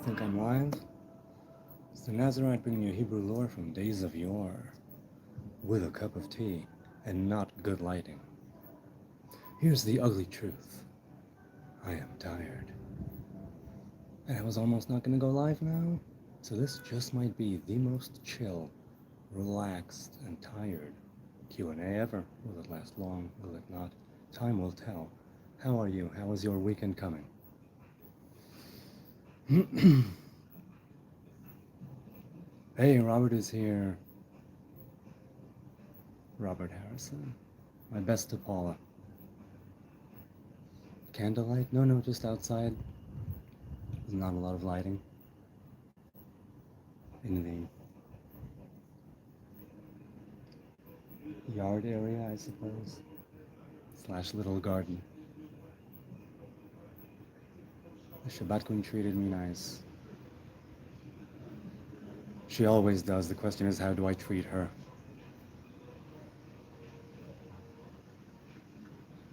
think I'm live? It's the Nazarite bringing you Hebrew lore from days of yore, with a cup of tea and not good lighting. Here's the ugly truth. I am tired. And I was almost not going to go live now, so this just might be the most chill, relaxed, and tired Q&A ever. Will it last long? Will it not? Time will tell. How are you? How is your weekend coming? Hey, Robert is here. Robert Harrison. My best to Paula. Candlelight? No, just outside. There's not a lot of lighting. In the yard area, I suppose. / little garden. The Shabbat Queen treated me nice. She always does. The question is, how do I treat her?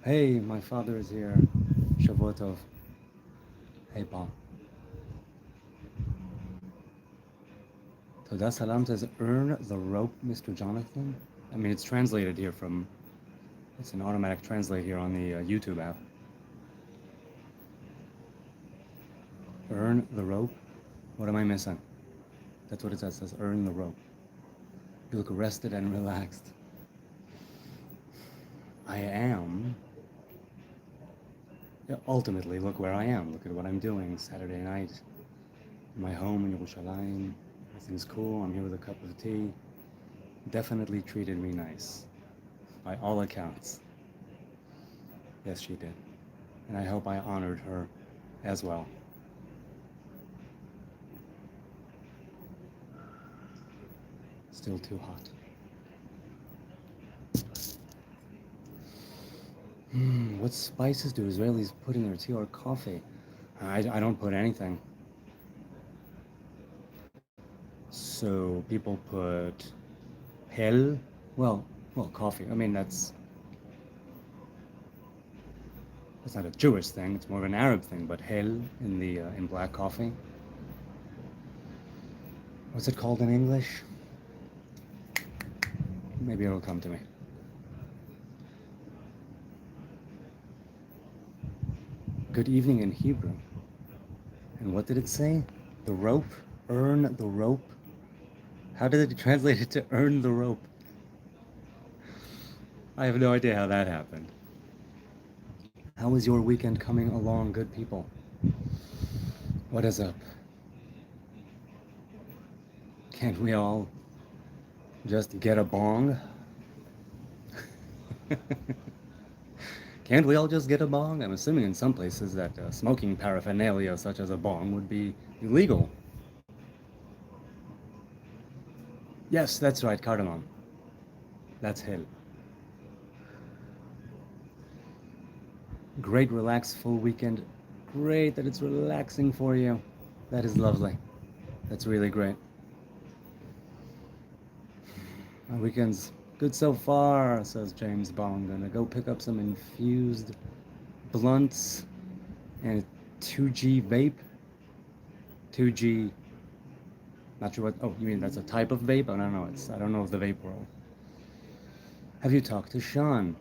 Hey, my father is here. Shavuot Tov. Hey, Paul. Todah Salam says, earn the rope, Mr. Jonathan. I mean, it's translated here from, it's an automatic translate here on the YouTube app. Earn the rope? What am I missing? That's what it says. It says, earn the rope. You look rested and relaxed. I am. Yeah, ultimately, look where I am. Look at what I'm doing Saturday night. In my home in Yerushalayim. Everything's cool. I'm here with a cup of tea. Definitely treated me nice. By all accounts. Yes, she did. And I hope I honored her as well. Still too hot. What spices do Israelis put in their tea or coffee? I don't put anything. So people put hell, well, coffee. I mean, that's not a Jewish thing. It's more of an Arab thing. But hell in black coffee. What's it called in English? Maybe it'll come to me. Good evening in Hebrew. And what did it say? The rope? Earn the rope? How did it translate it to earn the rope? I have no idea how that happened. How is your weekend coming along, good people? What is up? Can't we all just get a bong? Can't we all just get a bong? I'm assuming in some places that smoking paraphernalia such as a bong would be illegal. Yes, that's right, cardamom. That's hell. Great, relaxed, full weekend. Great that it's relaxing for you. That is lovely. That's really great. My weekend's good so far, says James Bond. Gonna go pick up some infused blunts and a 2G vape. 2G, not sure what, oh, you mean that's a type of vape? I don't know, I don't know of the vape world. Have you talked to Sean?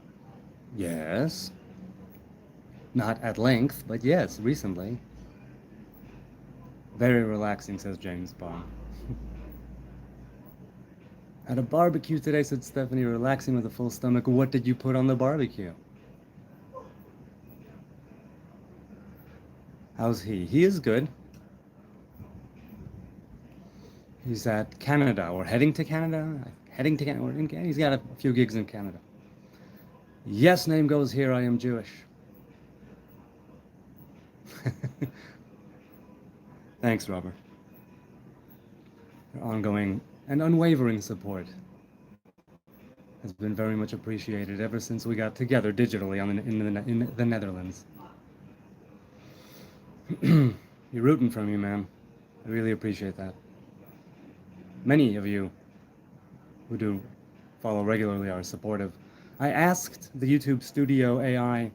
Yes. Not at length, but yes, recently. Very relaxing, says James Bond. At a barbecue today, said Stephanie, relaxing with a full stomach. What did you put on the barbecue? How's he? He is good. He's at Canada, or heading to Canada. He's got a few gigs in Canada. Yes, name goes here, I am Jewish. Thanks, Robert. Your ongoing and unwavering support has been very much appreciated ever since we got together digitally in the Netherlands. You're rooting for me, man. I really appreciate that. Many of you who do follow regularly are supportive. I asked the YouTube Studio AI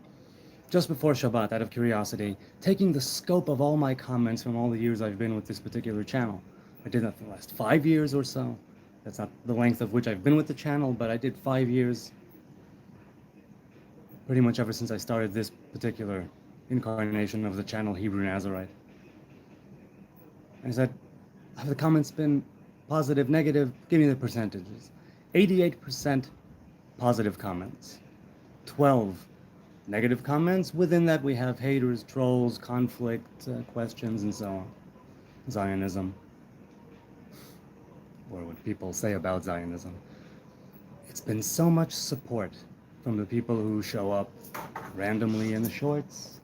just before Shabbat, out of curiosity, taking the scope of all my comments from all the years I've been with this particular channel. I did that for the last 5 years or so. That's not the length of which I've been with the channel, but I did 5 years, pretty much ever since I started this particular incarnation of the channel, Hebrew Nazarite. And I said, have the comments been positive, negative? Give me the percentages. 88% positive comments, 12 negative comments. Within that, we have haters, trolls, conflict, questions, and so on. Zionism, or what people say about Zionism. It's been so much support from the people who show up randomly in the shorts,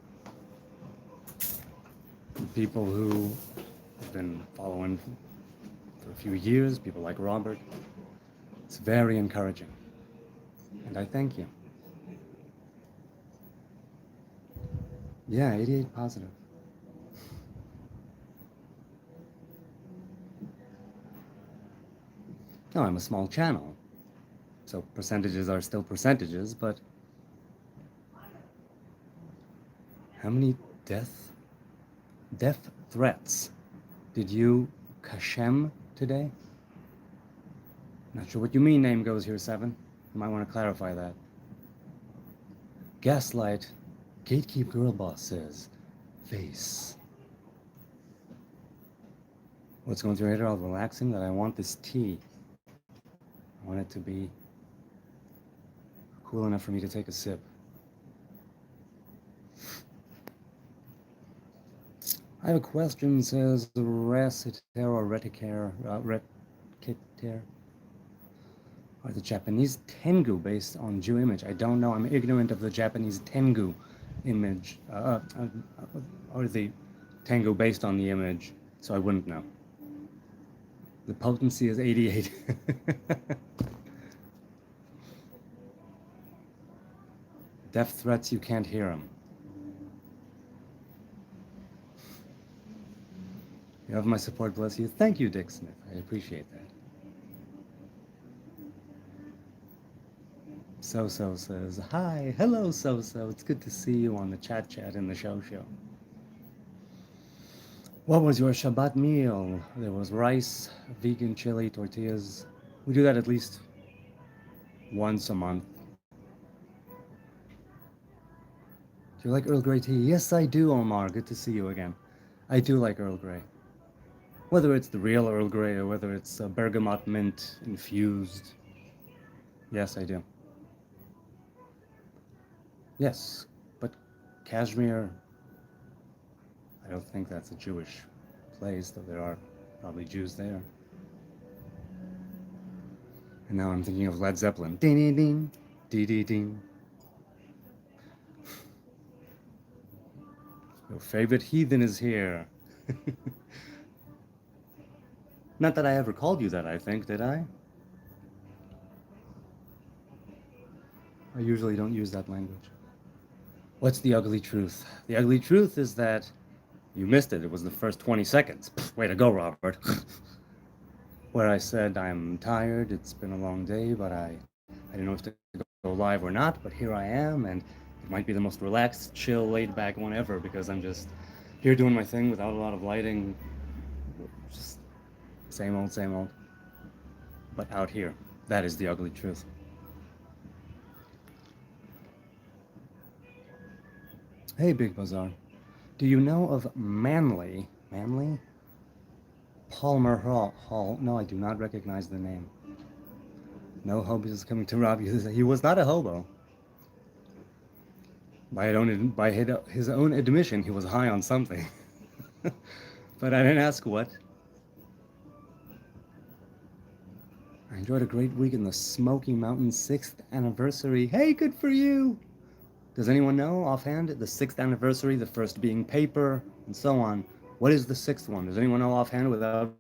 people who have been following for a few years, people like Robert. It's very encouraging, and I thank you. Yeah, 88 positive. No, I'm a small channel, so percentages are still percentages, but how many death threats did you kashem today? Not sure what you mean, name goes here, 7. You might want to clarify that. Gaslight, Gatekeep Girl Boss says, face. What's going through here? All relaxing that I want this tea. I want it to be cool enough for me to take a sip. I have a question, says Reciter or Reticare, Reticare. Are the Japanese Tengu based on Jew image? I don't know. I'm ignorant of the Japanese Tengu image, or the Tengu based on the image, so I wouldn't know. The potency is 88. Death threats, you can't hear them. You have my support, bless you. Thank you, Dick Smith. I appreciate that. So-So says, hi, hello, So-So. It's good to see you on the chat in the show. What was your Shabbat meal? There was rice, vegan chili, tortillas. We do that at least once a month. Do you like Earl Grey tea? Yes, I do, Omar. Good to see you again. I do like Earl Grey. Whether it's the real Earl Grey or whether it's bergamot mint infused. Yes, I do. Yes, but Kashmir, I don't think that's a Jewish place, though there are probably Jews there. And now I'm thinking of Led Zeppelin. Ding ding ding, dee dee ding. Your favorite heathen is here. Not that I ever called you that, I think, did I? I usually don't use that language. What's the ugly truth? The ugly truth is that you missed it. It was the first 20 seconds. Way to go, Robert. Where I said I'm tired, it's been a long day, but I didn't know if to go live or not, but here I am, and it might be the most relaxed, chill, laid-back one ever, because I'm just here doing my thing without a lot of lighting. Just same old. But out here, that is the ugly truth. Hey, Big Bazaar. Do you know of Manly Palmer Hall? No, I do not recognize the name. No hobo is coming to rob you. He was not a hobo. By his own admission, he was high on something. But I didn't ask what. I enjoyed a great week in the Smoky Mountains 6th anniversary. Hey, good for you! Does anyone know offhand the 6th anniversary, the first being paper, and so on? What is the 6th one? Does anyone know offhand without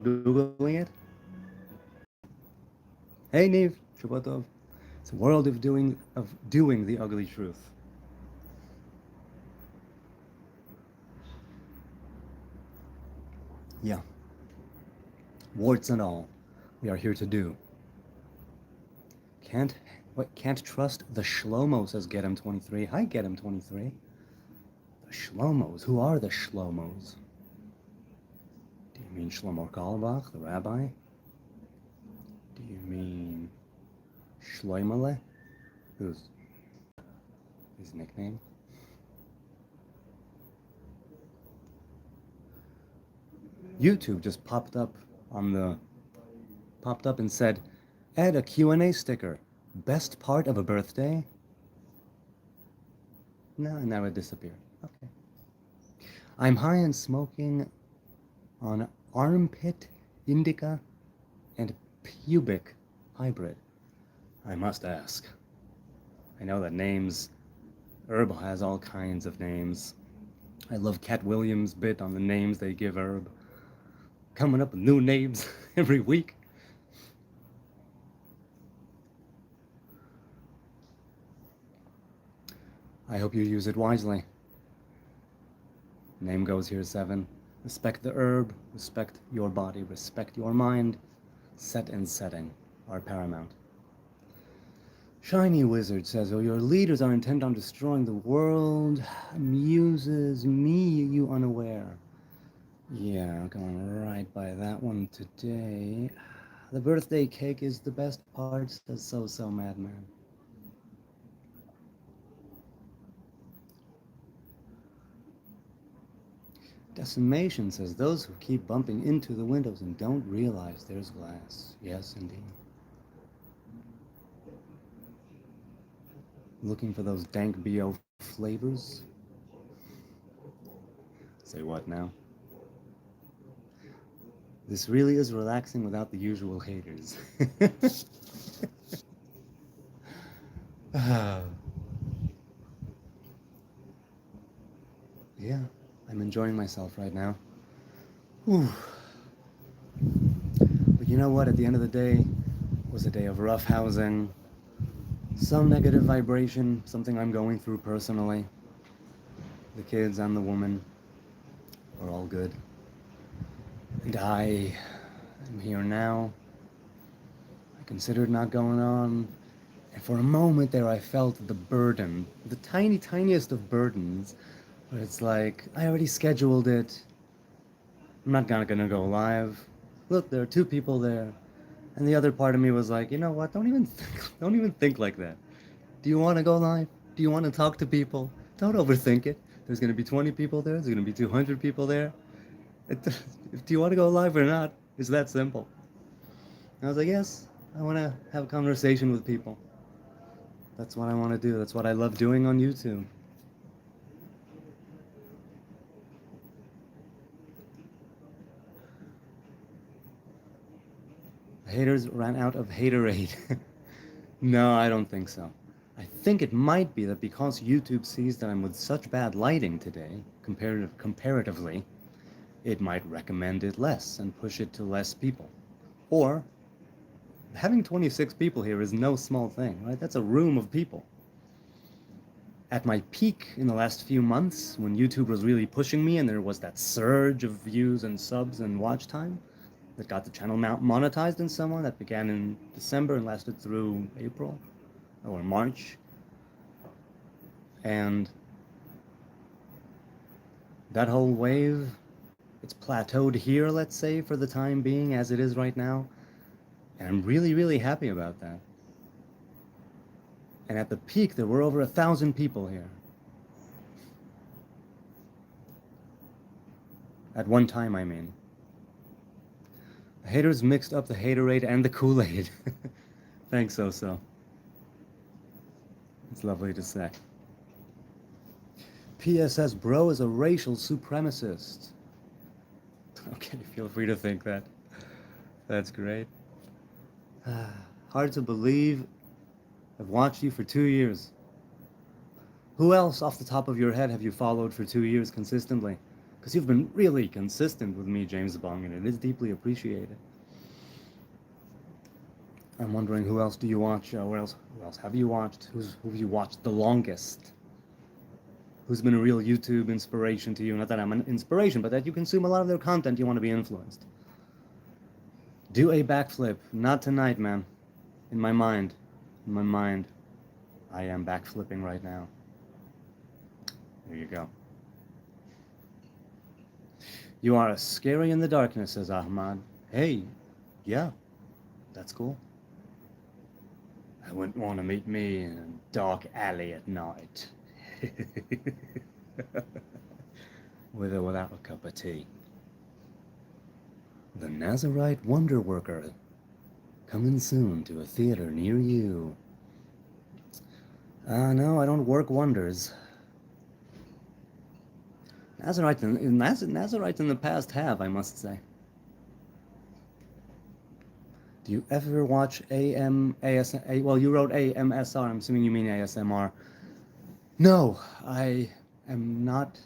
Googling it? Hey, Neve, Shabbat Tov. It's a world of doing the ugly truth. Yeah. Warts and all, we are here to do. Can't What, can't trust the Shlomo, says Get Him 23. Hi, Get Him 23. The Shlomos. Who are the Shlomos? Do you mean Shlomo Carlebach, the rabbi? Do you mean Shloimele? Who's his nickname? YouTube just popped up and said, add a Q&A sticker. Best part of a birthday? No, and now it disappeared. Okay. I'm high on smoking on armpit indica and pubic hybrid. I must ask. I know that names, herb has all kinds of names. I love Cat Williams' bit on the names they give herb. Coming up with new names every week. I hope you use it wisely. Name goes here 7. Respect the herb, respect your body, respect your mind. Set and setting are paramount. Shiny Wizard says, oh, your leaders are intent on destroying the world. Amuses me, you unaware. Yeah, going right by that one today. The birthday cake is the best part, says So Madman. Decimation says, those who keep bumping into the windows and don't realize there's glass. Yes, indeed. Looking for those dank BO flavors? Say what now? This really is relaxing without the usual haters. Yeah, I'm enjoying myself right now. Whew. But you know what? At the end of the day, it was a day of rough housing, some negative vibration, something I'm going through personally. The kids and the woman are all good. And I am here now. I considered not going on. And for a moment there I felt the burden, the tiniest of burdens, but it's like, I already scheduled it. I'm not gonna go live. Look, there are 2 people there. And the other part of me was like, you know what, don't even think like that. Do you want to go live? Do you want to talk to people? Don't overthink it. There's going to be 20 people there. There's going to be 200 people there. Do you want to go live or not? It's that simple. And I was like, yes, I want to have a conversation with people. That's what I want to do. That's what I love doing on YouTube. Haters ran out of haterade. No, I don't think so. I think it might be that because YouTube sees that I'm with such bad lighting today, comparatively, it might recommend it less and push it to less people. Or, having 26 people here is no small thing, right? That's a room of people. At my peak in the last few months, when YouTube was really pushing me and there was that surge of views and subs and watch time that got the channel monetized and so on, that began in December and lasted through April or March. And that whole wave, it's plateaued here, let's say, for the time being, as it is right now. And I'm really, really happy about that. And at the peak, there were over 1,000 people here. At one time, I mean. The haters mixed up the haterade and the Kool-Aid. Thanks, So. It's lovely to say. PSS Bro is a racial supremacist. Okay, feel free to think that. That's great. Hard to believe. I've watched you for 2 years. Who else off the top of your head have you followed for 2 years consistently? Because you've been really consistent with me, James Bong, and it is deeply appreciated. I'm wondering, who else do you watch? Who else have you watched? Who have you watched the longest? Who's been a real YouTube inspiration to you? Not that I'm an inspiration, but that you consume a lot of their content, you want to be influenced. Do a backflip. Not tonight, man. In my mind. In my mind, I am backflipping right now. There you go. You are scary in the darkness, says Ahmad. Hey, yeah, that's cool. I wouldn't want to meet me in a dark alley at night. With or without a cup of tea. The Nazarite Wonder Worker, coming soon to a theater near you. No, I don't work wonders. Nazarites in the past have, I must say. Do you ever watch well, you wrote AMSR, I'm assuming you mean ASMR. No, I am not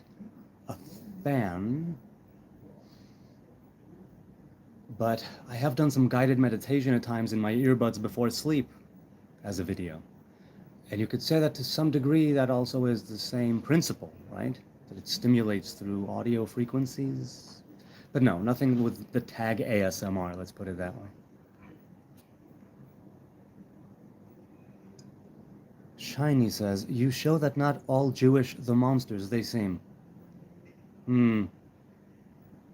a fan, but I have done some guided meditation at times in my earbuds before sleep as a video. And you could say that to some degree that also is the same principle, right? That it stimulates through audio frequencies. But no, nothing with the tag ASMR, let's put it that way. Shiny says, you show that not all Jewish the monsters they seem.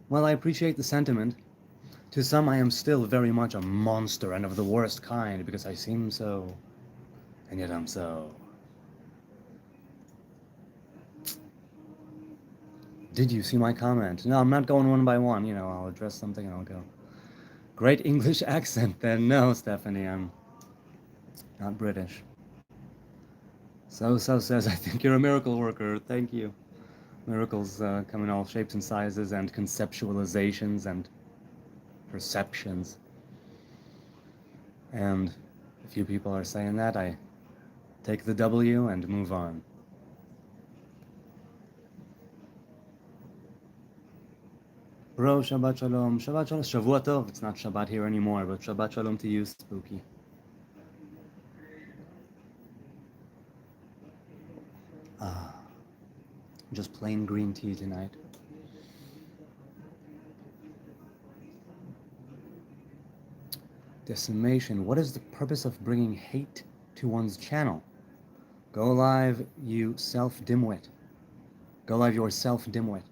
Well, I appreciate the sentiment. To some, I am still very much a monster and of the worst kind because I seem so, and yet I'm so. Did you see my comment? No, I'm not going one by one. You know, I'll address something and I'll go. Great English accent then. No, Stephanie, I'm not British. So says, I think you're a miracle worker. Thank you. Miracles come in all shapes and sizes and conceptualizations and perceptions. And a few people are saying that. I take the W and move on. Bro, Shabbat Shalom. Shabbat Shalom. Shavua Tov. It's not Shabbat here anymore, but Shabbat Shalom to you, Spooky. Just plain green tea tonight. Decimation. What is the purpose of bringing hate to one's channel? Go live, you self-dimwit. Go live yourself, dimwit.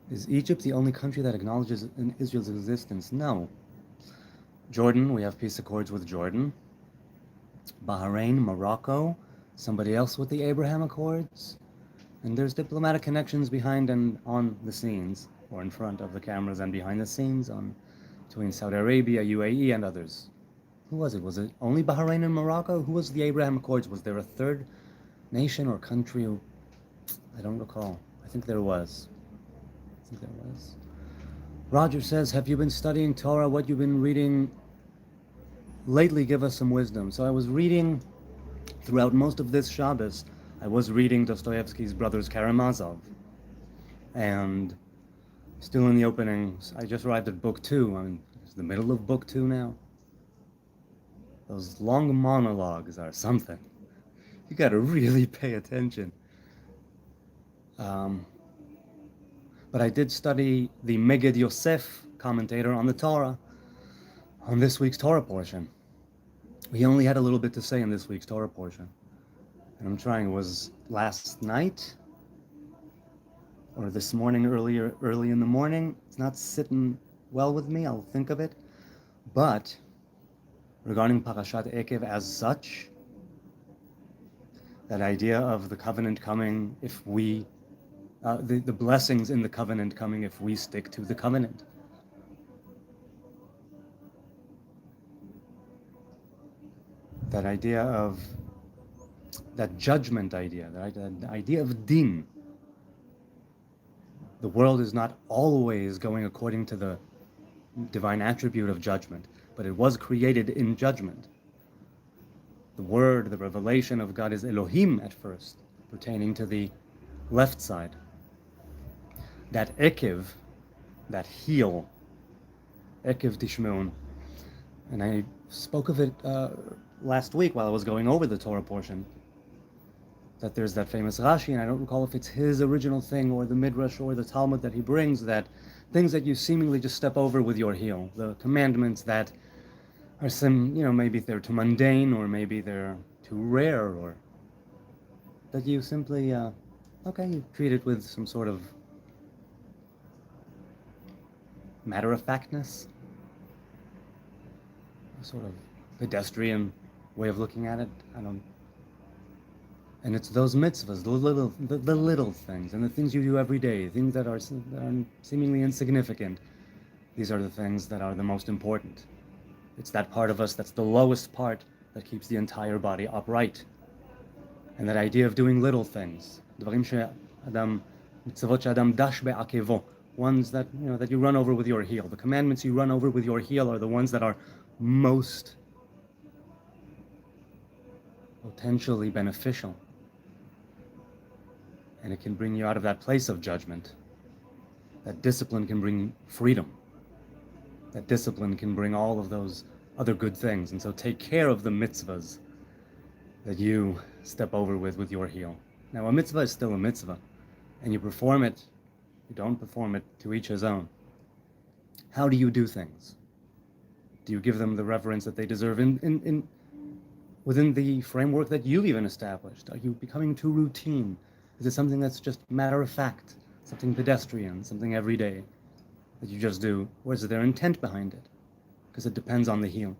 Is Egypt the only country that acknowledges Israel's existence? No. Jordan, we have peace accords with Jordan. Bahrain, Morocco, somebody else with the Abraham Accords. And there's diplomatic connections behind and on the scenes, or in front of the cameras and behind the scenes between Saudi Arabia, UAE, and others. Who was it? Was it only Bahrain and Morocco? Who was the Abraham Accords? Was there a third nation or country? I don't recall. I think there was. Roger says, have you been studying Torah? What you've been reading lately? Give us some wisdom. So I was reading, throughout most of this Shabbos, I was reading Dostoevsky's Brothers Karamazov. And still in the openings, I just arrived at book 2. I mean, it's the middle of book 2 now. Those long monologues are something. You gotta really pay attention. But I did study the Meged Yosef commentator on the Torah, on this week's Torah portion. He only had a little bit to say in this week's Torah portion. And I'm trying, it was last night, or this morning, early in the morning. It's not sitting well with me, I'll think of it. But, regarding Parashat Ekev as such, that idea of the covenant coming if we the blessings in the covenant coming if we stick to the covenant. That idea of, that judgment idea, the idea of din. The world is not always going according to the divine attribute of judgment, but it was created in judgment. The word, the revelation of God is Elohim at first, pertaining to the left side. That Ekev, that heel, Ekev Tishmeun, and I spoke of it last week while I was going over the Torah portion, that there's that famous Rashi, and I don't recall if it's his original thing or the Midrash or the Talmud that he brings, that things that you seemingly just step over with your heel, the commandments that are maybe they're too mundane, or maybe they're too rare, or that you simply, you treat it with some sort of matter-of-factness, a sort of pedestrian way of looking at it. And it's those mitzvahs, the little things, and the things you do every day, things that are seemingly insignificant. These are the things that are the most important. It's that part of us that's the lowest part that keeps the entire body upright. And that idea of doing little things, ones that that you run over with your heel. The commandments you run over with your heel are the ones that are most potentially beneficial. And it can bring you out of that place of judgment. That discipline can bring freedom. That discipline can bring all of those other good things. And so take care of the mitzvahs that you step over with your heel. Now, a mitzvah is still a mitzvah, and you perform it. You don't perform it, to each his own. How do you do things? Do you give them the reverence that they deserve within the framework that you've even established? Are you becoming too routine? Is it something that's just matter of fact, something pedestrian, something everyday that you just do? Or is there intent behind it? Because it depends on the heel.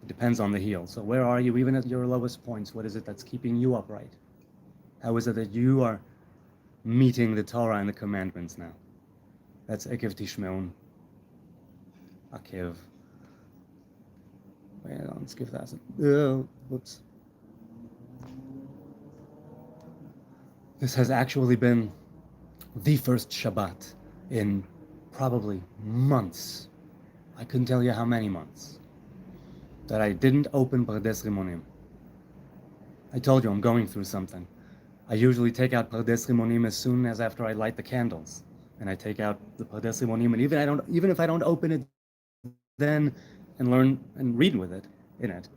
It depends on the heel. So where are you, even at your lowest points? What is it that's keeping you upright? How is it that you are meeting the Torah and the commandments now? That's Ekev Tishmeun. Akev. Wait, let's give that. Whoops. This has actually been the first Shabbat in probably months. I couldn't tell you how many months that I didn't open Pardes Rimonim. I told you I'm going through something. I usually take out Pardes Rimonim as soon as after I light the candles, and I take out the Pardes Rimonim, and even if I don't open it then and learn and read with it in it,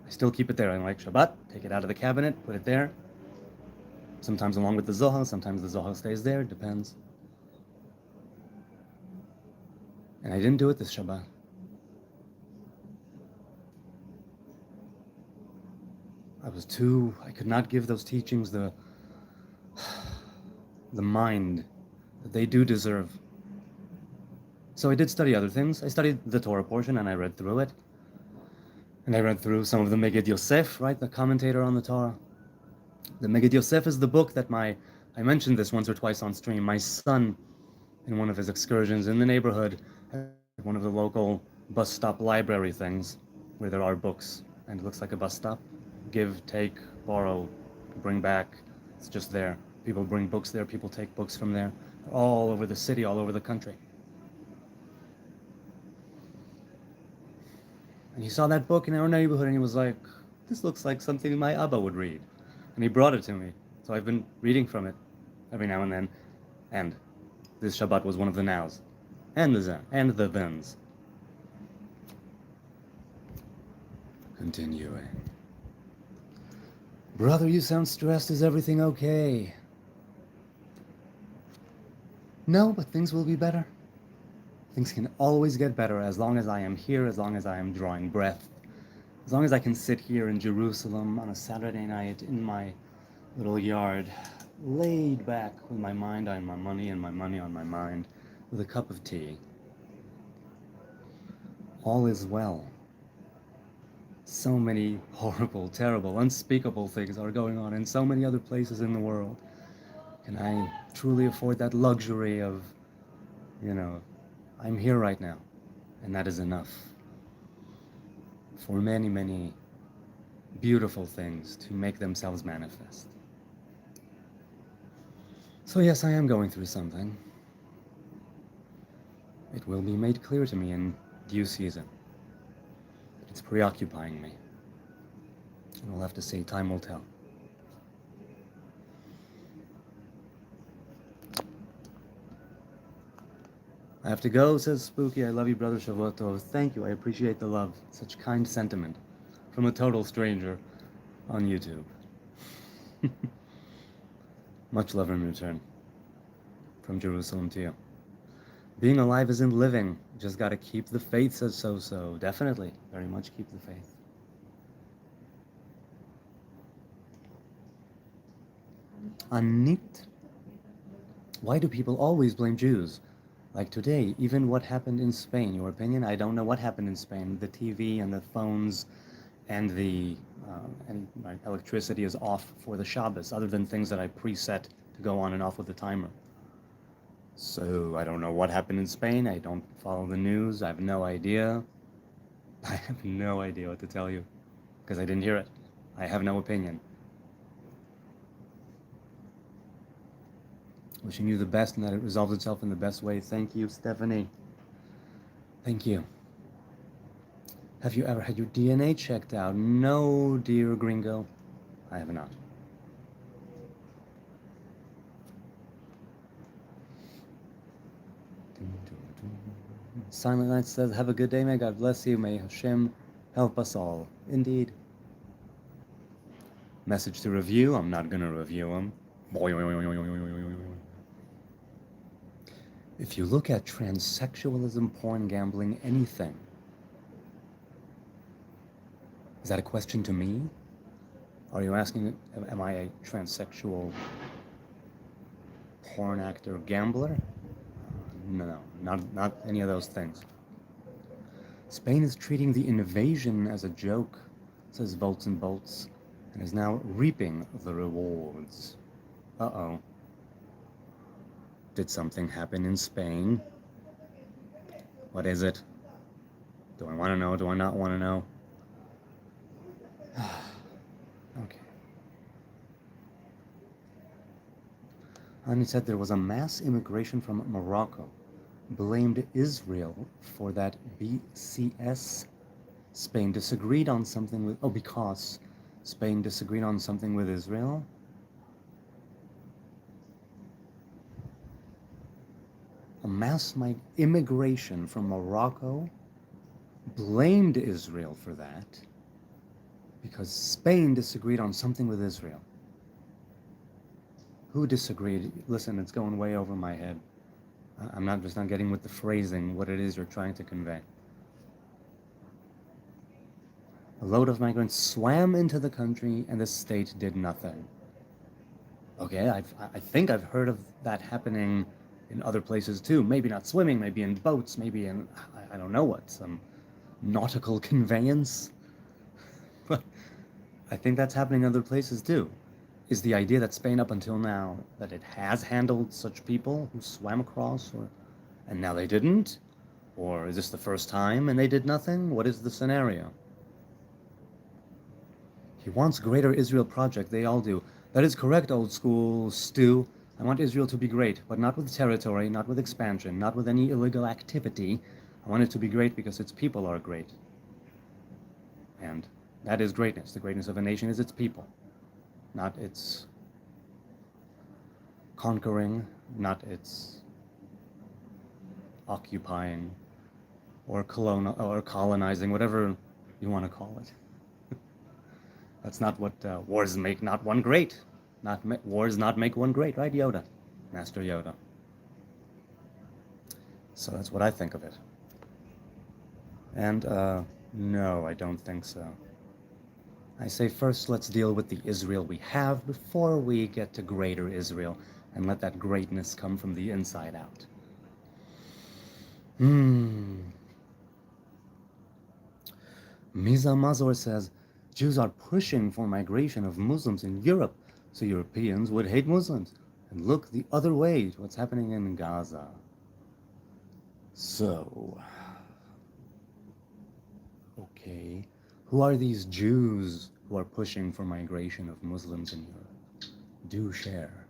I still keep it there. I like Shabbat, take it out of the cabinet, put it there. Sometimes along with the Zohar, sometimes the Zohar stays there, it depends. And I didn't do it this Shabbat. I could not give those teachings the mind that they do deserve. So I did study other things. I studied the Torah portion and I read through it. And I read through some of the Megid Yosef, right, the commentator on the Torah. The Megid Yosef is the book that I mentioned this once or twice on stream, my son, in one of his excursions in the neighborhood, at one of the local bus stop library things, where there are books, and it looks like a bus stop. Give, take, borrow, bring back. It's just there. People bring books there, people take books from there. All over the city, all over the country. And he saw that book in our neighborhood and he was like, this looks like something my Abba would read. And he brought it to me. So I've been reading from it every now and then. And this Shabbat was one of the nows. And the thens. Continuing. Brother, you sound stressed. Is everything okay? No, but things will be better. Things can always get better as long as I am here, as long as I am drawing breath. As long as I can sit here in Jerusalem on a Saturday night in my little yard, laid back with my mind on my money and my money on my mind, with a cup of tea. All is well. So many horrible, terrible, unspeakable things are going on in so many other places in the world. Can I truly afford that luxury of, I'm here right now, and that is enough for many, many beautiful things to make themselves manifest. So yes, I am going through something. It will be made clear to me in due season. It's preoccupying me. And we'll have to see. Time will tell. I have to go, says Spooky. I love you, brother Shavuot Tov. Thank you. I appreciate the love. Such kind sentiment from a total stranger on YouTube. Much love in return from Jerusalem to you. Being alive isn't living. You just got to keep the faith, says So. Definitely, very much keep the faith. Anit. Why do people always blame Jews? Like today, even what happened in Spain, your opinion? I don't know what happened in Spain. The TV and the phones and the my electricity is off for the Shabbos, other than things that I preset to go on and off with the timer. So I don't know what happened in Spain. I don't follow the news. I have no idea. I have no idea what to tell you because I didn't hear it. I have no opinion. Wishing you the best and that it resolves itself in the best way. Thank you, Stephanie. Thank you. Have you ever had your DNA checked out? No, dear gringo. I have not. Silent Night says, have a good day, may God bless you, may Hashem help us all. Indeed. Message to review, I'm not going to review them. If you look at transsexualism, porn, gambling, anything, is that a question to me? Are you asking, am I a transsexual porn actor gambler? No, not any of those things. Spain is treating the invasion as a joke, says Volts and Bolts, and is now reaping the rewards. Uh-oh. Did something happen in Spain? What is it? Do I want to know? Do I not want to know? Okay. And he said there was a mass immigration from Morocco. Blamed Israel for that BCS. Spain disagreed on something with... Oh, because Spain disagreed on something with Israel? A mass immigration from Morocco blamed Israel for that because Spain disagreed on something with Israel. Who disagreed? Listen, it's going way over my head. I'm just not getting with the phrasing, what it is you're trying to convey. A load of migrants swam into the country and the state did nothing. Okay, I think I've heard of that happening in other places too. Maybe not swimming, maybe in boats, maybe in, I don't know what, some nautical conveyance. But I think that's happening in other places too. Is the idea that Spain up until now, that it has handled such people who swam across, and now they didn't? Or is this the first time and they did nothing? What is the scenario? He wants Greater Israel Project, they all do. That is correct, old school Stu. I want Israel to be great, but not with territory, not with expansion, not with any illegal activity. I want it to be great because its people are great. And that is greatness. The greatness of a nation is its people, not its conquering, not its occupying or colonizing, whatever you want to call it. That's not what wars make not one great. Wars not make one great, right, Yoda? Master Yoda. So that's what I think of it. And no, I don't think so. I say first let's deal with the Israel we have before we get to Greater Israel and let that greatness come from the inside out. Miza Mazor says, Jews are pushing for migration of Muslims in Europe so Europeans would hate Muslims and look the other way to what's happening in Gaza. So, okay, who are these Jews who are pushing for migration of Muslims in Europe? Do share.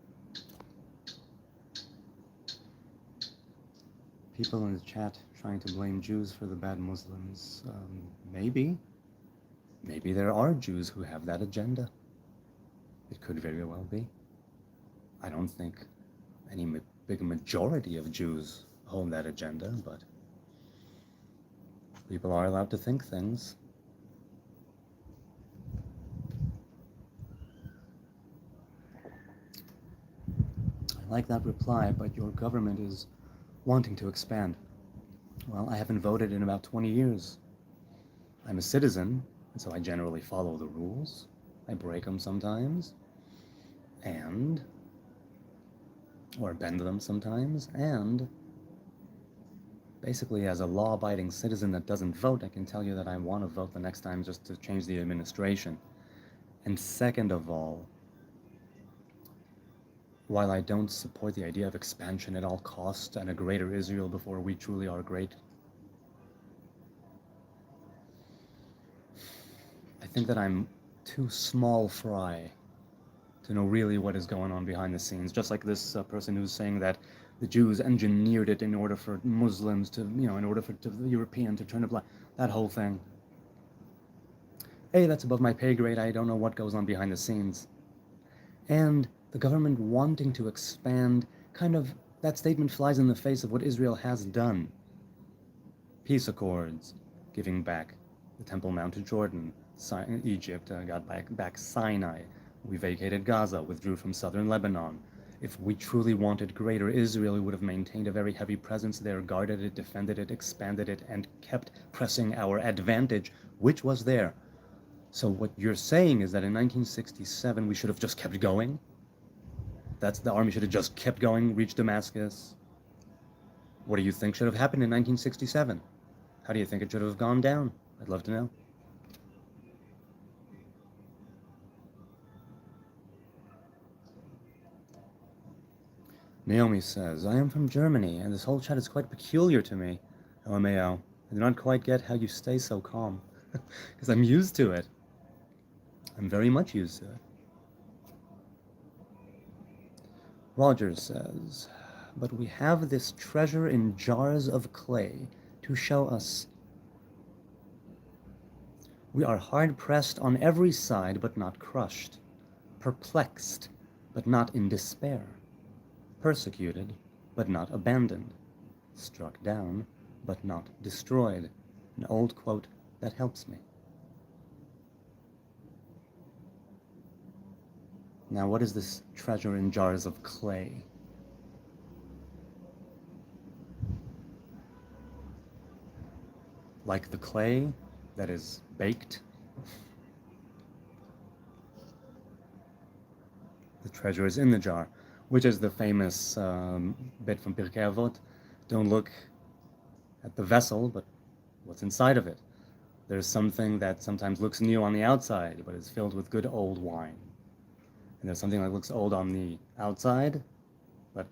People in the chat trying to blame Jews for the bad Muslims. Maybe. Maybe there are Jews who have that agenda. It could very well be. I don't think any big majority of Jews hold that agenda, but people are allowed to think things. I like that reply, but your government is wanting to expand. Well, I haven't voted in about 20 years. I'm a citizen, and so I generally follow the rules. I break them sometimes, or bend them sometimes, and basically as a law-abiding citizen that doesn't vote, I can tell you that I want to vote the next time just to change the administration. And second of all, while I don't support the idea of expansion at all costs and a greater Israel before we truly are great, I think that I'm too small fry to know really what is going on behind the scenes. Just like this person who's saying that the Jews engineered it in order for Muslims to, in order for the European to turn to black. That whole thing. That's above my pay grade. I don't know what goes on behind the scenes. And the government wanting to expand, that statement flies in the face of what Israel has done. Peace accords, giving back the Temple Mount to Jordan, Egypt got back Sinai. We vacated Gaza, withdrew from southern Lebanon. If we truly wanted greater Israel, we would have maintained a very heavy presence there, guarded it, defended it, expanded it, and kept pressing our advantage, which was there. So what you're saying is that in 1967, we should have just kept going? The army should have just kept going, reached Damascus? What do you think should have happened in 1967? How do you think it should have gone down? I'd love to know. Naomi says, I am from Germany, and this whole chat is quite peculiar to me. LMAO. I do not quite get how you stay so calm. Because I'm used to it. I'm very much used to it. Roger says, but we have this treasure in jars of clay to show us. We are hard-pressed on every side, but not crushed. Perplexed, but not in despair. Persecuted, but not abandoned. Struck down, but not destroyed. An old quote that helps me. Now, what is this treasure in jars of clay? Like the clay that is baked? The treasure is in the jar, which is the famous bit from Pirkei Avot. Don't look at the vessel, but what's inside of it. There's something that sometimes looks new on the outside, but is filled with good old wine. And there's something that looks old on the outside, but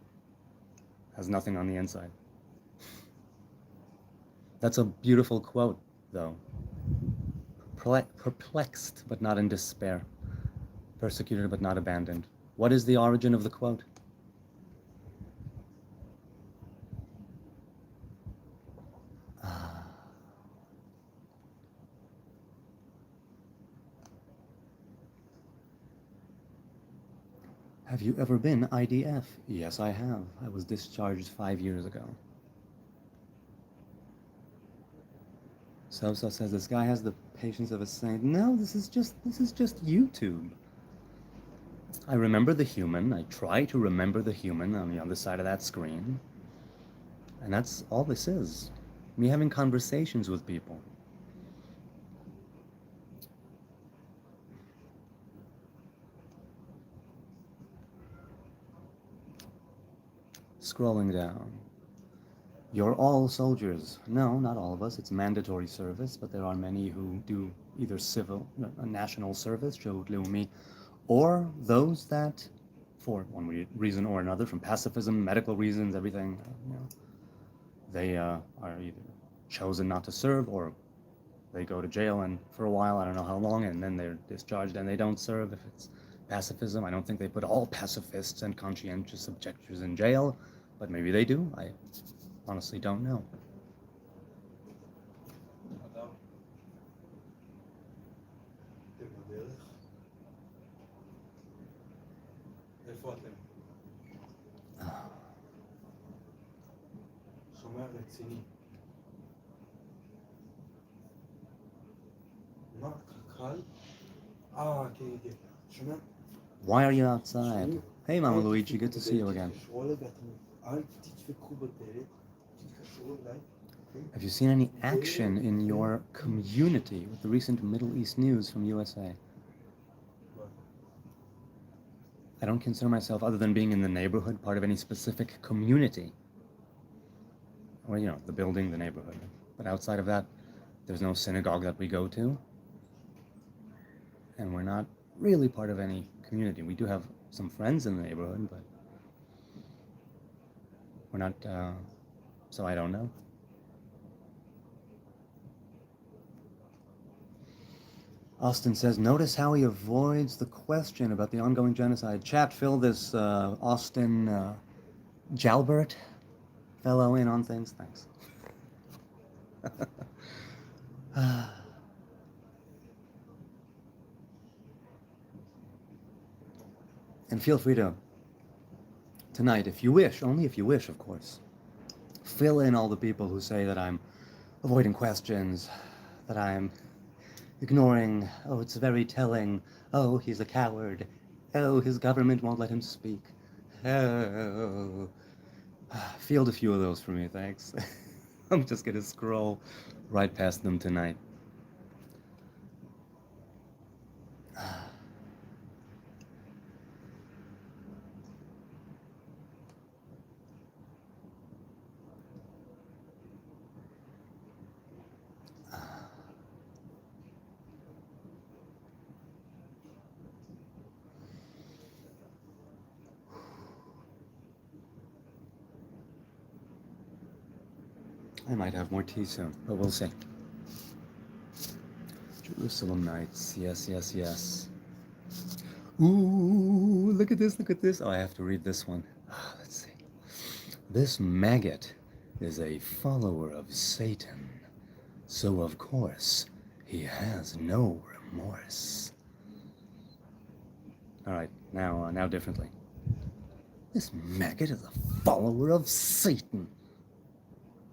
has nothing on the inside. That's a beautiful quote, though. Perplexed, but not in despair. Persecuted, but not abandoned. What is the origin of the quote? Have you ever been IDF? Yes, I have. I was discharged 5 years ago. Sosa says this guy has the patience of a saint. No, this is just YouTube. I remember the human. I try to remember the human on the other side of that screen. And that's all this is. Me having conversations with people. Scrolling down. You're all soldiers. No, not all of us. It's mandatory service, but there are many who do either civil, national service, Shehut Leumi, or those that, for one reason or another, from pacifism, medical reasons, everything, they are either chosen not to serve, or they go to jail and for a while, I don't know how long, and then they're discharged and they don't serve. If it's pacifism, I don't think they put all pacifists and conscientious objectors in jail, but maybe they do. I honestly don't know. Why are you outside? Hey, Mama Luigi, good to see you again. Have you seen any action in your community with the recent Middle East news from USA? I don't consider myself, other than being in the neighborhood, part of any specific community. Or, you know, the building, the neighborhood. But outside of that, there's no synagogue that we go to. And we're not really part of any community. We do have some friends in the neighborhood, but we're not, so I don't know. Austin says, notice how he avoids the question about the ongoing genocide. Chat, fill this Austin Jalbert fellow in on things. Thanks. And feel free to, tonight, if you wish, only if you wish, of course, fill in all the people who say that I'm avoiding questions, that I'm ignoring, oh, it's very telling, oh, he's a coward, oh, his government won't let him speak, oh. Field a few of those for me, thanks. I'm just gonna scroll right past them tonight. I might have more tea soon, but we'll see. Jerusalem Nights, yes, yes, yes. Ooh, look at this, look at this. Oh, I have to read this one. Let's see. This maggot is a follower of Satan, so of course he has no remorse. All right, now differently. This maggot is a follower of Satan,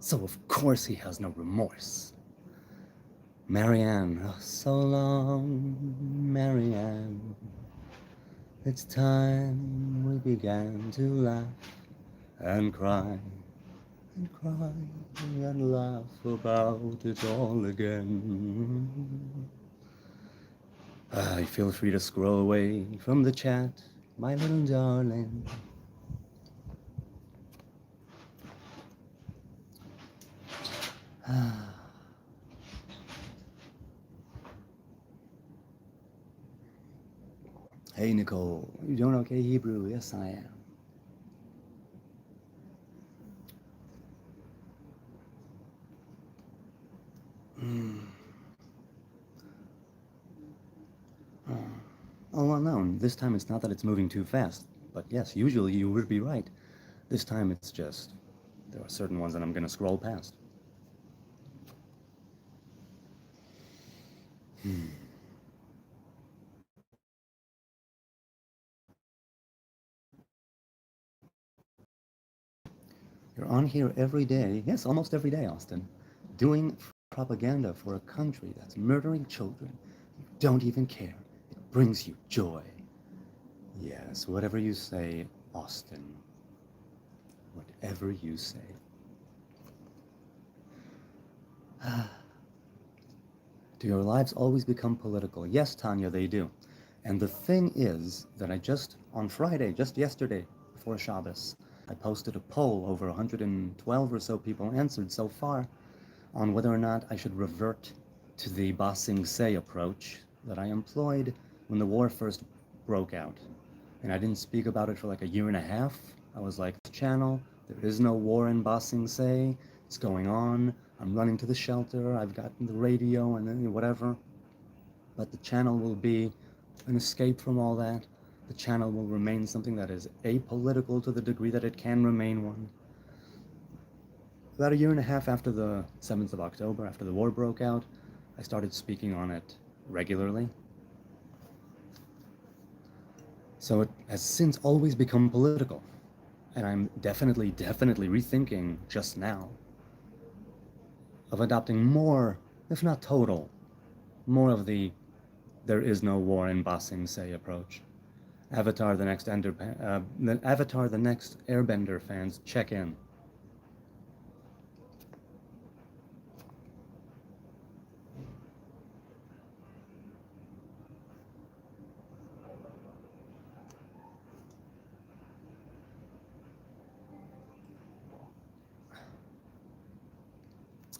so of course he has no remorse. Marianne, oh, so long, Marianne. It's time we began to laugh and cry and cry and laugh about it all again. Feel free to scroll away from the chat, my little darling. Hey, Nicole, you doing okay, Hebrew? Yes, I am. Oh, well, no, this time it's not that it's moving too fast. But yes, usually you would be right. This time it's just, there are certain ones that I'm going to scroll past. You're on here every day, yes, almost every day, Austin, doing propaganda for a country that's murdering children. You don't even care. It brings you joy. Yes, whatever you say, Austin. Whatever you say. Do your lives always become political? Yes, Tanya, they do. And the thing is that I just, on Friday, just yesterday, before Shabbos, I posted a poll. Over 112 or so people answered so far on whether or not I should revert to the Ba Sing Se approach that I employed when the war first broke out. And I didn't speak about it for like a year and a half. I was like, this channel, there is no war in Ba Sing Se. It's going on. I'm running to the shelter. I've gotten the radio and then whatever. But the channel will be an escape from all that. The channel will remain something that is apolitical to the degree that it can remain one. About a year and a half after the 7th of October, after the war broke out, I started speaking on it regularly. So it has since always become political. And I'm definitely rethinking just now of adopting more, if not total, more of the there is no war in Ba Sing Se approach. Avatar the next Airbender fans, check in.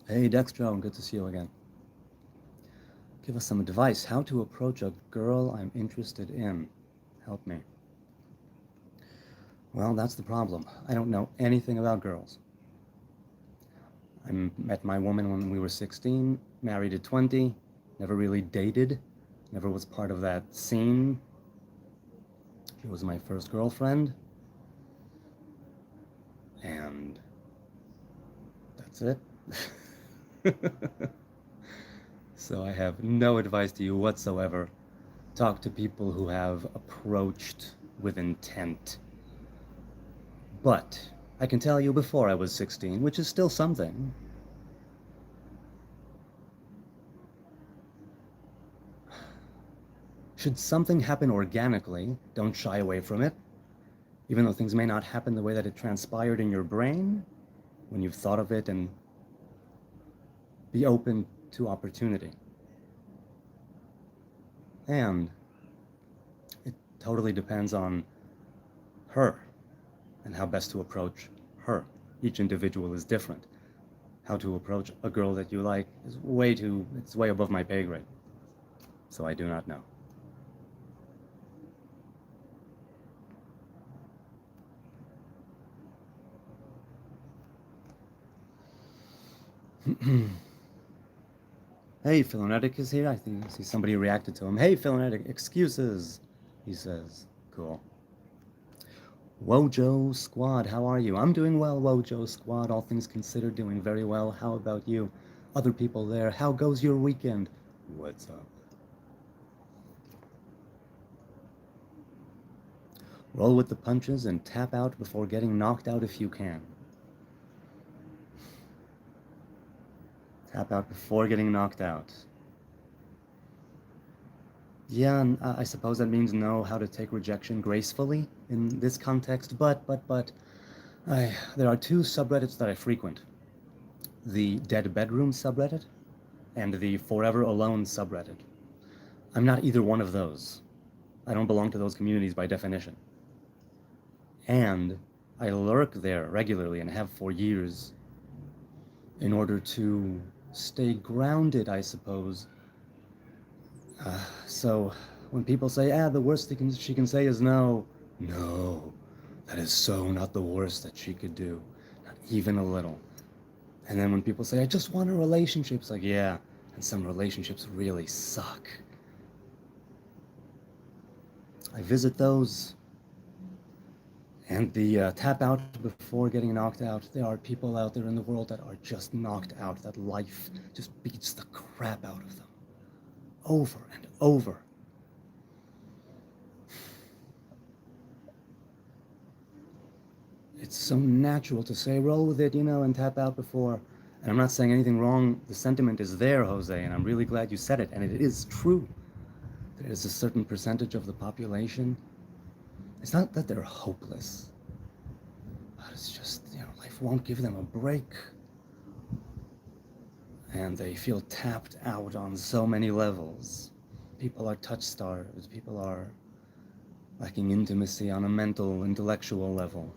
Hey, Dextro, good to see you again. Give us some advice. How to approach a girl I'm interested in. Help me. Well, that's the problem. I don't know anything about girls. I met my woman when we were 16, married at 20, never really dated, never was part of that scene. She was my first girlfriend. And that's it. So I have no advice to you whatsoever. Talk to people who have approached with intent. But I can tell you before I was 16, which is still something. Should something happen organically, don't shy away from it. Even though things may not happen the way that it transpired in your brain, when you've thought of it, and be open to opportunity. And it totally depends on her and how best to approach her. Each individual is different. How to approach a girl that you like is it's way above my pay grade. So I do not know. Hey, Philonetic is here. I think I see somebody reacted to him. Hey, Philonetic, excuses, he says. Cool. Wojo Squad, how are you? I'm doing well, Wojo Squad. All things considered, doing very well. How about you? Other people there, how goes your weekend? What's up? Roll with the punches and tap out before getting knocked out if you can. Tap out before getting knocked out. Yeah, and I suppose that means know how to take rejection gracefully in this context, but there are two subreddits that I frequent. The Dead Bedroom subreddit and the Forever Alone subreddit. I'm not either one of those. I don't belong to those communities by definition. And I lurk there regularly and have for years in order to stay grounded, I suppose. So when people say, the worst thing she can say is no, no, that is so not the worst that she could do, not even a little. And then when people say, I just want a relationship, it's like, yeah, and some relationships really suck. I visit those. And the tap out before getting knocked out. There are people out there in the world that are just knocked out, that life just beats the crap out of them. Over and over. It's so natural to say, roll with it, and tap out before. And I'm not saying anything wrong. The sentiment is there, Jose, and I'm really glad you said it. And it is true. There is a certain percentage of the population. It's not that they're hopeless. It's just, life won't give them a break. And they feel tapped out on so many levels. People are touch-starved. People are lacking intimacy on a mental, intellectual level.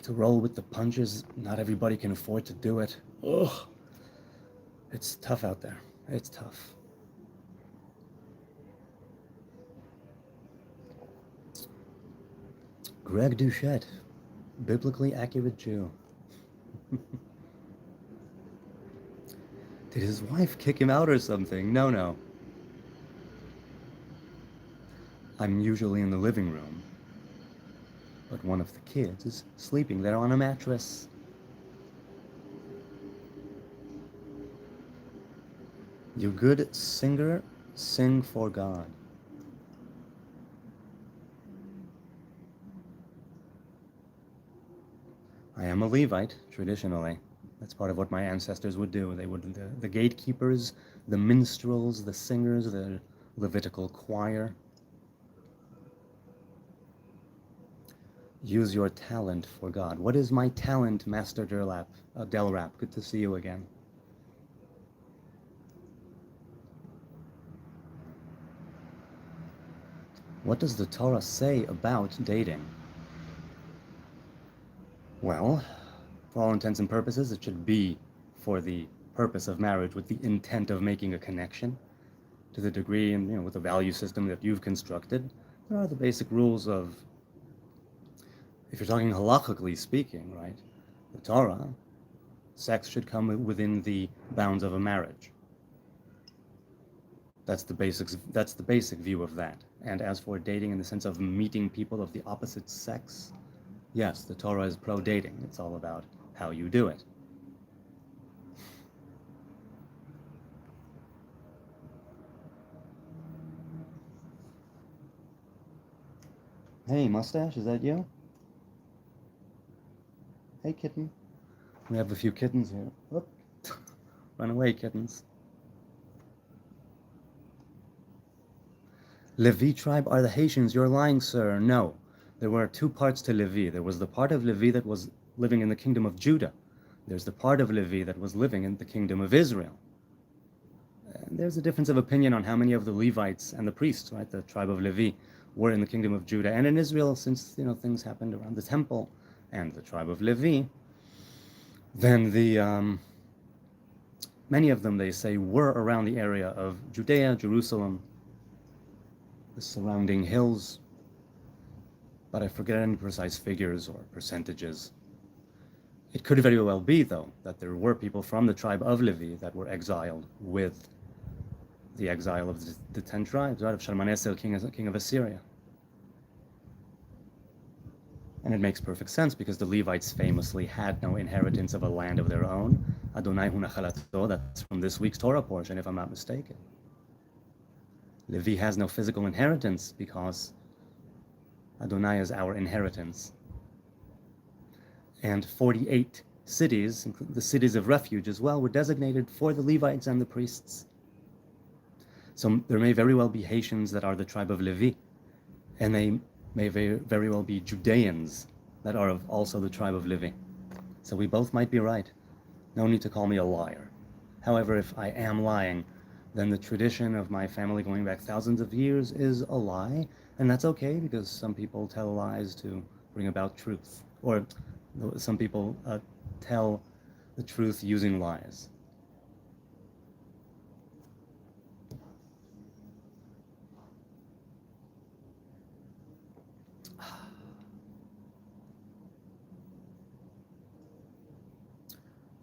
To roll with the punches, not everybody can afford to do it. Ugh. It's tough out there. It's tough. Greg Duchette, biblically accurate Jew. Did his wife kick him out or something? No. I'm usually in the living room, but one of the kids is sleeping there on a mattress. You good singer, sing for God. I am a Levite, traditionally. That's part of what my ancestors would do. They would, the gatekeepers, the minstrels, the singers, the Levitical choir. Use your talent for God. What is my talent, Master Delrap? Good to see you again. What does the Torah say about dating? Well, For all intents and purposes, it should be for the purpose of marriage with the intent of making a connection to the degree and, with the value system that you've constructed. There are the basic rules of, if you're talking halachically speaking, right, the Torah, sex should come within the bounds of a marriage. That's the basic view of that. And as for dating in the sense of meeting people of the opposite sex, yes, the Torah is pro-dating. It's all about how you do it. Hey, mustache, is that you? Hey, kitten. We have a few kittens here. Whoop. Run away, kittens. Levi tribe are the Haitians. You're lying, sir. No. There were two parts to Levi. There was the part of Levi that was living in the kingdom of Judah. There's the part of Levi that was living in the kingdom of Israel. And there's a difference of opinion on how many of the Levites and the priests, right, the tribe of Levi, were in the kingdom of Judah and in Israel, since things happened around the temple and the tribe of Levi. Then many of them, they say, were around the area of Judea, Jerusalem, the surrounding hills, but I forget any precise figures or percentages. It could very well be, though, that there were people from the tribe of Levi that were exiled with the exile of the 10 tribes, right, of Shalmaneser, king of Assyria. And it makes perfect sense, because the Levites famously had no inheritance of a land of their own. Adonai hu nachalato, that's from this week's Torah portion, if I'm not mistaken. Levi has no physical inheritance because Adonai is our inheritance. And 48 cities, the cities of refuge as well, were designated for the Levites and the priests. So there may very well be Haitians that are the tribe of Levi, and they may very well be Judeans that are also the tribe of Levi. So we both might be right. No need to call me a liar. However, if I am lying, then the tradition of my family going back thousands of years is a lie, and that's okay, because some people tell lies to bring about truth, or some people tell the truth using lies.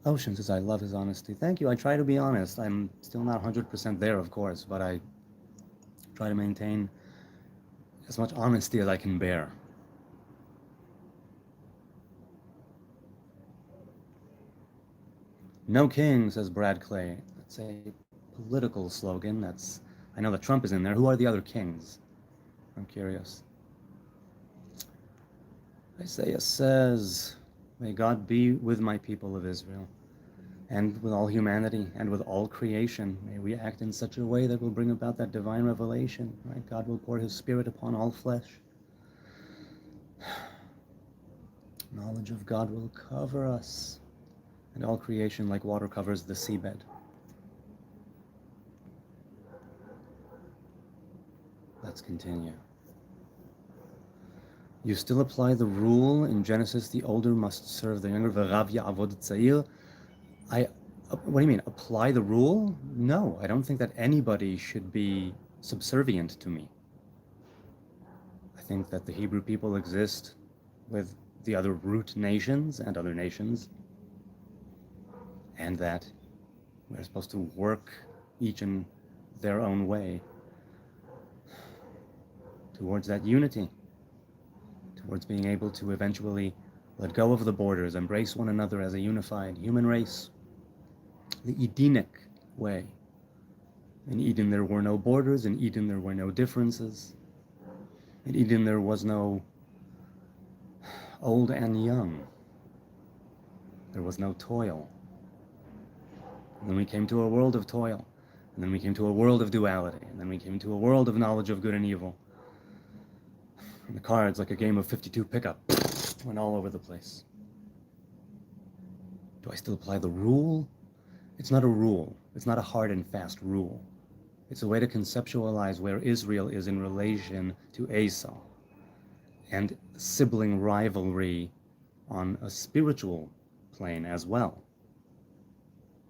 Ocean says, I love his honesty. Thank you. I try to be honest. I'm still not 100% there, of course, but I try to maintain as much honesty as I can bear. No king, says Brad Clay. That's a political slogan. I know that Trump is in there. Who are the other kings? I'm curious. Isaiah says, may God be with my people of Israel, and with all humanity, and with all creation. May we act in such a way that will bring about that divine revelation, right? God will pour his spirit upon all flesh. Knowledge of God will cover us, and all creation like water covers the seabed. Let's continue. You still apply the rule in Genesis, the older must serve the younger, v'rav ya'avod tza'ir. What do you mean, apply the rule? No, I don't think that anybody should be subservient to me. I think that the Hebrew people exist with the other root nations and other nations, and that we're supposed to work each in their own way towards that unity, towards being able to eventually let go of the borders, embrace one another as a unified human race, the Edenic way. In Eden there were no borders, in Eden there were no differences, in Eden there was no old and young, there was no toil. And then we came to a world of toil, and then we came to a world of duality, and then we came to a world of knowledge of good and evil. And the cards, like a game of 52 pickup, went all over the place. Do I still apply the rule? It's not a rule. It's not a hard and fast rule. It's a way to conceptualize where Israel is in relation to Esau, and sibling rivalry on a spiritual plane as well.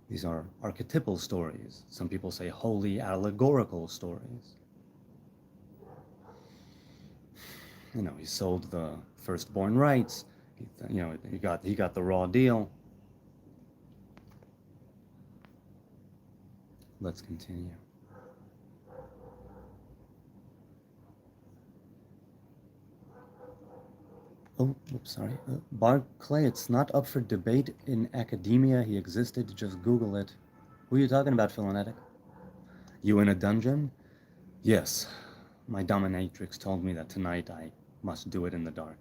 These are archetypal stories. Some people say holy allegorical stories. You know, he sold the firstborn rights. He got the raw deal. Let's continue. Oh, oops, sorry. Barclay, it's not up for debate in academia. He existed. Just Google it. Who are you talking about, Philonetic? You in a dungeon? Yes. My dominatrix told me that tonight I must do it in the dark.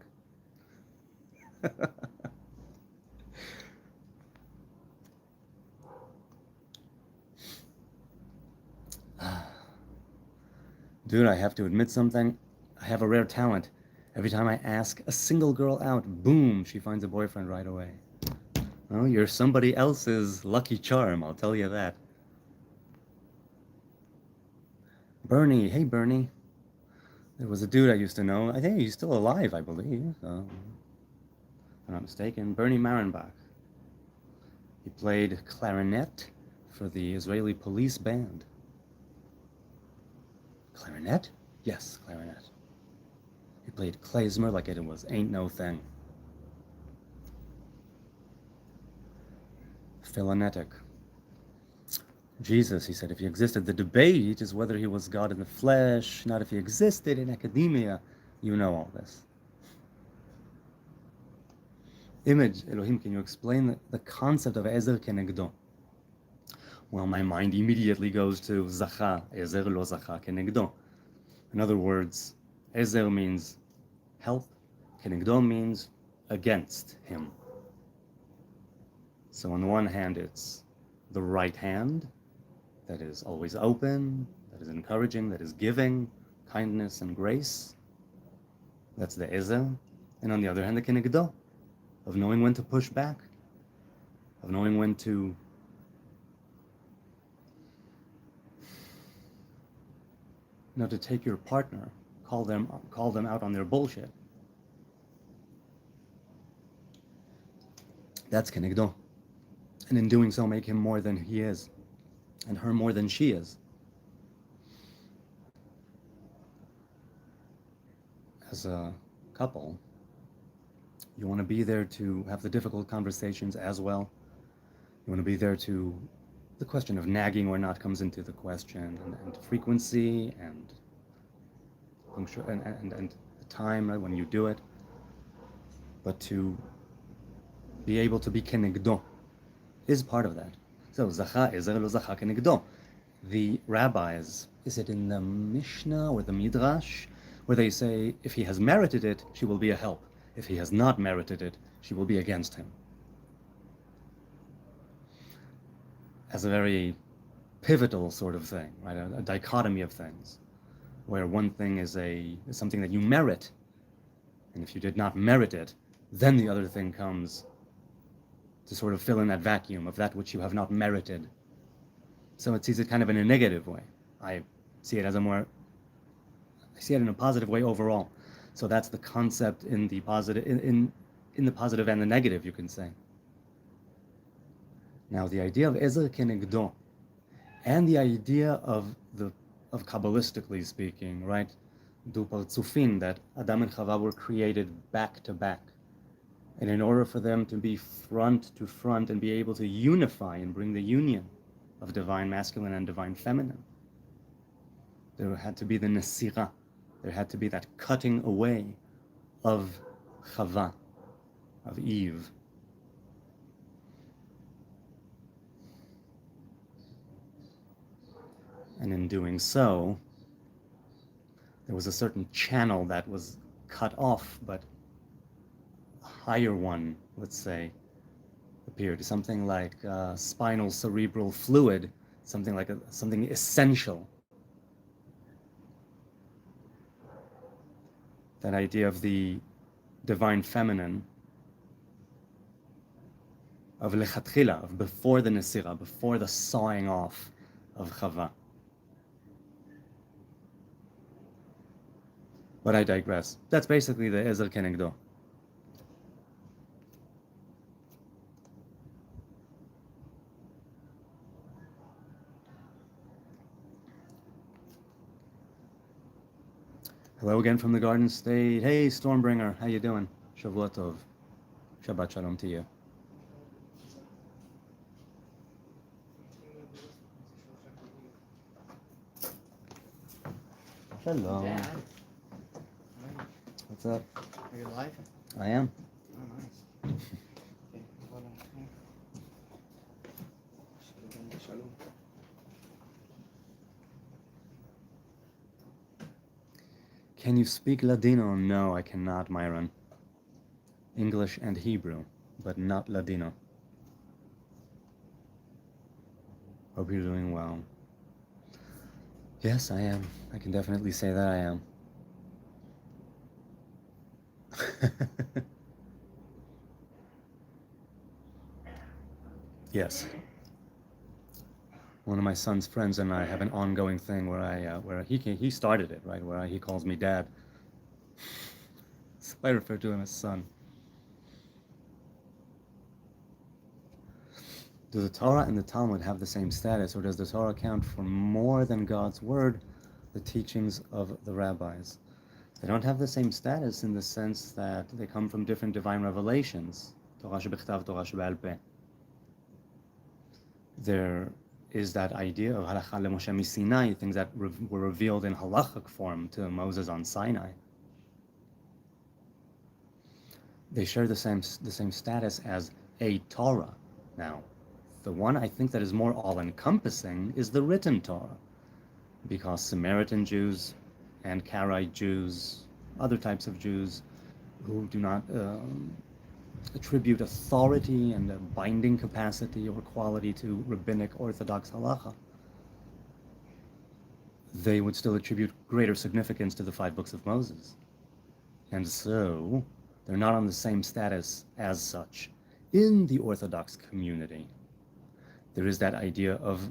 Dude, I have to admit something. I have a rare talent. Every time I ask a single girl out, boom, she finds a boyfriend right away. Oh, you're somebody else's lucky charm, I'll tell you that. Bernie, hey Bernie. There was a dude I used to know. I think he's still alive, I believe. If I'm not mistaken. Bernie Marenbach. He played clarinet for the Israeli police band. Clarinet? Yes, clarinet. He played klezmer like it was ain't no thing. Philonetic. Jesus, he said, if he existed, the debate is whether he was God in the flesh, not if he existed in academia. You know all this. Image, Elohim, can you explain the concept of Ezer Kenegdo? Well, my mind immediately goes to Zacha, Ezer lo Zacha Kenegdo. In other words, Ezer means help, Kenegdo means against him. So on the one hand, it's the right hand that is always open, that is encouraging, that is giving kindness and grace. That's the Ezer. And on the other hand, the Kenegdo, of knowing when to push back, of knowing when to to take your partner, call them out on their bullshit. That's Kenegdo. And in doing so, make him more than he is, and her more than she is. As a couple, you want to be there to have the difficult conversations as well. You want to be there to, the question of nagging or not comes into the question, and frequency and punctual and the time, right, when you do it. But to be able to be kenegdo is part of that. So zacha ezer lo zacha kenegdo. The rabbis, is it in the Mishnah or the Midrash, where they say if he has merited it, she will be a help. If he has not merited it, she will be against him. As a very pivotal sort of thing, right? A dichotomy of things, where one thing is something that you merit, and if you did not merit it, then the other thing comes to sort of fill in that vacuum of that which you have not merited. So it sees it kind of in a negative way. I see it in a positive way overall. So that's the concept in the positive, in the positive and the negative, you can say. Now, the idea of Ezer Kenegdo, and the idea of Kabbalistically speaking, right, Du Partzufin, that Adam and Chava were created back to back. And in order for them to be front to front and be able to unify and bring the union of divine masculine and divine feminine, there had to be the Nesira. There had to be that cutting away of Chava, of Eve. And in doing so, there was a certain channel that was cut off, but a higher one, let's say, appeared. Something like spinal cerebral fluid, something like something essential. That idea of the divine feminine, of lechatchila, of before the nesira, before the sawing off of Chava. But I digress. That's basically the Ezer Kenegdo. Hello again from the Garden State. Hey, Stormbringer, how you doing? Shavua Tov. Shabbat Shalom to you. Hello. Dad. What's up? Are you live? I am. Oh, nice. Okay, hold on. Shalom. Can you speak Ladino? No, I cannot, Myron. English and Hebrew, but not Ladino. Hope you're doing well. Yes, I am. I can definitely say that I am. Yes. One of my son's friends and I have an ongoing thing where he started it, right? Where he calls me dad. So I refer to him as son. Do the Torah and the Talmud have the same status, or does the Torah count for more than God's word, the teachings of the rabbis? They don't have the same status in the sense that they come from different divine revelations. Torah shebichtav, Torah shebe'al peh. There is that idea of halacha leMoshe miSinai, things that were revealed in halachic form to Moses on Sinai. They share the same status as a Torah. Now, the one I think that is more all-encompassing is the written Torah, because Samaritan Jews and Karaite Jews, other types of Jews who do not attribute authority and a binding capacity or quality to rabbinic Orthodox halacha, they would still attribute greater significance to the 5 books of Moses. And so, they're not on the same status as such in the Orthodox community. There is that idea of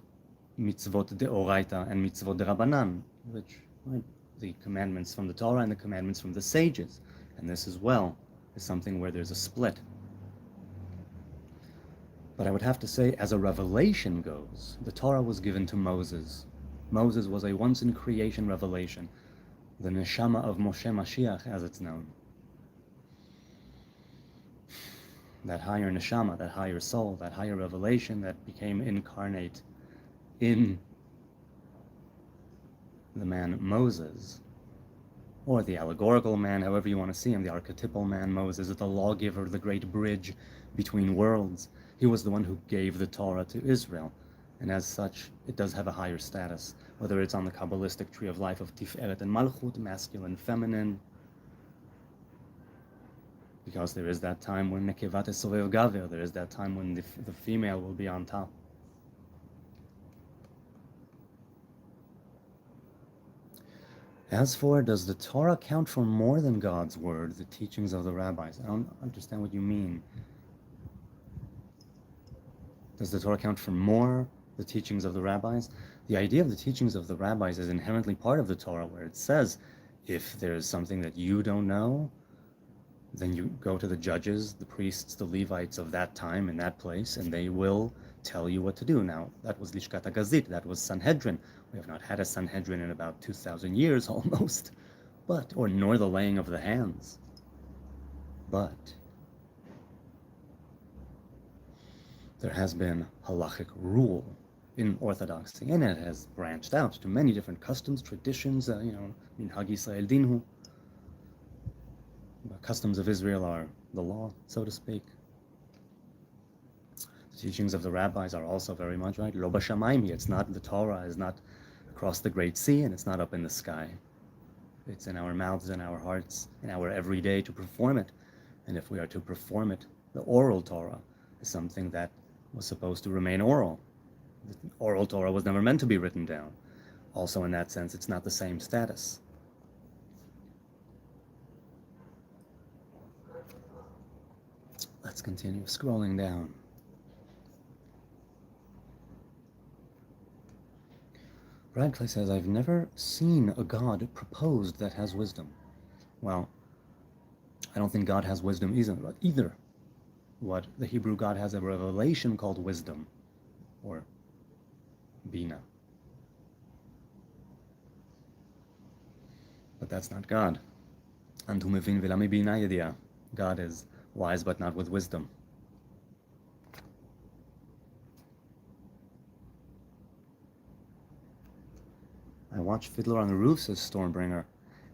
mitzvot deoraita and mitzvot derabanan, which, right, the commandments from the Torah and the commandments from the sages. And this as well is something where there's a split. But I would have to say, as a revelation goes, the Torah was given to Moses. Moses was a once-in-creation revelation, the neshama of Moshe Mashiach, as it's known. That higher neshama, that higher soul, that higher revelation that became incarnate in the man Moses, or the allegorical man, however you want to see him, the archetypal man Moses, the lawgiver, the great bridge between worlds. He was the one who gave the Torah to Israel, and as such, it does have a higher status, whether it's on the Kabbalistic tree of life of Tiferet and Malchut, masculine, feminine, because there is that time when Nekevat Sovev Gaver, there is that time when the female will be on top. As for, does the Torah count for more than God's word, the teachings of the rabbis? I don't understand what you mean. Does the Torah count for more, the teachings of the rabbis? The idea of the teachings of the rabbis is inherently part of the Torah, where it says, if there's something that you don't know, then you go to the judges, the priests, the Levites of that time and that place, and they will tell you what to do. Now, that was Lishkat HaGazit, that was Sanhedrin. We have not had a Sanhedrin in about 2,000 years almost, nor the laying of the hands. But there has been halachic rule in Orthodoxy, and it has branched out to many different customs, traditions, Minhag Yisrael Dinhu. The customs of Israel are the law, so to speak. The teachings of the rabbis are also very much right. Lo b'shamayim, it's not, the Torah is not across the great sea, and it's not up in the sky. It's in our mouths and our hearts, in our everyday to perform it. And if we are to perform it, the oral Torah is something that was supposed to remain oral. The oral Torah was never meant to be written down. Also, in that sense, it's not the same status. Let's continue scrolling down. Radcliffe says, I've never seen a God proposed that has wisdom. Well, I don't think God has wisdom either. What the Hebrew God has a revelation called wisdom, or bina. But that's not God. Antu mevin v'la bina yedia. God is wise but not with wisdom. I watched Fiddler on the Roof, says Stormbringer,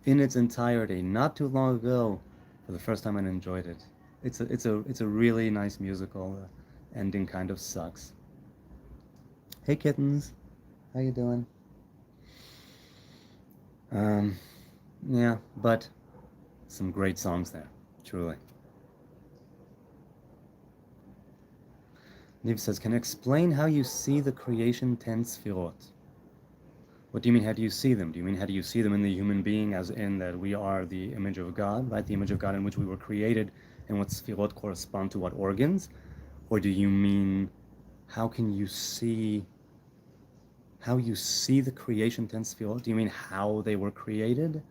in its entirety, not too long ago, for the first time, and enjoyed it. It's a really nice musical. Ending kind of sucks. Hey kittens, how you doing? Yeah, but some great songs there, truly. Niv says, can you explain how you see the creation 10 sfirot? What do you mean, how do you see them? Do you mean, how do you see them in the human being, as in that we are the image of God, right? The image of God in which we were created, and what sfirot correspond to what organs? Or do you mean, how can you see, how you see the creation 10 sfirot? Do you mean how they were created?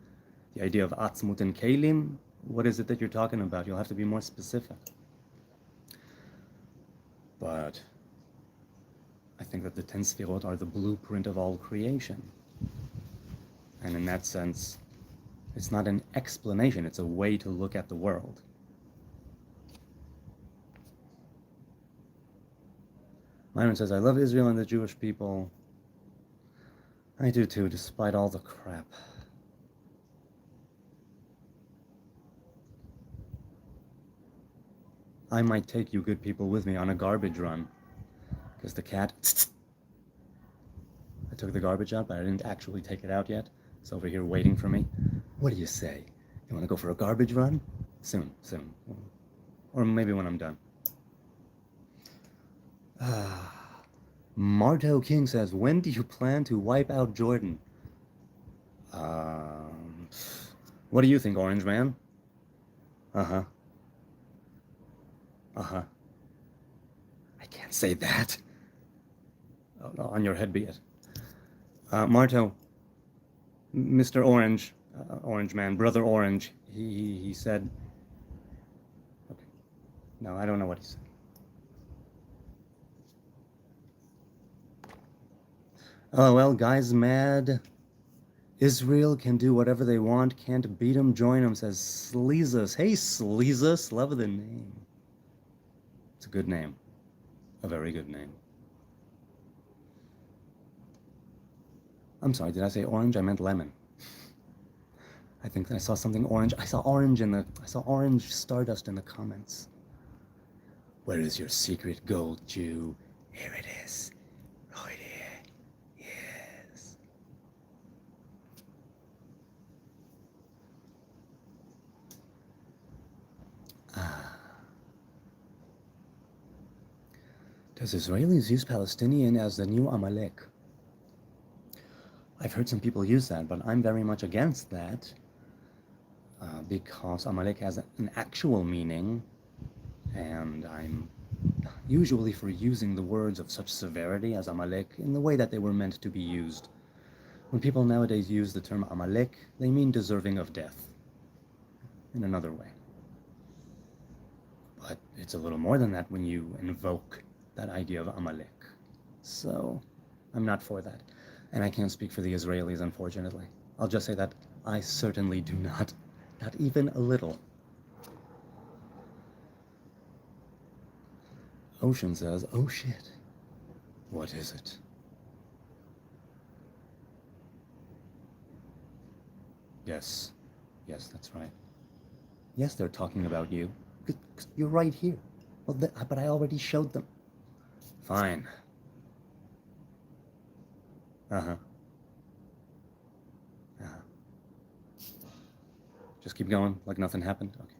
The idea of atzmut and kelim? What is it that you're talking about? You'll have to be more specific. But I think that the 10 sfirot are the blueprint of all creation. And in that sense, it's not an explanation, it's a way to look at the world. Myron says, I love Israel and the Jewish people. I do too, despite all the crap. I might take you good people with me on a garbage run. Because the cat... I took the garbage out, but I didn't actually take it out yet. It's over here waiting for me. What do you say? You want to go for a garbage run? Soon. Or maybe when I'm done. Marto King says, when do you plan to wipe out Jordan? What do you think, Orange Man? I can't say that. Oh, on your head be it. Marto, Mr. Orange, Orange Man, Brother Orange, he said... Okay. No, I don't know what he said. Oh, well, guys mad. Israel can do whatever they want, can't beat them, join them, says Sleezus. Hey, Sleezus, love the name. It's a good name. A very good name. I'm sorry, did I say orange? I meant lemon. I think I saw something orange. I saw orange stardust in the comments. Where is your secret gold, Jew? Here it is. Right here. Yes. Does Israelis use Palestinian as the new Amalek? I've heard some people use that, but I'm very much against that because Amalek has an actual meaning, and I'm usually for using the words of such severity as Amalek in the way that they were meant to be used. When people nowadays use the term Amalek, they mean deserving of death in another way. But it's a little more than that when you invoke that idea of Amalek. So I'm not for that. And I can't speak for the Israelis, unfortunately. I'll just say that I certainly do not even a little. Ocean says, oh shit. What is it? Yes, that's right. Yes, they're talking about you. You're right here. Well, but I already showed them. Fine. Just keep going, like nothing happened? Okay.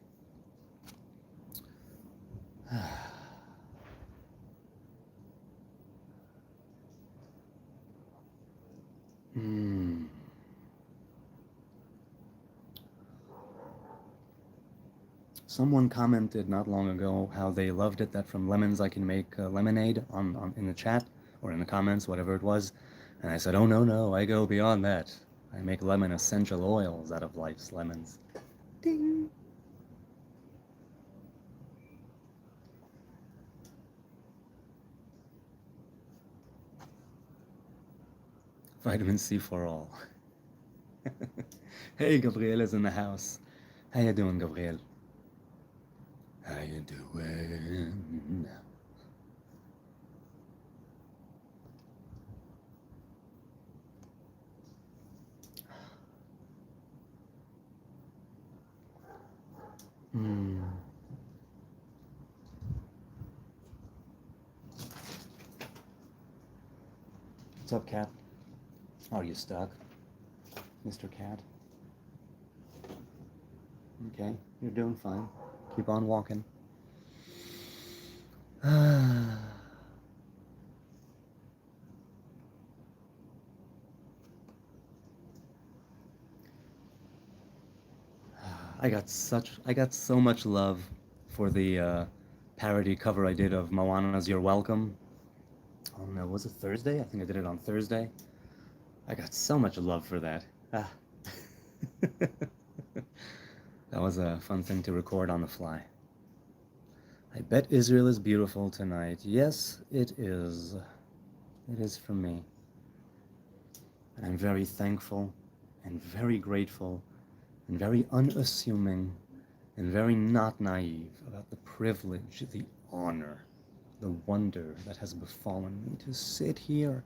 Someone commented not long ago how they loved it that from lemons I can make lemonade in the chat or in the comments, whatever it was. And I said, oh no, I go beyond that. I make lemon essential oils out of life's lemons. Ding! Vitamin C for all. Hey, Gabriel is in the house. How you doing, Gabriel? How you doing? Hmm. What's up, Cat? Are you stuck, Mr. Cat? Okay, you're doing fine. Keep on walking. I got so much love for the parody cover I did of Moana's "You're Welcome." Oh no, was it Thursday? I think I did it on Thursday. I got so much love for that. Ah. That was a fun thing to record on the fly. I bet Israel is beautiful tonight. Yes, it is. It is for me. And I'm very thankful and very grateful and very unassuming and very not naive about the privilege, the honor, the wonder that has befallen me to sit here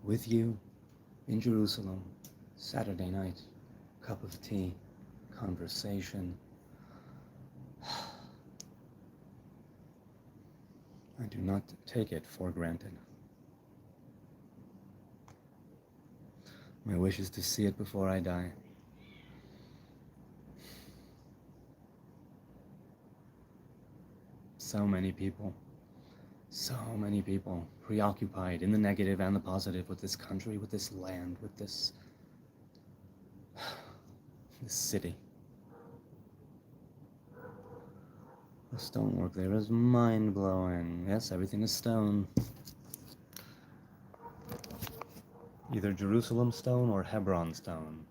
with you in Jerusalem, Saturday night, cup of tea, conversation. I do not take it for granted. My wish is to see it before I die. So many people preoccupied in the negative and the positive with this country, with this land, with this city. The stonework there is mind-blowing. Yes, everything is stone. Either Jerusalem stone or Hebron stone.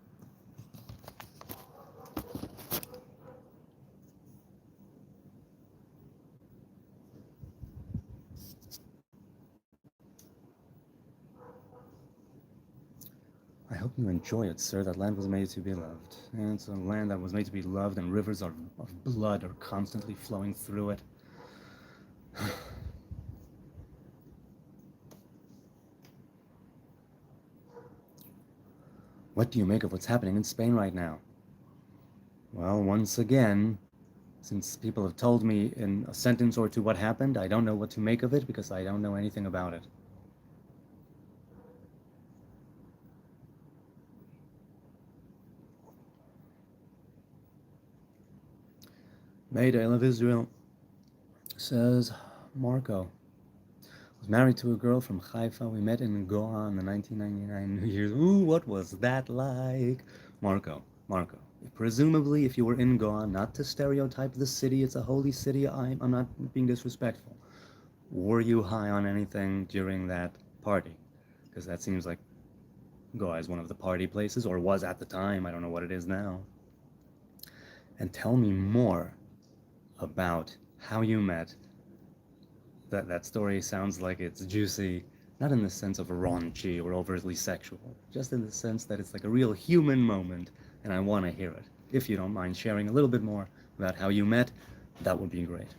I hope you enjoy it, sir. That land was made to be loved. And it's a land that was made to be loved, and rivers of blood are constantly flowing through it. What do you make of what's happening in Spain right now? Well, once again, since people have told me in a sentence or two what happened, I don't know what to make of it because I don't know anything about it. Mayday, I love Israel, says Marco. Was married to a girl from Haifa. We met in Goa on the 1999 New Year's. Ooh, what was that like? Marco, presumably if you were in Goa, not to stereotype the city, it's a holy city, I'm not being disrespectful. Were you high on anything during that party? Because that seems like Goa is one of the party places, or was at the time, I don't know what it is now. And tell me more about how you met. That story sounds like it's juicy, not in the sense of raunchy or overtly sexual, just in the sense that it's like a real human moment, and I want to hear it. If you don't mind sharing a little bit more about how you met, that would be great.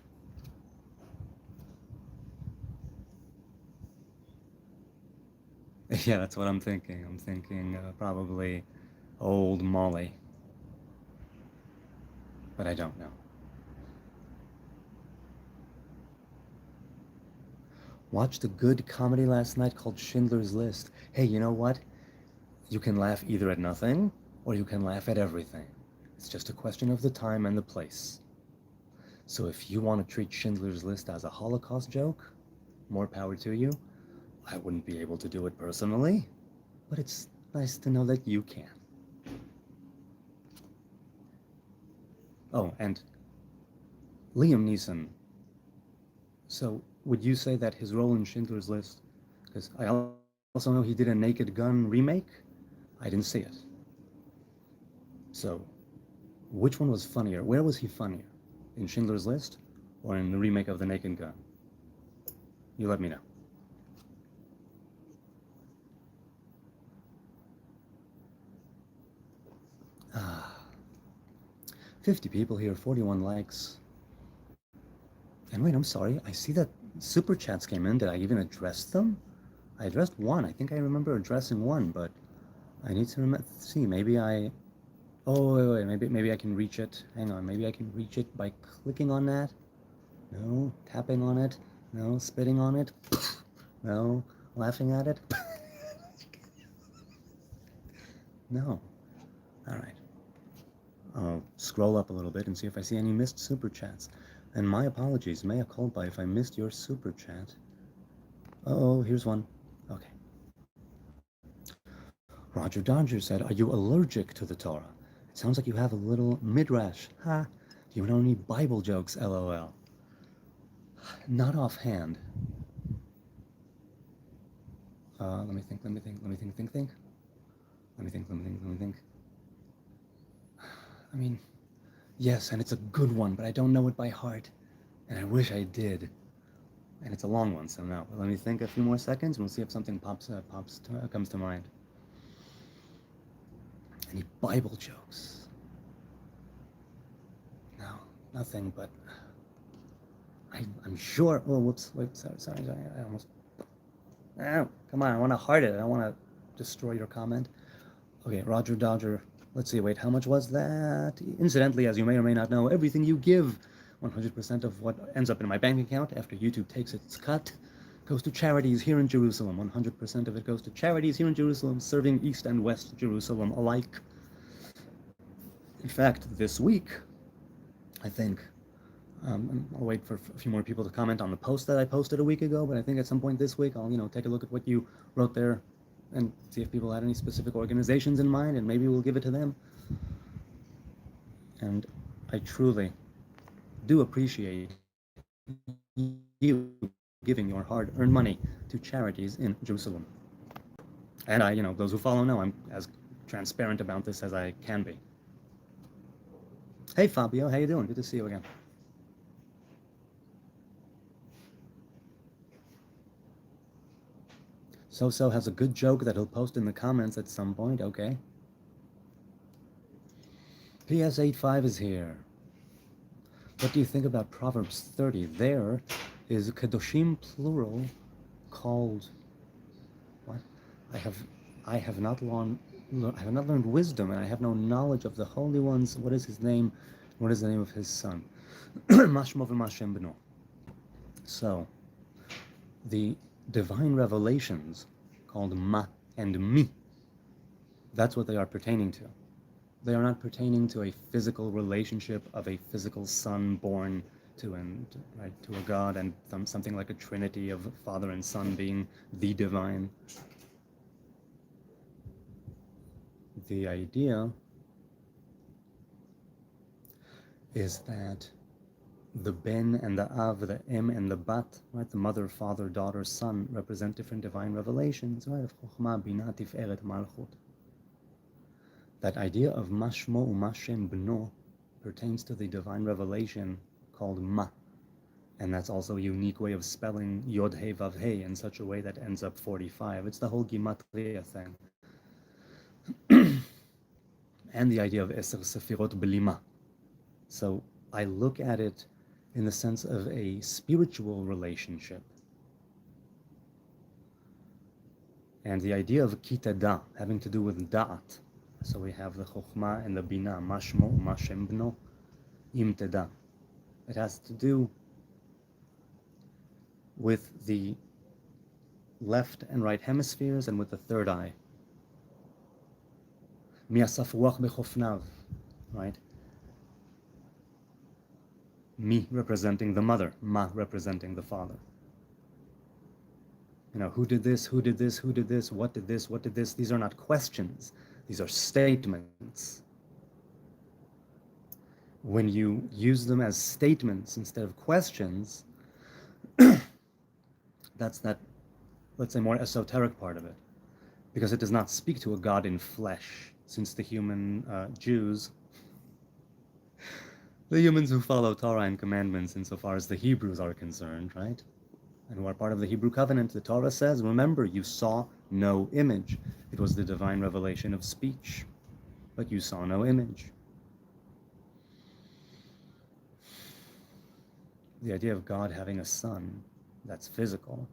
Yeah, that's what I'm thinking. I'm thinking probably old Molly, but I don't know. Watched a good comedy last night called Schindler's List. Hey, you know what? You can laugh either at nothing, or you can laugh at everything. It's just a question of the time and the place. So if you want to treat Schindler's List as a Holocaust joke, more power to you. I wouldn't be able to do it personally, but it's nice to know that you can. Oh, and Liam Neeson. So would you say that his role in Schindler's List, because I also know he did a Naked Gun remake, I didn't see it. So which one was funnier? Where was he funnier? In Schindler's List or in the remake of The Naked Gun? You let me know. 50 people here, 41 likes. And wait, I'm sorry, I see that super chats came in. Did I even address them? I addressed one. I think I remember addressing one, but I need to see. Maybe I. Oh wait. Maybe I can reach it. Hang on. Maybe I can reach it by clicking on that. No, tapping on it. No, spitting on it. No, laughing at it. No. All right. I'll scroll up a little bit and see if I see any missed super chats. And my apologies, mea culpa if I missed your super chat. Oh, here's one. Okay. Roger Dodger said, "Are you allergic to the Torah? It sounds like you have a little midrash. Ha! Do you know any Bible jokes, lol? Not offhand. Let me think. Let me think. I mean, yes, and it's a good one, but I don't know it by heart, and I wish I did. And it's a long one, so no. But let me think a few more seconds, and we'll see if something comes to mind. Any Bible jokes? No, nothing. But I'm sure. Oh, whoops! Wait, sorry. I almost. Oh, come on! I want to heart it. I don't want to destroy your comment. Okay, Roger Dodger. Let's see, wait, how much was that? Incidentally, as you may or may not know, everything you give, 100% of what ends up in my bank account after YouTube takes its cut, goes to charities here in Jerusalem. 100% of it goes to charities here in Jerusalem, serving East and West Jerusalem alike. In fact, this week, I think, I'll wait for a few more people to comment on the post that I posted a week ago, but I think at some point this week, I'll, take a look at what you wrote there and see if people had any specific organizations in mind, and maybe we'll give it to them. And I truly do appreciate you giving your hard-earned money to charities in Jerusalem. And I, those who follow know I'm as transparent about this as I can be. Hey Fabio, how you doing? Good to see you again. So has a good joke that he'll post in the comments at some point, okay. PS85 is here. What do you think about Proverbs 30? There is Kedoshim plural called what? I have not learned wisdom, and I have no knowledge of the holy ones. What is his name? What is the name of his son? Mashmo v'mashem b'no. So, the divine revelations called Ma and Mi, that's what they are pertaining to. They are not pertaining to a physical relationship of a physical son born to a God and something like a trinity of Father and Son being the divine. The idea is that the Ben and the Av, the Em and the Bat, right, the mother, father, daughter, son, represent different divine revelations, right, of Chokhmah, Binah, Tiferet, Malchut. That idea of Mashmo Umashem Bno pertains to the divine revelation called Ma, and that's also a unique way of spelling Yod He Vav He in such a way that ends up 45. It's the whole Gimatria thing. And the idea of Eser Sefirot Belima. So I look at it in the sense of a spiritual relationship. And the idea of Kitada having to do with Da'at. So we have the Chokhmah and the Binah, Mashmo, Mashem Bno, Im Teda. It has to do with the left and right hemispheres and with the third eye. Mi'asaf ruach bechofnav, right? Mi representing the mother, Ma representing the father. Who did this, who did this, who did this, what did this, what did this? These are not questions. These are statements. When you use them as statements instead of questions, that's that, let's say, more esoteric part of it. Because it does not speak to a God in flesh, since the human Jews, the humans who follow Torah and commandments insofar as the Hebrews are concerned, right? And who are part of the Hebrew covenant, the Torah says, remember, you saw no image. It was the divine revelation of speech, but you saw no image. the idea of God having a son that's physical,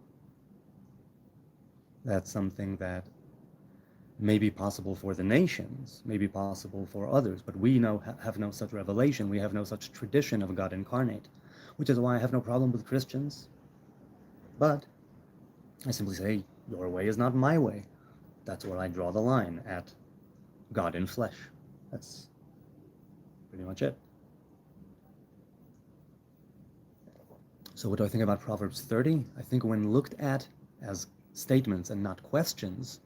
that's something that may be possible for the nations, may be possible for others, but we have no such revelation. We have no such tradition of God incarnate, which is why I have no problem with Christians. But I simply say, your way is not my way. That's where I draw the line, at God in flesh. That's pretty much it. So what do I think about Proverbs 30? I think when looked at as statements and not questions,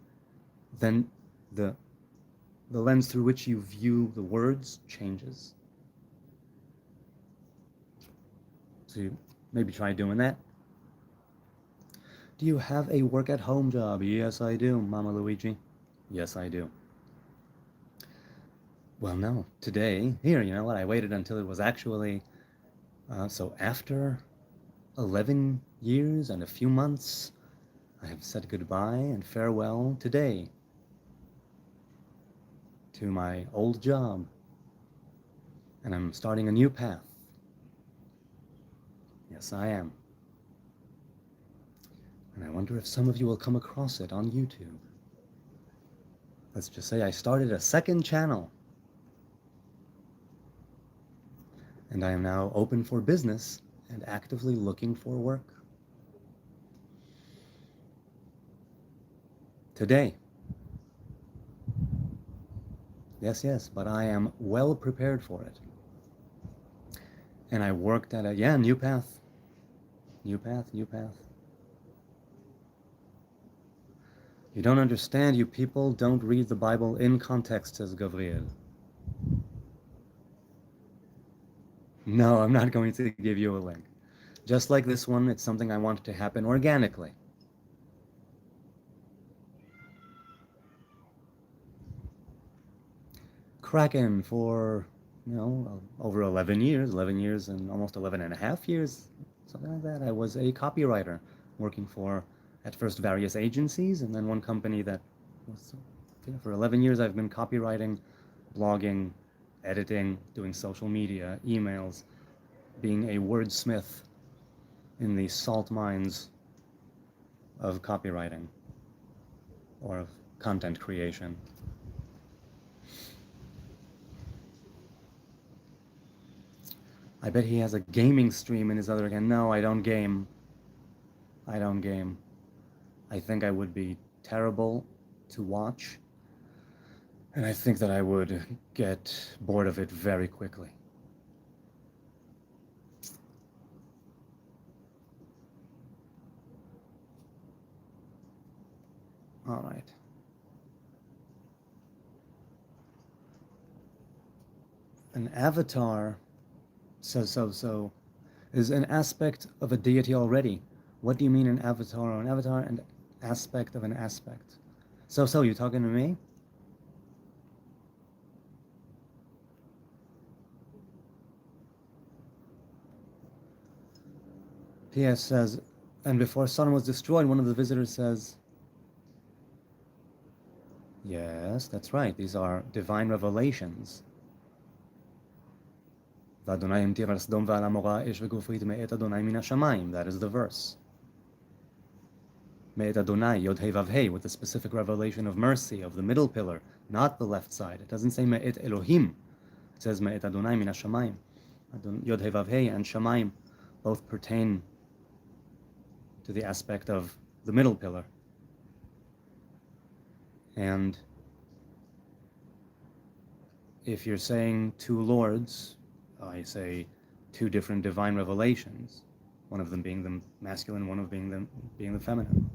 then the lens through which you view the words changes. So you maybe try doing that. Do you have a work-at-home job? Yes, I do, Mama Luigi. Yes, I do. Well, no, today, here, you know what, I waited until it was actually, so after 11 years and a few months, I have said goodbye and farewell today to my old job, and I'm starting a new path. Yes, I am. And I wonder if some of you will come across it on YouTube. Let's just say I started a second channel, and I am now open for business and actively looking for work. Today. Yes, but I am well prepared for it. And I worked at a, new path. New path. You don't understand, you people don't read the Bible in context, says Gabriel. No, I'm not going to give you a link. Just like this one, it's something I want to happen organically. Kraken for, over 11 years and almost 11 and a half years, something like that. I was a copywriter working for, at first, various agencies, and then one company that was, for 11 years I've been copywriting, blogging, editing, doing social media, emails, being a wordsmith in the salt mines of copywriting or of content creation. I bet he has a gaming stream in his other account. No, I don't game. I think I would be terrible to watch, and I think that I would get bored of it very quickly. All right. An avatar, so is an aspect of a deity already. What do you mean an avatar or an avatar and aspect of an aspect? So you talking to me? P.S. says, and before Sodom was destroyed, one of the visitors says, yes, that's right, these are divine revelations. That is the verse. Me'et Adonai, Yod Hei Vav Hei, with the specific revelation of mercy, of the middle pillar, not the left side. It doesn't say Me'et Elohim. It says Me'et Adonai min hashamayim. Yod Hei Vav Hei and Shamayim both pertain to the aspect of the middle pillar. And if you're saying two lords, I say two different divine revelations, one of them being the masculine, one of being the feminine.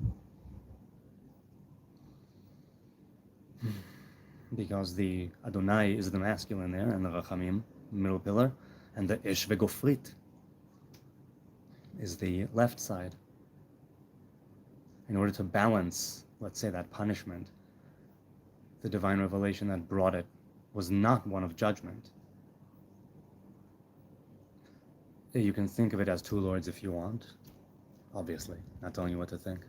Because the Adonai is the masculine there, and the Rachamim, middle pillar, and the Ish Vegofrit is the left side. In order to balance, let's say, that punishment, the divine revelation that brought it was not one of judgment. You can think of it as two lords if you want, obviously, not telling you what to think.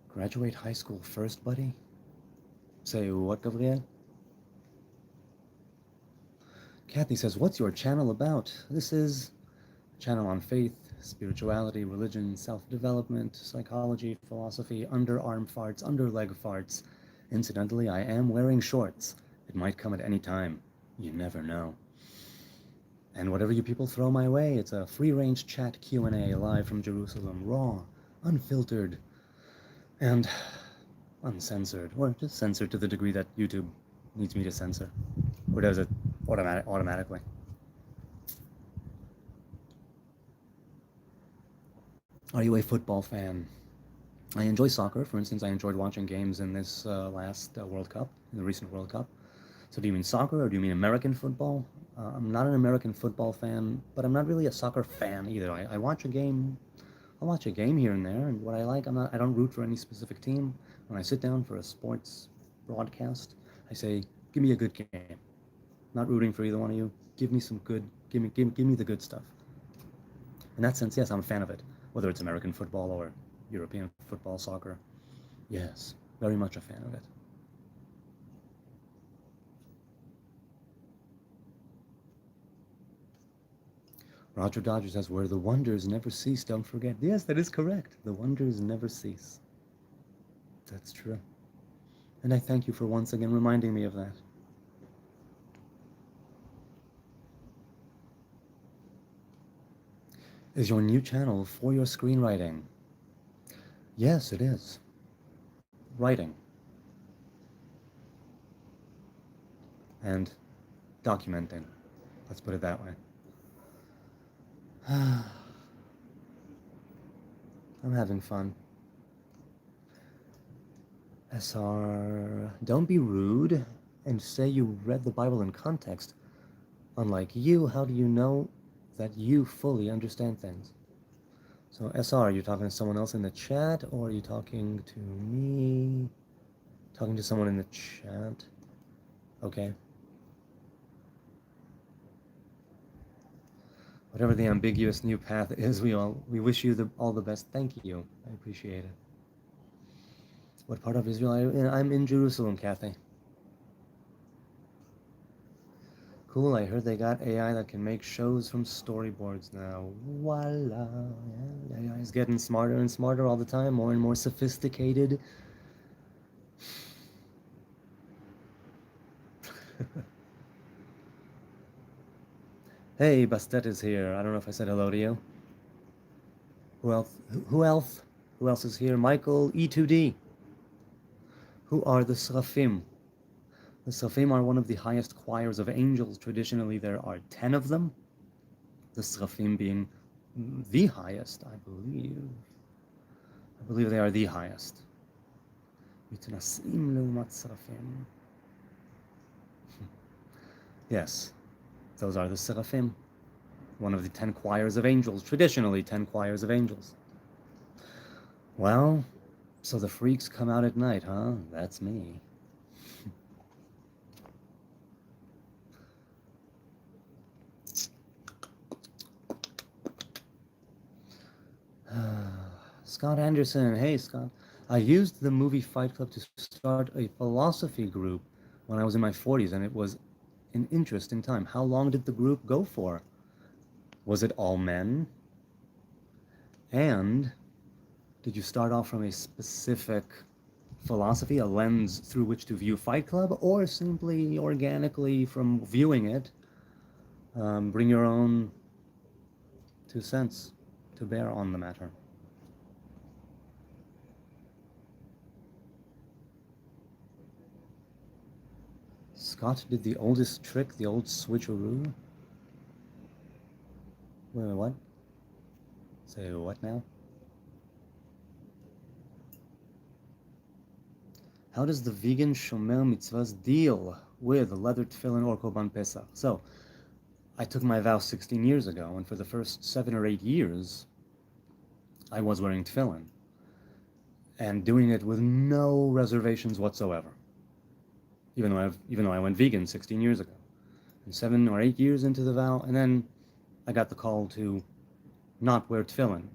Graduate high school first, buddy? Say what, Gabriel? Kathy says, what's your channel about? This is a channel on faith, spirituality, religion, self-development, psychology, philosophy, underarm farts, underleg farts. Incidentally, I am wearing shorts. It might come at any time. You never know. And whatever you people throw my way, it's a free-range chat Q&A live from Jerusalem, raw, unfiltered, and uncensored, or just censored to the degree that YouTube needs me to censor, or does it automatically. Are you a football fan? I enjoy soccer. For instance, I enjoyed watching games in this last World Cup, in the recent World Cup. So do you mean soccer, or do you mean American football? I'm not an American football fan, but I'm not really a soccer fan either. I watch a game. I'll watch a game here and there, and what I like, I don't root for any specific team. When I sit down for a sports broadcast, I say, give me a good game. Not rooting for either one of you. Give me some good, give me the good stuff. In that sense, yes, I'm a fan of it. Whether it's American football or European football, soccer. Yes, very much a fan of it. Roger Dodger says, where the wonders never cease, don't forget. Yes, that is correct. The wonders never cease. That's true. And I thank you for once again reminding me of that. Is your new channel for your screenwriting? Yes, it is. Writing. And documenting. Let's put it that way. I'm having fun. SR, don't be rude and say you read the Bible in context. Unlike you, how do you know that you fully understand things? So SR, are you talking to someone else in the chat, or are you talking to me? Talking to someone in the chat? Okay. Whatever the ambiguous new path is, we wish you all the best. Thank you. I appreciate it. What part of Israel are you in? I'm in Jerusalem, Kathy. Cool, I heard they got AI that can make shows from storyboards now. Voila. Yeah, AI is getting smarter and smarter all the time, more and more sophisticated. Hey, Bastet is here. I don't know if I said hello to you. Who else? Who else? Who else is here? Michael E2D. Who are the Srafim? The Srafim are one of the highest choirs of angels. Traditionally, there are 10 of them. The Srafim being the highest, I believe. I believe they are the highest. Yes, those are the Seraphim. One of the 10 choirs of angels. Traditionally, 10 choirs of angels. Well, so the freaks come out at night, huh? That's me. Scott Anderson. Hey, Scott. I used the movie Fight Club to start a philosophy group when I was in my 40s, and it was an interesting time. How long did the group go for? Was it all men? And did you start off from a specific philosophy, a lens through which to view Fight Club, or simply organically from viewing it, bring your own 2 cents to bear on the matter? Scott did the oldest trick, the old switcheroo. Wait, what? Say what now? How does the vegan shomer mitzvahs deal with leather tefillin or korban pesach? So, I took my vow 16 years ago, and for the first 7 or 8 years, I was wearing tefillin, and doing it with no reservations whatsoever. Even though I went vegan 16 years ago, and 7 or 8 years into the vow, and then I got the call to not wear tefillin.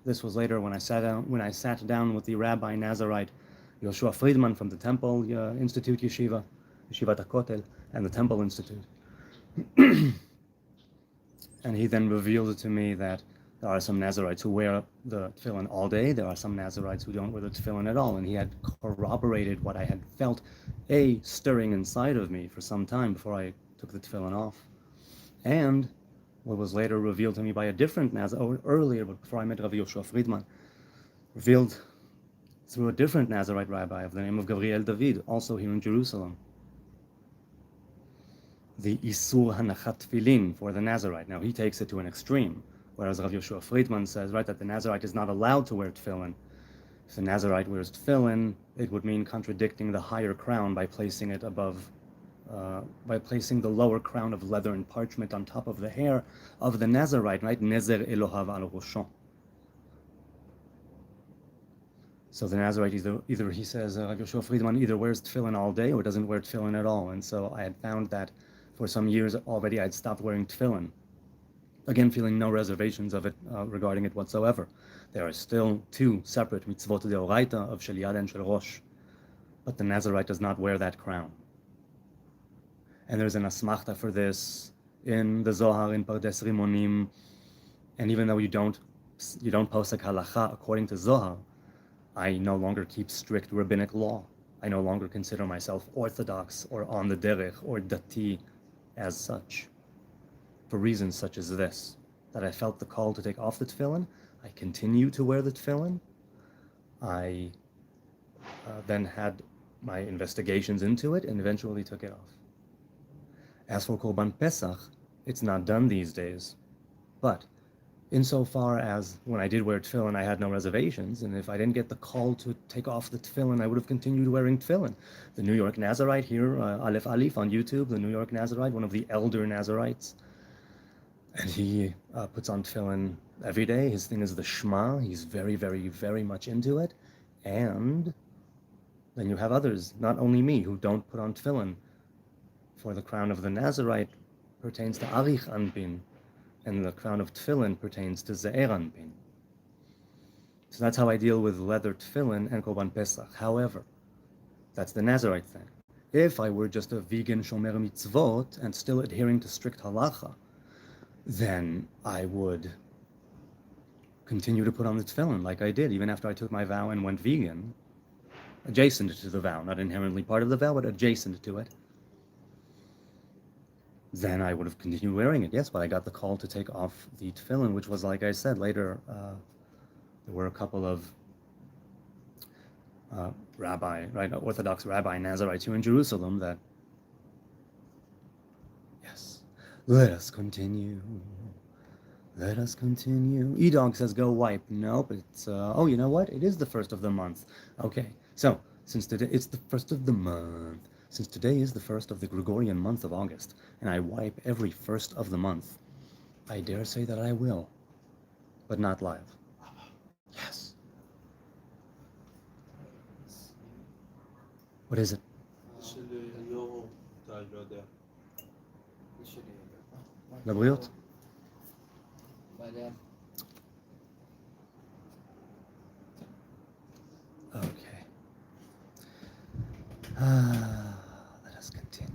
This was later when I sat down with the rabbi Nazarite Yoshua Friedman from the Temple Institute Yeshivat HaKotel, and the Temple Institute. And he then revealed to me that there are some Nazarites who wear the tefillin all day. There are some Nazarites who don't wear the tefillin at all. And he had corroborated what I had felt, stirring inside of me for some time before I took the tefillin off. And what was later revealed to me by a different Nazarite, or earlier, but before I met Rav Yoshua Friedman, revealed through a different Nazarite rabbi of the name of Gabriel David, also here in Jerusalem. The Isur Hanachat Tefillin for the Nazarite. Now he takes it to an extreme, whereas Rav Yoshua Friedman says, right, that the Nazarite is not allowed to wear tefillin. If the Nazarite wears tefillin, it would mean contradicting the higher crown by placing it above, by placing the lower crown of leather and parchment on top of the hair of the Nazarite, right? Nezer Elohav al Rosho. So the Nazarite either he says, Rav Yoshua Friedman either wears tefillin all day or doesn't wear tefillin at all. And so I had found that for some years already I'd stopped wearing tefillin. Again, feeling no reservations of it regarding it whatsoever. There are still two separate mitzvot deoraita of shel yad and shel rosh, but the Nazarite does not wear that crown. And there's an asmachta for this in the Zohar, in Pardes Rimonim, and even though you don't posek halacha according to Zohar, I no longer keep strict rabbinic law. I no longer consider myself orthodox or on the derech or dati as such. For reasons such as this, that I felt the call to take off the tefillin, I continue to wear the tefillin. I then had my investigations into it and eventually took it off. As for Korban Pesach, it's not done these days. But insofar as when I did wear tefillin, I had no reservations, and if I didn't get the call to take off the tefillin, I would have continued wearing tefillin. The New York Nazarite here, Aleph Alif on YouTube, the New York Nazarite, one of the elder Nazarites, and he puts on tefillin every day. His thing is the Shema. He's very, very, very much into it. And then you have others, not only me, who don't put on tefillin. For the crown of the Nazarite pertains to Arich Anpin, and the crown of tefillin pertains to Ze'er Anpin. So that's how I deal with leather tefillin and Korban Pesach. However, that's the Nazarite thing. If I were just a vegan shomer mitzvot and still adhering to strict halacha, then I would continue to put on the tefillin like I did, even after I took my vow and went vegan, adjacent to the vow, not inherently part of the vow, but adjacent to it. Then I would have continued wearing it, yes, but I got the call to take off the tefillin, which was, like I said, later, there were a couple of Orthodox rabbi Nazarites here in Jerusalem that, yes, let us continue. Let us continue. E-Dog says, go wipe. Nope, it's, oh, you know what? It is the first of the month. Okay, so, since today, it's the first of the month. Since today is the first of the Gregorian month of August, and I wipe every first of the month, I dare say that I will, but not live. Yes. What is it? לבריאות? Okay. Let us continue.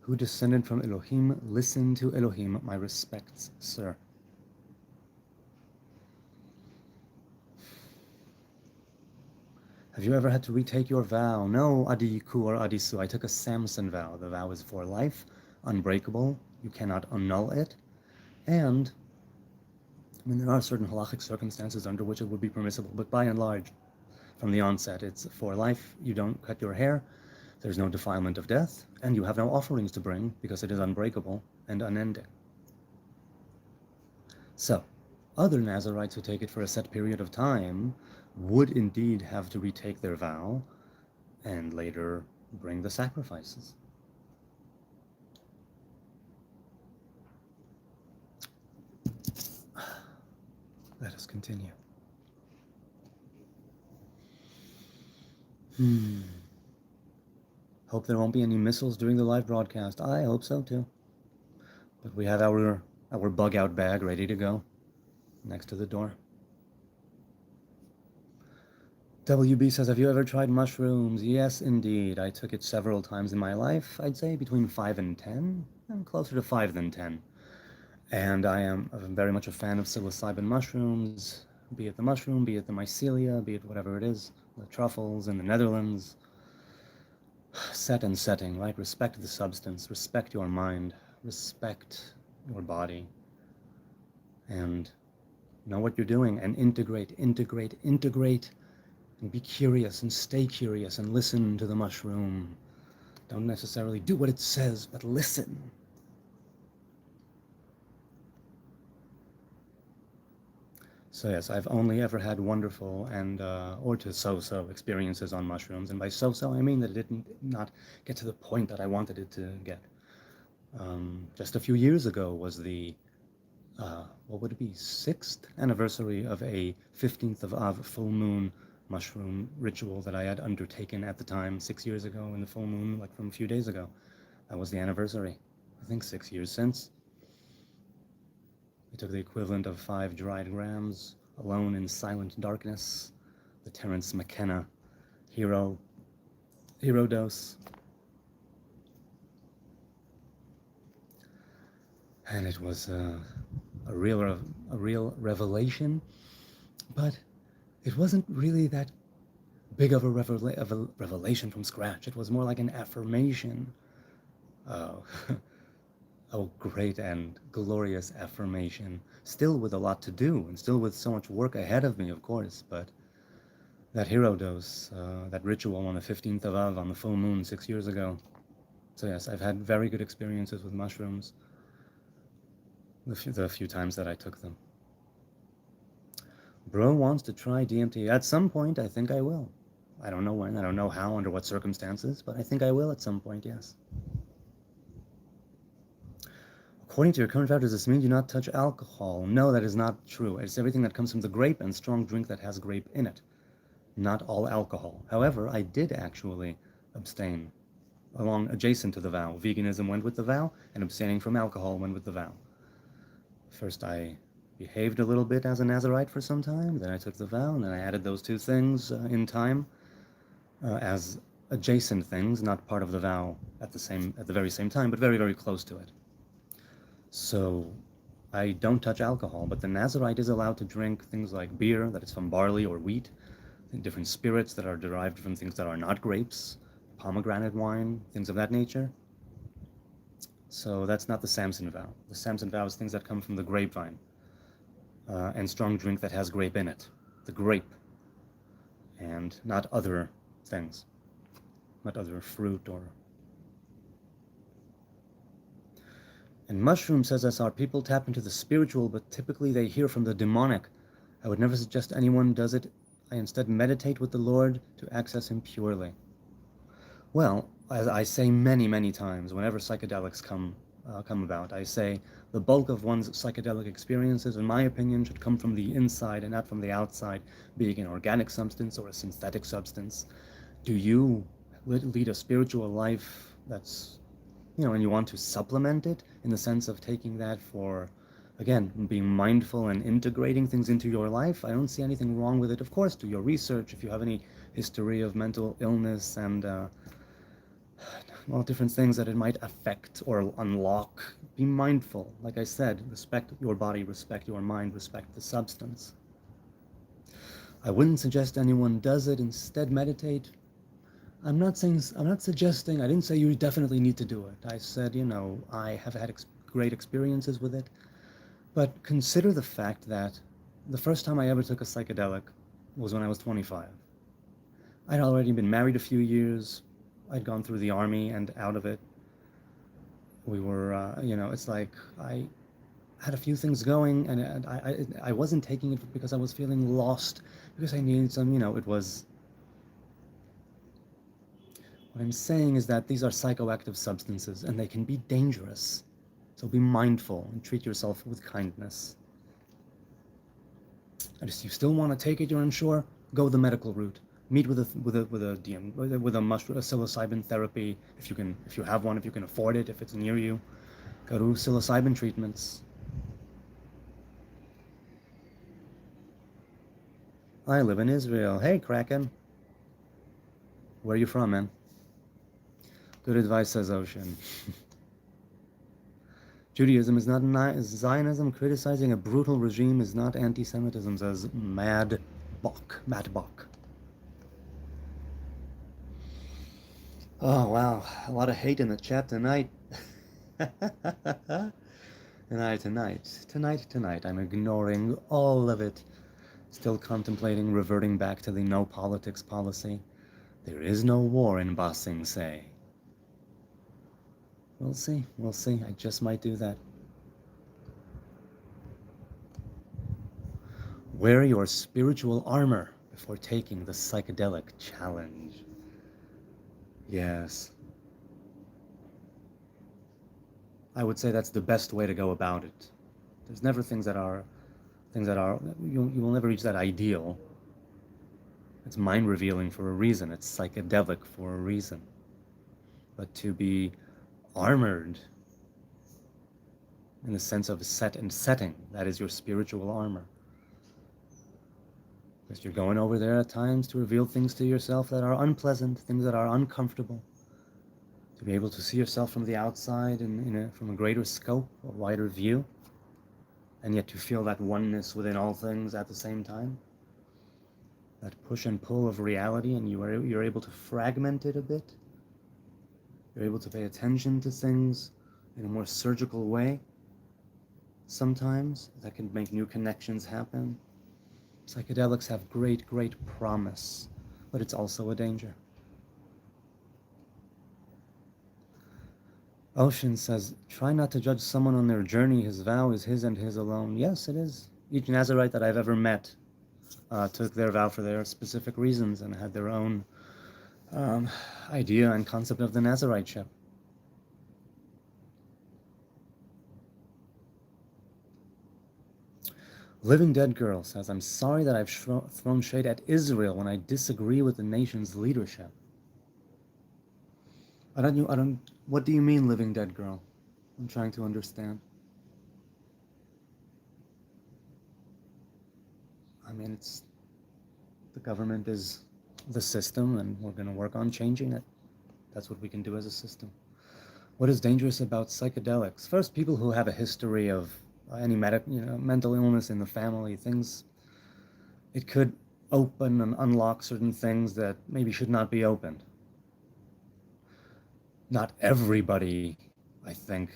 Who descended from Elohim, listen to Elohim. My respects, sir. Have you ever had to retake your vow? No, Adiyiku or Adisu. I took a Samson vow. The vow is for life, unbreakable. You cannot annul it. And, I mean, there are certain halachic circumstances under which it would be permissible, but by and large, from the onset, it's for life. You don't cut your hair. There's no defilement of death, and you have no offerings to bring because it is unbreakable and unending. So, other Nazarites who take it for a set period of time would indeed have to retake their vow and later bring the sacrifices. Let us continue. Hope there won't be any missiles during the live broadcast. I hope so too. But we have our bug out bag ready to go next to the door. WB says, have you ever tried mushrooms? Yes, indeed. I took it several times in my life. I'd say between 5 and 10. I'm closer to 5 than 10. And I am very much a fan of psilocybin mushrooms, be it the mushroom, be it the mycelia, be it whatever it is, the truffles in the Netherlands. Set and setting, right? Respect the substance, respect your mind, respect your body, and know what you're doing, and integrate, and be curious, and stay curious, and listen to the mushroom. Don't necessarily do what it says, but listen. So yes, I've only ever had wonderful and or to so-so experiences on mushrooms, and by so-so I mean that it did not get to the point that I wanted it to get. Just a few years ago was the what would it be, 6th anniversary of a 15th of Av full moon mushroom ritual that I had undertaken at the time 6 years ago in the full moon, like from a few days ago. That was the anniversary. I think 6 years since. I took the equivalent of 5 dried grams, alone in silent darkness, the Terence McKenna hero dose. And it was a real revelation, but it wasn't really that big of a revelation from scratch. It was more like an affirmation. Oh, great and glorious affirmation. Still with a lot to do, and still with so much work ahead of me, of course, but that hero dose, that ritual on the 15th of Av on the full moon 6 years ago. So yes, I've had very good experiences with mushrooms the few times that I took them. Bro wants to try DMT. At some point, I think I will. I don't know when, I don't know how, under what circumstances, but I think I will at some point, yes. According to your current vow, does this mean do not touch alcohol? No, that is not true. It's everything that comes from the grape and strong drink that has grape in it. Not all alcohol. However, I did actually abstain adjacent to the vow. Veganism went with the vow, and abstaining from alcohol went with the vow. First, I behaved a little bit as a Nazarite for some time, then I took the vow, and then I added those two things in time as adjacent things, not part of the vow at the very same time, but very, very close to it. So I don't touch alcohol, but the Nazarite is allowed to drink things like beer that is from barley or wheat, different spirits that are derived from things that are not grapes, pomegranate wine, things of that nature. So that's not the Samson vow. The Samson vow is things that come from the grapevine and strong drink that has grape in it, the grape, and not other things, not other fruit or... And Mushroom says SR, people tap into the spiritual, but typically they hear from the demonic. I would never suggest anyone does it. I instead meditate with the Lord to access him purely. Well, as I say many, many times, whenever psychedelics come about, I say the bulk of one's psychedelic experiences, in my opinion, should come from the inside and not from the outside, being an organic substance or a synthetic substance. Do you lead a spiritual life that's, and you want to supplement it in the sense of taking that for, again, being mindful and integrating things into your life? I don't see anything wrong with it. Of course, do your research. If you have any history of mental illness and all different things that it might affect or unlock, be mindful. Like I said, respect your body, respect your mind, respect the substance. I wouldn't suggest anyone does it. Instead, meditate. I'm not suggesting, I didn't say you definitely need to do it. I said, I have had great experiences with it. But consider the fact that the first time I ever took a psychedelic was when I was 25. I'd already been married a few years. I'd gone through the army and out of it. We were, it's like I had a few things going, and I wasn't taking it because I was feeling lost, because I needed some, it was... What I'm saying is that these are psychoactive substances, and they can be dangerous. So be mindful and treat yourself with kindness. And if you still want to take it, you're unsure, go the medical route. Meet with a psilocybin therapy, if you have one, if you can afford it, if it's near you. Go to psilocybin treatments. I live in Israel. Hey, Kraken. Where are you from, man? Good advice, says Ocean. Judaism is not Zionism. Criticizing a brutal regime is not anti-Semitism, says Mad Bach. Oh, wow. A lot of hate in the chat tonight. Tonight. I'm ignoring all of it. Still contemplating reverting back to the no politics policy. There is no war in Ba Sing Se. We'll see. I just might do that. Wear your spiritual armor before taking the psychedelic challenge. Yes. I would say that's the best way to go about it. There's never things that are, you will never reach that ideal. It's mind revealing for a reason. It's psychedelic for a reason. But to be armored in the sense of set and setting, that is your spiritual armor. Because you're going over there at times to reveal things to yourself that are unpleasant, things that are uncomfortable. To be able to see yourself from the outside and from a greater scope, a wider view, and yet to feel that oneness within all things at the same time. That push and pull of reality, and you're able to fragment it a bit. You're able to pay attention to things in a more surgical way. Sometimes that can make new connections happen. Psychedelics have great promise, but it's also a danger. Ocean says, try not to judge someone on their journey. His vow is his and his alone. Yes, it is. Each Nazarite that I've ever met took their vow for their specific reasons and had their own idea and concept of the Nazariteship. Living Dead Girl says, I'm sorry that I've thrown shade at Israel when I disagree with the nation's leadership. What do you mean, Living Dead Girl? I'm trying to understand. I mean, the government is the system, and we're going to work on changing it. That's what we can do as a system. What is dangerous about psychedelics? First, people who have a history of any mental illness in the family, it could open and unlock certain things that maybe should not be opened. Not everybody, I think,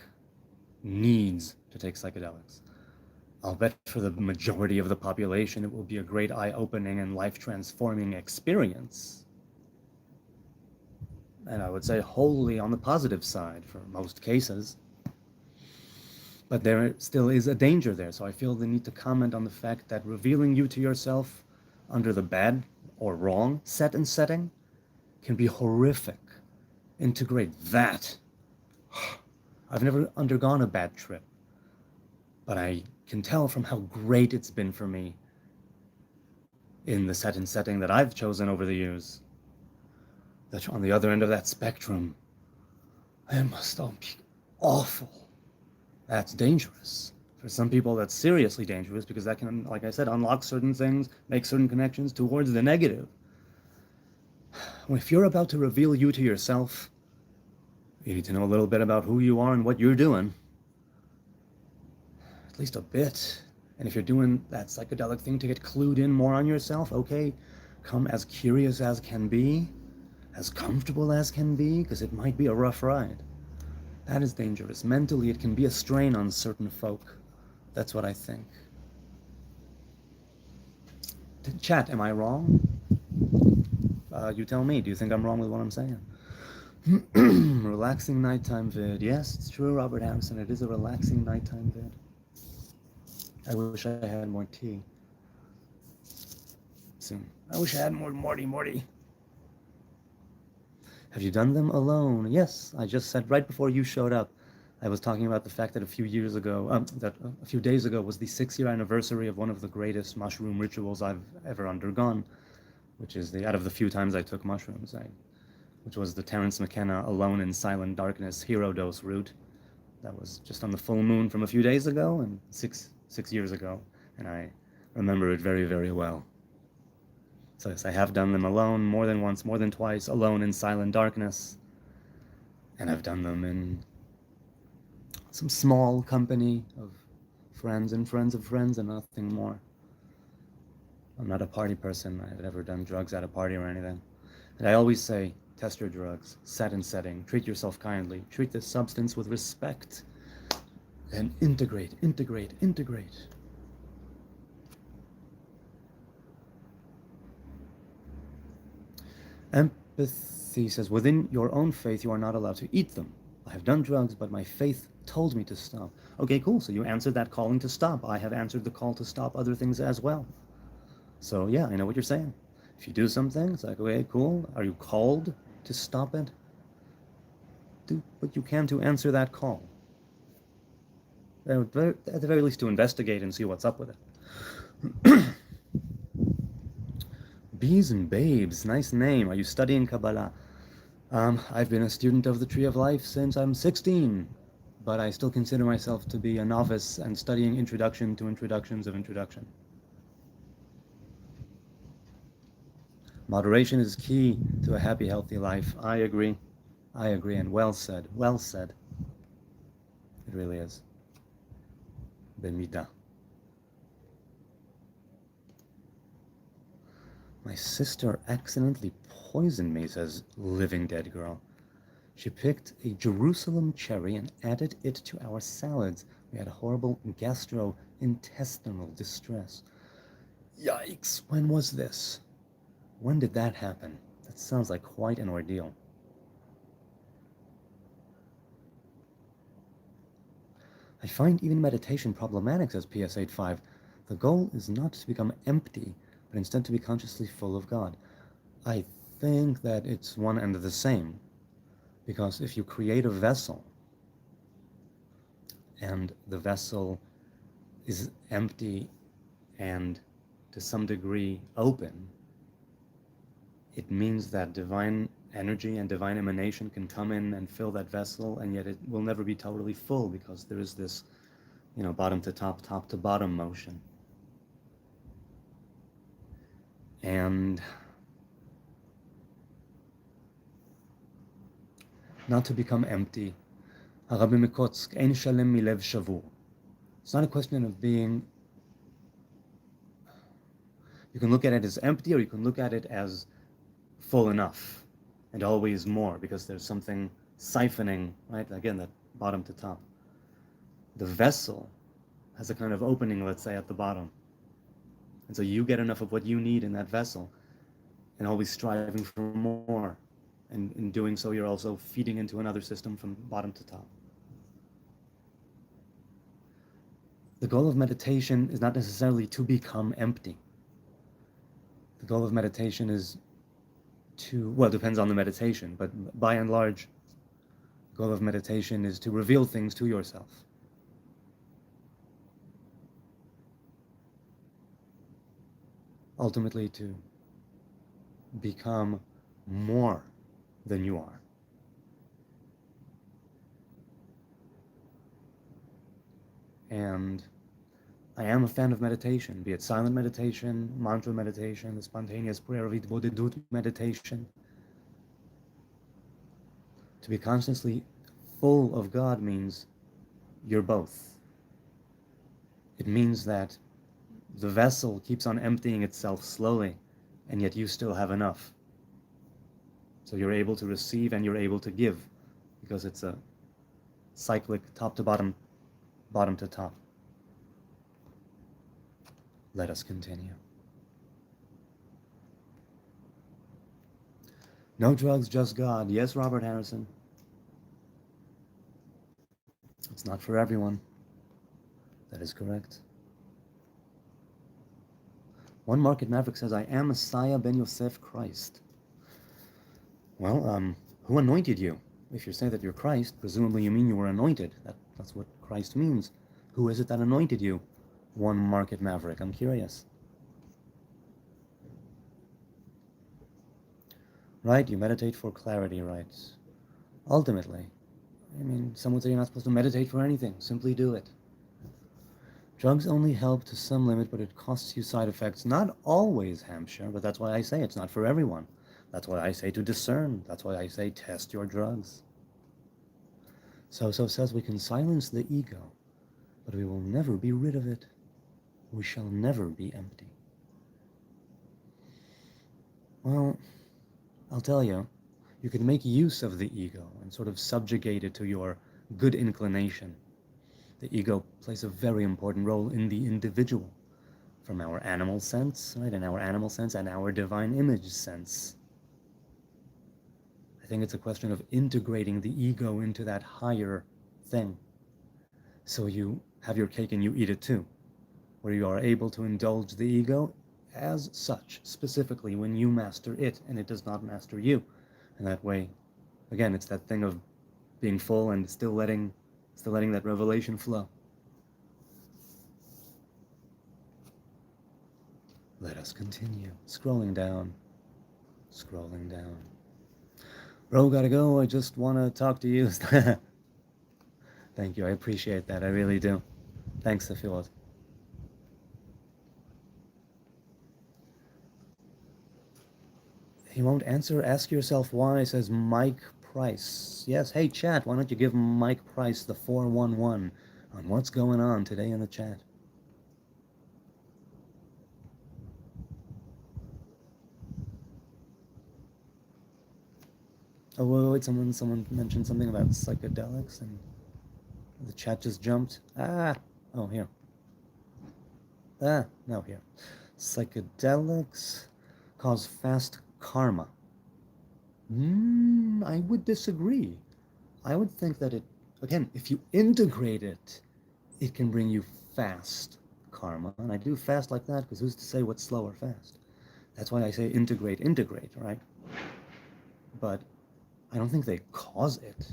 needs to take psychedelics. I'll bet for the majority of the population, it will be a great eye-opening and life-transforming experience. And I would say wholly on the positive side for most cases. But there still is a danger there, so I feel the need to comment on the fact that revealing you to yourself under the bad or wrong set and setting can be horrific. Integrate that. I've never undergone a bad trip, but I can tell from how great it's been for me in the set and setting that I've chosen over the years, that on the other end of that spectrum, it must all be awful. That's dangerous. For some people, that's seriously dangerous because that can, like I said, unlock certain things, make certain connections towards the negative. If you're about to reveal you to yourself, you need to know a little bit about who you are and what you're doing. At least a bit. And if you're doing that psychedelic thing to get clued in more on yourself, okay, come as curious as can be, as comfortable as can be, because it might be a rough ride. That is dangerous. Mentally, it can be a strain on certain folk. That's what I think. Chat, am I wrong? You tell me. Do you think I'm wrong with what I'm saying? Relaxing nighttime vid. Yes, it's true, Robert Harrison. It is a relaxing nighttime vid. I wish I had more tea. Soon. I wish I had more Morty. Have you done them alone? Yes, I just said right before you showed up, I was talking about the fact that a few days ago was the 6-year anniversary of one of the greatest mushroom rituals I've ever undergone, which is out of the few times I took mushrooms, which was the Terence McKenna Alone in Silent Darkness hero dose route. That was just on the full moon from a few days ago and six years ago, and I remember it very, very well. So yes, I have done them alone more than once, more than twice, alone in silent darkness. And I've done them in some small company of friends and friends of friends and nothing more. I'm not a party person. I've never done drugs at a party or anything. And I always say, test your drugs, set and setting, treat yourself kindly, treat this substance with respect, and integrate, integrate, integrate. Empathy says, within your own faith, you are not allowed to eat them. I have done drugs, but my faith told me to stop. Okay, cool. So you answered that calling to stop. I have answered the call to stop other things as well. So yeah, I know what you're saying. If you do something, it's like, okay, cool. Are you called to stop it? Do what you can to answer that call. At the very least, to investigate and see what's up with it. Bees and Babes, nice name. Are you studying Kabbalah? I've been a student of the Tree of Life since I'm 16, but I still consider myself to be a novice and studying introduction to introductions of introduction. Moderation is key to a happy, healthy life. I agree, and well said, well said. It really is. Bemida. My sister accidentally poisoned me, says Living Dead Girl. She picked a Jerusalem cherry and added it to our salads. We had horrible gastrointestinal distress. Yikes, when was this? When did that happen? That sounds like quite an ordeal. I find even meditation problematic, says PS85. The goal is not to become empty, but instead to be consciously full of God. I think that it's one and the same, because if you create a vessel, and the vessel is empty and to some degree open, it means that divine energy and divine emanation can come in and fill that vessel, and yet it will never be totally full because there is this, bottom to top, top to bottom motion. And not to become empty. Rabbi Mikotsk, ein shalem milev shavur. It's not a question of being, you can look at it as empty, or you can look at it as full enough and always more, because there's something siphoning, right? Again, that bottom to top. The vessel has a kind of opening, let's say, at the bottom. And so you get enough of what you need in that vessel, and always striving for more. And in doing so, you're also feeding into another system from bottom to top. The goal of meditation is not necessarily to become empty. The goal of meditation is it depends on the meditation, but by and large, the goal of meditation is to reveal things to yourself. Ultimately, to become more than you are. And I am a fan of meditation, be it silent meditation, mantra meditation, the spontaneous prayer of Hitbodedut meditation. To be consciously full of God means you're both. It means that the vessel keeps on emptying itself slowly, and yet you still have enough. So you're able to receive and you're able to give, because it's a cyclic top to bottom, bottom to top. Let us continue. No drugs, just God. Yes, Robert Harrison. It's not for everyone. That is correct. One Market Maverick says, I am Messiah ben Yosef Christ. Well, who anointed you? If you say that you're Christ, presumably you mean you were anointed. That's what Christ means. Who is it that anointed you? One Market Maverick. I'm curious. Right? You meditate for clarity, right? Ultimately. I mean, some would say you're not supposed to meditate for anything. Simply do it. Drugs only help to some limit, but it costs you side effects. Not always, Hampshire, but that's why I say it's not for everyone. That's why I say to discern. That's why I say test your drugs. So says we can silence the ego, but we will never be rid of it. We shall never be empty. Well, I'll tell you, you can make use of the ego and sort of subjugate it to your good inclination. The ego plays a very important role in the individual, from our animal sense, right, and our animal sense and our divine image sense. I think it's a question of integrating the ego into that higher thing. So you have your cake and you eat it too, where you are able to indulge the ego as such, specifically when you master it and it does not master you. And that way, again, it's that thing of being full and still letting that revelation flow. Let us continue. Scrolling down. Bro, gotta go. I just want to talk to you. Thank you. I appreciate that. I really do. Thanks, Safilot. He won't answer. Ask yourself why, says Mike Price. Yes, hey, chat, why don't you give Mike Price the 411 on what's going on today in the chat? Oh, wait, someone mentioned something about psychedelics and the chat just jumped. Oh, here. No, here. Psychedelics cause fast karma. I would disagree. I would think that again, if you integrate it, it can bring you fast karma. And I do fast like that because who's to say what's slow or fast? That's why I say integrate, right? But I don't think they cause it.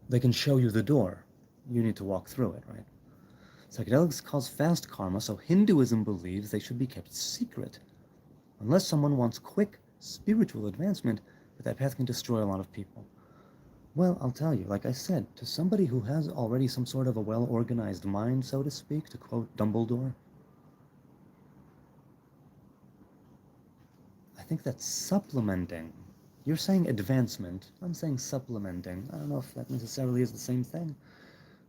They can show you the door. You need to walk through it, right? Psychedelics cause fast karma, so Hinduism believes they should be kept secret. Unless someone wants quick spiritual advancement, but that path can destroy a lot of people. Well, I'll tell you, like I said, to somebody who has already some sort of a well-organized mind, so to speak, to quote Dumbledore, I think that's supplementing. You're saying advancement. I'm saying supplementing. I don't know if that necessarily is the same thing,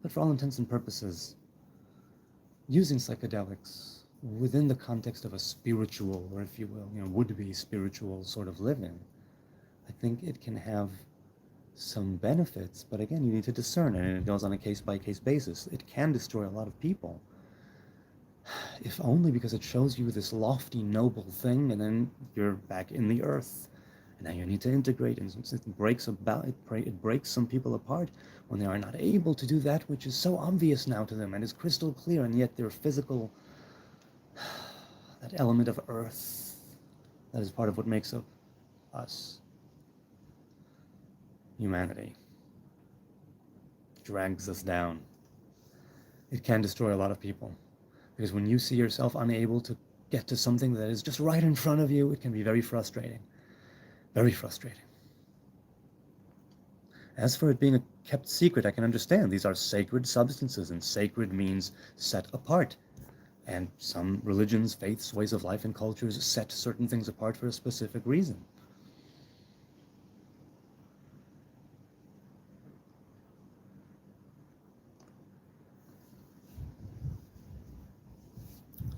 but for all intents and purposes, using psychedelics within the context of a spiritual, or if you will, would-be spiritual sort of living, I think it can have some benefits, but again, you need to discern it, and it goes on a case-by-case basis. It can destroy a lot of people, if only because it shows you this lofty, noble thing, and then you're back in the earth. And now you need to integrate, and it breaks some people apart when they are not able to do that which is so obvious now to them and is crystal clear, and yet their physical, that element of earth, that is part of what makes up us. Humanity drags us down. It can destroy a lot of people, because when you see yourself unable to get to something that is just right in front of you, it can be very frustrating. Very frustrating. As for it being kept secret, I can understand. These are sacred substances, and sacred means set apart. And some religions, faiths, ways of life, and cultures set certain things apart for a specific reason.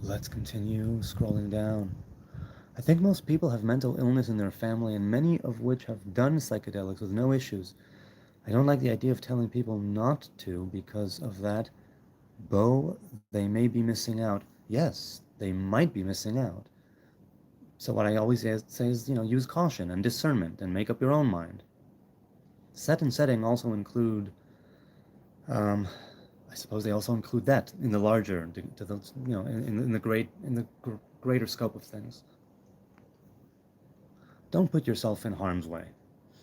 Let's continue scrolling down. I think most people have mental illness in their family, and many of which have done psychedelics with no issues. I don't like the idea of telling people not to because of that. Bo, they may be missing out. Yes, they might be missing out. So what I always say is, use caution and discernment and make up your own mind. Set and setting also include, I suppose they also include that in the larger, to the, in the greater scope of things. Don't put yourself in harm's way.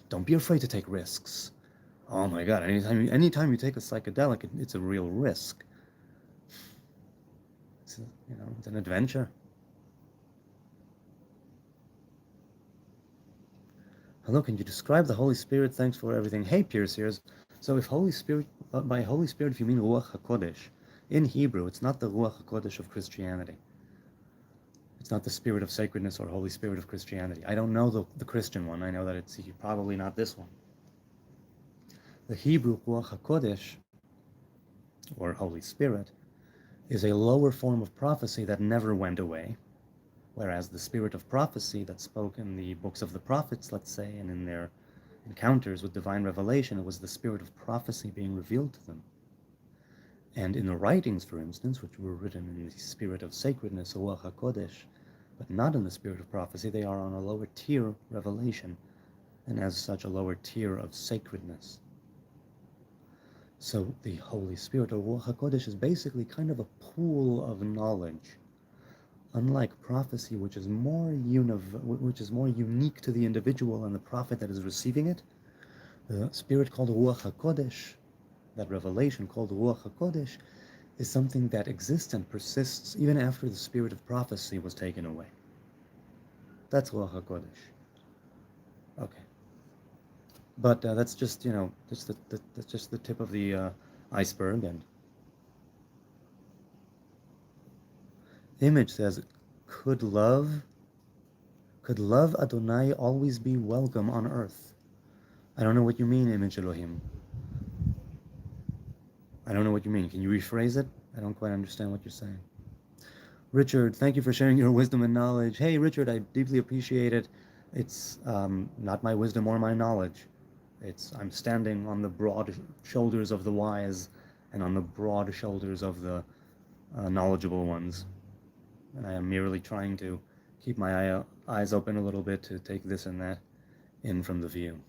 Don't be afraid to take risks. Oh my God, anytime you take a psychedelic, it's a real risk. It's an adventure. Hello, can you describe the Holy Spirit? Thanks for everything. Hey, Pierce here. So if Holy Spirit, by Holy Spirit, if you mean Ruach HaKodesh, In Hebrew, it's not the Ruach HaKodesh of Christianity. It's not the spirit of sacredness or Holy Spirit of Christianity. I don't know the Christian one. I know that it's probably not this one. The Hebrew Ruach HaKodesh, or Holy Spirit, is a lower form of prophecy that never went away, whereas the spirit of prophecy that spoke in the books of the prophets, let's say, and in their encounters with divine revelation, it was the spirit of prophecy being revealed to them. And in the writings, for instance, which were written in the spirit of sacredness, Ruach HaKodesh, but not in the spirit of prophecy, they are on a lower tier revelation, and as such a lower tier of sacredness. So the Holy Spirit, or Ruach HaKodesh, is basically kind of a pool of knowledge. Unlike prophecy, which is more unique to the individual and the prophet that is receiving it, the spirit called Ruach HaKodesh, that revelation called Ruach HaKodesh, is something that exists and persists even after the spirit of prophecy was taken away. That's Ruach HaKodesh. Okay. But that's just, that's just the tip of the iceberg. And Image says, could love Adonai always be welcome on earth? I don't know what you mean, Image Elohim. I don't know what you mean. Can you rephrase it? I don't quite understand what you're saying. Richard, thank you for sharing your wisdom and knowledge. Hey, Richard, I deeply appreciate it. It's not my wisdom or my knowledge. I'm standing on the broad shoulders of the wise and on the broad shoulders of the knowledgeable ones. And I am merely trying to keep my eyes open a little bit to take this and that in from the view.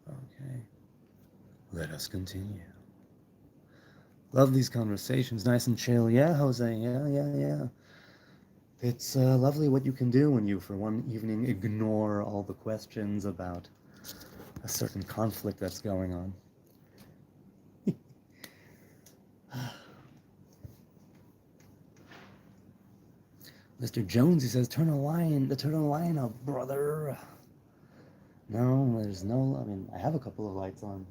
Okay, let us continue. Love these conversations, nice and chill. Yeah, Jose, yeah. It's lovely what you can do when you, for one evening, ignore all the questions about a certain conflict that's going on. Mr. Jones, he says, turn the line up, brother. No, there's no, I mean, I have a couple of lights on.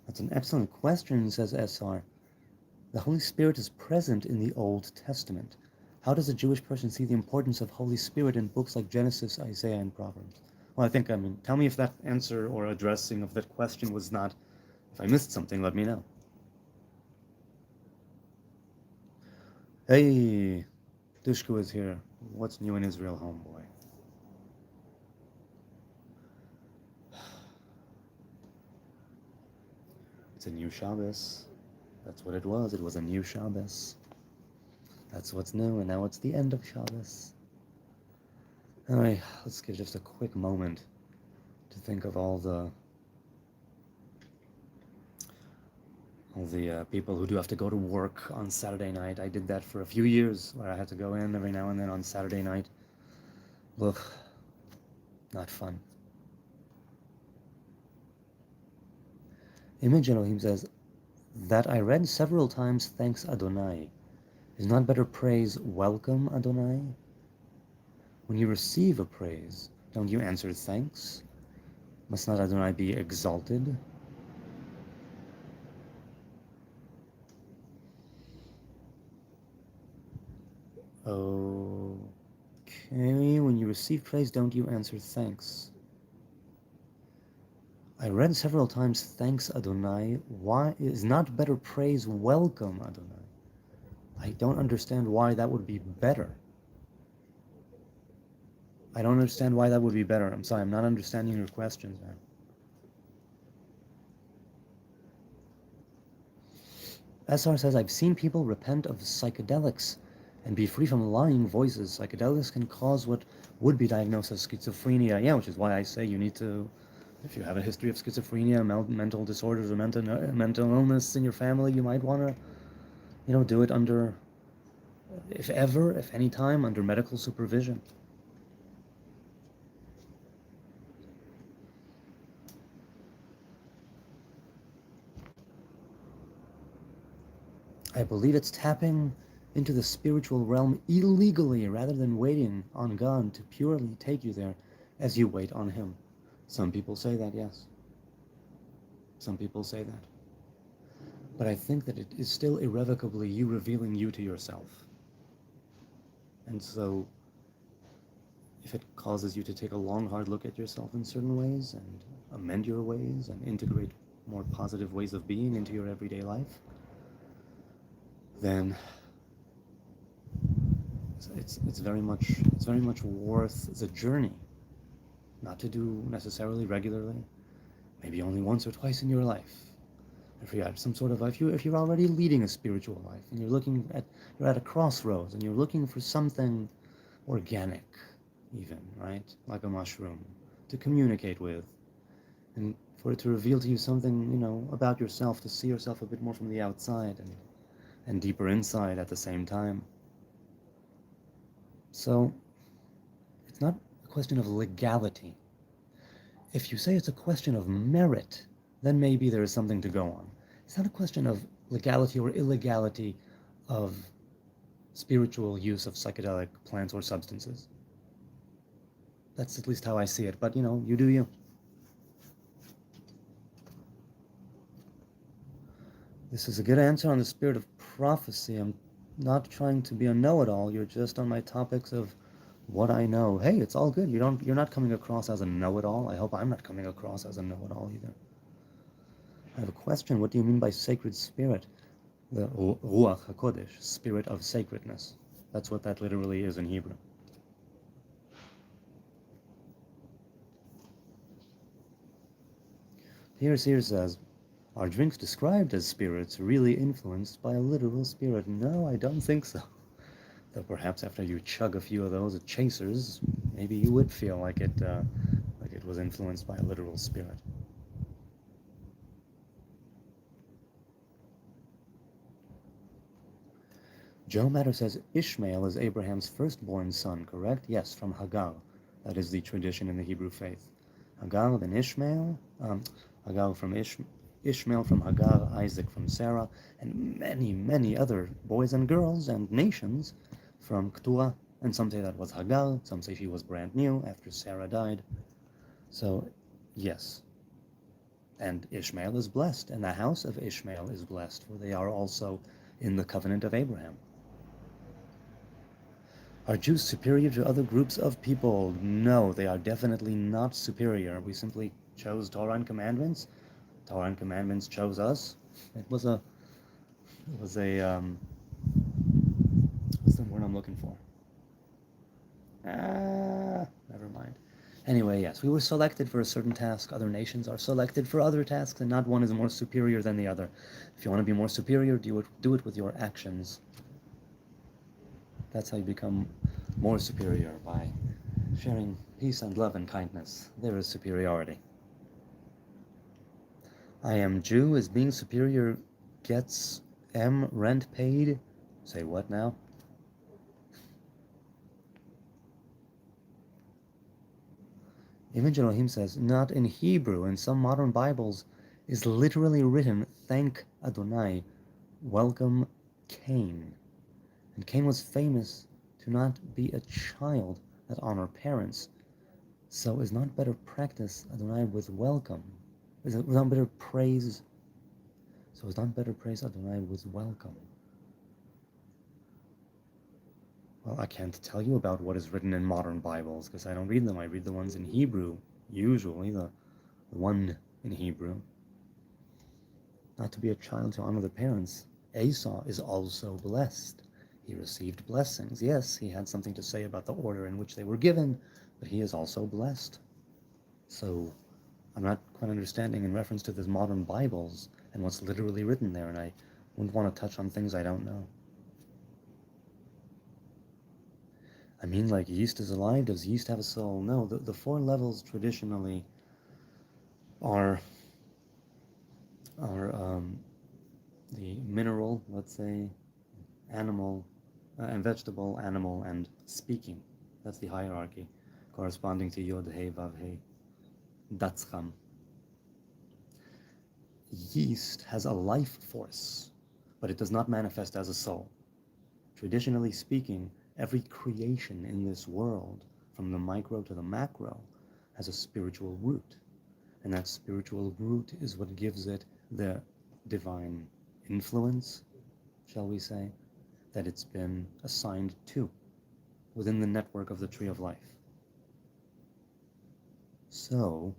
That's an excellent question, says SR. The Holy Spirit is present in the Old Testament. How does a Jewish person see the importance of Holy Spirit in books like Genesis, Isaiah, and Proverbs? Well, tell me if that answer or addressing of that question was not, if I missed something, let me know. Hey, Dushku is here. What's new in Israel, homeboy? It's a new Shabbos. That's what it was. It was a new Shabbos. That's what's new, and now it's the end of Shabbos. Anyway, let's give just a quick moment to think of all the people who do have to go to work on Saturday night. I did that for a few years, where I had to go in every now and then on Saturday night. Ugh, not fun. Image Elohim says, that I read several times, thanks Adonai. Is not better praise, welcome Adonai? When you receive a praise, don't you answer thanks? Must not Adonai be exalted? Okay, when you receive praise, don't you answer thanks? I read several times, thanks Adonai. Why is not better praise, welcome Adonai? I don't understand why that would be better. I don't understand why that would be better. I'm sorry, I'm not understanding your questions now. SR says, I've seen people repent of psychedelics and be free from lying voices. Psychedelics can cause what would be diagnosed as schizophrenia. Yeah, which is why I say you need to, if you have a history of schizophrenia, mental disorders, or mental illness in your family, you might want to, do it under, if any time, under medical supervision. I believe it's tapping into the spiritual realm illegally rather than waiting on God to purely take you there as you wait on Him. Some people say that, yes. Some people say that. But I think that it is still irrevocably you revealing you to yourself. And so, if it causes you to take a long, hard look at yourself in certain ways and amend your ways and integrate more positive ways of being into your everyday life, then it's very much worth the journey. Not to do necessarily regularly, maybe only once or twice in your life. If you have some sort of life, if you're already leading a spiritual life and you're at a crossroads and you're looking for something organic, even, right, like a mushroom, to communicate with, and for it to reveal to you something, about yourself, to see yourself a bit more from the outside and deeper inside at the same time. So, it's not a question of legality. If you say it's a question of merit, then maybe there is something to go on. It's not a question of legality or illegality of spiritual use of psychedelic plants or substances. That's at least how I see it, but you do you. This is a good answer on the spirit of prophecy. I'm not trying to be a know-it-all. You're just on my topics of what I know. Hey, it's all good. You're not coming across as a know-it-all. I hope I'm not coming across as a know-it-all either. I have a question. What do you mean by sacred spirit? The Ruach HaKodesh, spirit of sacredness. That's what that literally is in Hebrew. Here says, are drinks described as spirits really influenced by a literal spirit? No, I don't think so. Though perhaps after you chug a few of those chasers, maybe you would feel like it was influenced by a literal spirit. Joe Matter says Ishmael is Abraham's firstborn son, correct? Yes, from Hagar. That is the tradition in the Hebrew faith. Hagar, then Ishmael, Hagar from Ishmael from Hagar, Isaac from Sarah, and many, many other boys and girls and nations from Keturah. And some say that was Hagar, some say she was brand new after Sarah died. So, yes. And Ishmael is blessed, and the house of Ishmael is blessed, for they are also in the covenant of Abraham. Are Jews superior to other groups of people? No, they are definitely not superior. We simply chose Torah and commandments. Torah and commandments chose us. What's the word I'm looking for? Never mind. Anyway, yes, we were selected for a certain task. Other nations are selected for other tasks, and not one is more superior than the other. If you want to be more superior, do it with your actions. That's how you become more superior, by sharing peace and love and kindness. There is superiority. I am Jew. Is being superior gets rent paid? Say what now? Image Elohim says, not in Hebrew. In some modern Bibles is literally written, thank Adonai, welcome Cain. And Cain was famous to not be a child that honor parents. So is not better practice Adonai with welcome? Is not better praise? So is not better praise Adonai with welcome? Well, I can't tell you about what is written in modern Bibles, because I don't read them. I read the ones in Hebrew, usually, the one in Hebrew. Not to be a child to honor the parents. Esau is also blessed. He received blessings. Yes, he had something to say about the order in which they were given, but he is also blessed. So I'm not quite understanding in reference to the modern Bibles and what's literally written there, and I wouldn't want to touch on things I don't know. I mean, like, yeast is alive. Does yeast have a soul? No, the four levels traditionally are the mineral, let's say, animal, and vegetable, animal, and speaking. That's the hierarchy, corresponding to Yod, He, Vav, He, Datzcham. Yeast has a life force, but it does not manifest as a soul. traditionally speaking, every creation in this world, from the micro to the macro, has a spiritual root. And that spiritual root is what gives it the divine influence, shall we say, that it's been assigned to within the network of the tree of life. So,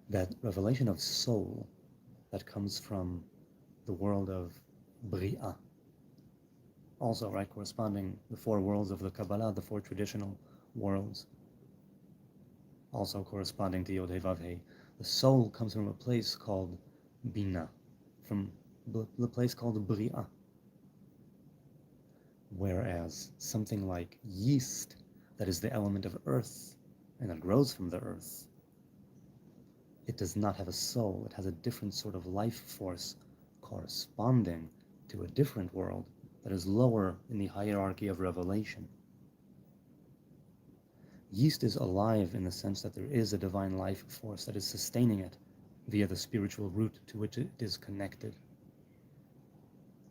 that revelation of soul that comes from the world of Bria, also, right, corresponding the four worlds of the Kabbalah, the four traditional worlds, also corresponding to Yod He Vav He. The soul comes from a place called Bina, from the place called Bria. Whereas something like yeast, that is the element of earth, and that grows from the earth, it does not have a soul. It has a different sort of life force corresponding to a different world that is lower in the hierarchy of revelation. Yeast is alive in the sense that there is a divine life force that is sustaining it via the spiritual root to which it is connected.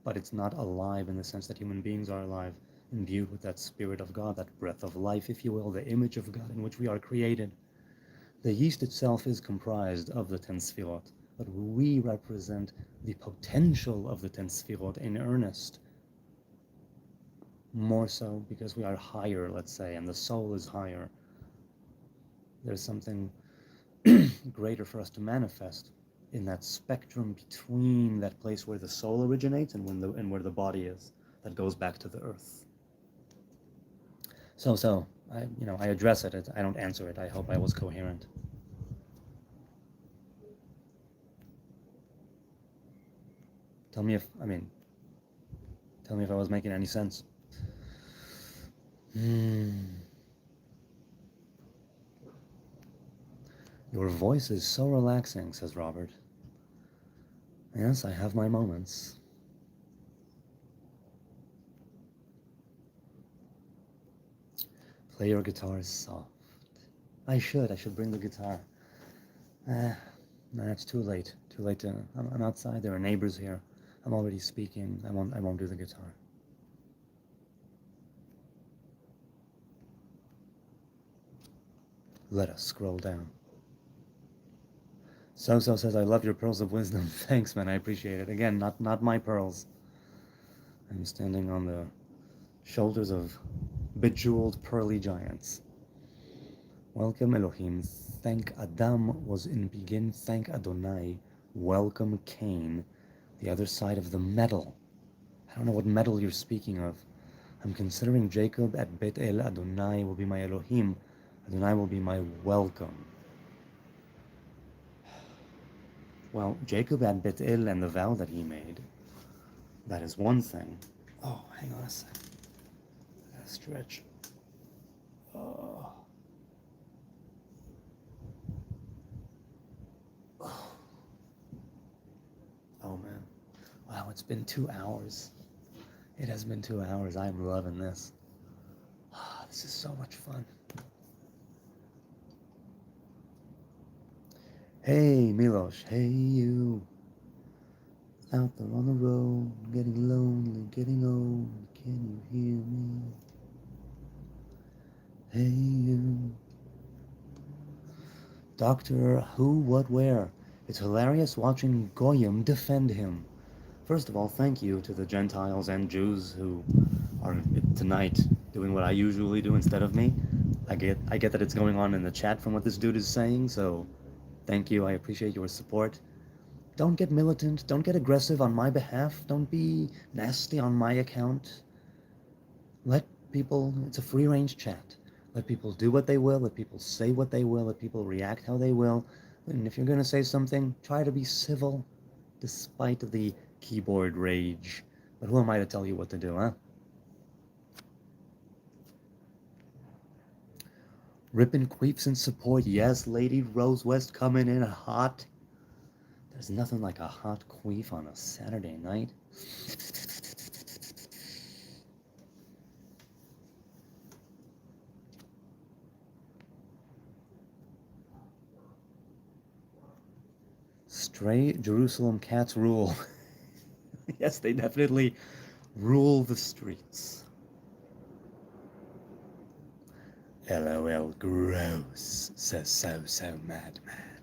But it's not alive in the sense that human beings are alive, imbued with that spirit of God, that breath of life, if you will, the image of God in which we are created. The yeast itself is comprised of the 10 Sfirot, but we represent the potential of the 10 Sfirot in earnest. More so because we are higher, let's say, and the soul is higher. There's something greater for us to manifest in that spectrum between that place where the soul originates and where the body is, that goes back to the earth. So I address it. I don't answer it. I hope I was coherent. Tell me if I was making any sense. Your voice is so relaxing, says Robert. Yes, I have my moments. Play your guitar soft. I should bring the guitar. No, it's too late. Too late to. I'm outside. There are neighbors here. I'm already speaking. I won't do the guitar. Let us scroll down. So says, I love your pearls of wisdom. Thanks, man. I appreciate it. Again, not my pearls. I'm standing on the shoulders of bejeweled pearly giants. Welcome Elohim. Thank Adam was in begin. Thank Adonai. Welcome Cain. The other side of the metal. I don't know what metal you're speaking of. I'm considering Jacob at Bet El. Adonai will be my Elohim. Adonai will be my welcome. Well, Jacob at Bet El and the vow that he made, that is one thing. Oh, hang on a sec. I gotta stretch. Oh. Oh man. Wow, it's been 2 hours. It has been 2 hours. I'm loving this. This is so much fun. Hey, Milosh. Hey, you. Out there on the road, getting lonely, getting old. Can you hear me? Hey, you. Doctor, who, what, where? It's hilarious watching Goyim defend him. First of all, thank you to the Gentiles and Jews who are tonight doing what I usually do instead of me. I get that it's going on in the chat from what this dude is saying, so thank you. I appreciate your support. Don't get militant. Don't get aggressive on my behalf. Don't be nasty on my account. Let people, it's a free-range chat. Let people do what they will. Let people say what they will. Let people react how they will. And if you're going to say something, try to be civil, despite the keyboard rage. But who am I to tell you what to do, huh? Ripping queefs in support. Yes, Lady Rose West coming in hot. There's nothing like a hot queef on a Saturday night. Stray Jerusalem cats rule. Yes, they definitely rule the streets. LOL, gross, says so madman.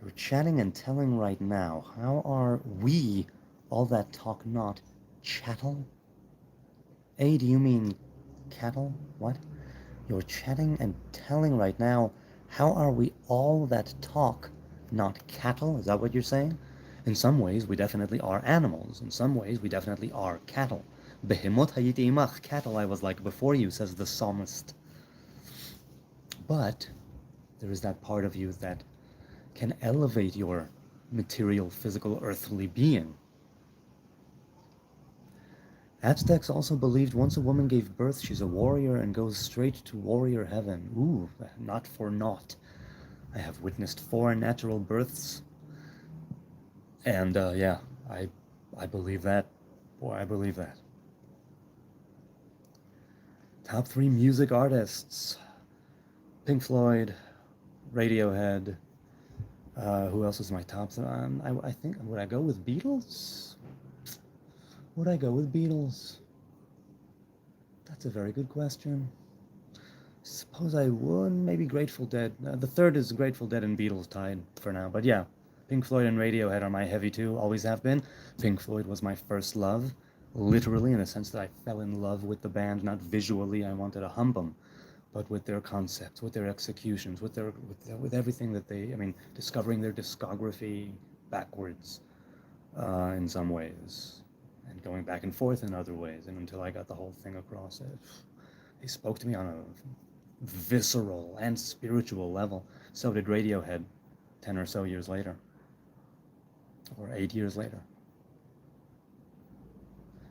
You're chatting and telling right now. How are we, all that talk not, chattel? A, do you mean cattle? What? You're chatting and telling right now. How are we all that talk not cattle? Is that what you're saying? In some ways, we definitely are animals. In some ways, we definitely are cattle. Behemot hayiti imach, cattle I was like before you, says the psalmist. But there is that part of you that can elevate your material, physical, earthly being. Aztecs also believed once a woman gave birth, she's a warrior and goes straight to warrior heaven. Ooh, not for naught. I have witnessed 4 natural births. And yeah, I believe that. Boy, I believe that. Top 3 music artists. Pink Floyd, Radiohead. Who else is my top? I think, would I go with Beatles? Would I go with Beatles? That's a very good question. Suppose I would. Maybe Grateful Dead. The third is Grateful Dead and Beatles tied for now. But yeah, Pink Floyd and Radiohead are my heavy two, always have been. Pink Floyd was my first love, literally, in the sense that I fell in love with the band, not visually. I wanted to hump them, but with their concepts, with their executions, with everything that they, I mean, discovering their discography backwards in some ways, and going back and forth in other ways, and until I got the whole thing across it. They spoke to me on a visceral and spiritual level. So did Radiohead 10 or so years later, or 8 years later.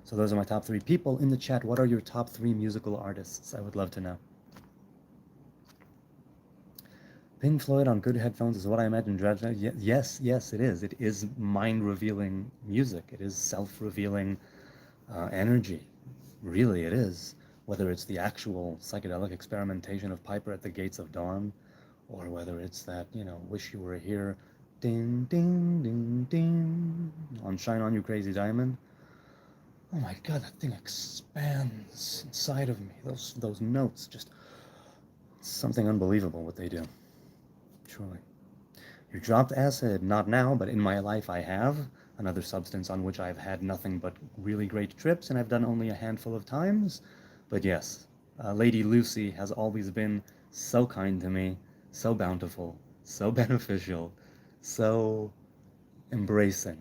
So those are my top 3 people. In the chat, what are your top 3 musical artists? I would love to know. Pink Floyd on good headphones is what I imagine. Yes, it is. It is mind-revealing music. It is self-revealing energy. Really, it is. Whether it's the actual psychedelic experimentation of Piper at the Gates of Dawn, or whether it's that, Wish You Were Here, ding, ding, ding, ding, on Shine On You Crazy Diamond. Oh my God, that thing expands inside of me. Those notes, just something unbelievable what they do. Truly. You dropped acid, not now, but in my life I have. Another substance on which I've had nothing but really great trips, and I've done only a handful of times. But yes, Lady Lucy has always been so kind to me, so bountiful, so beneficial, so embracing.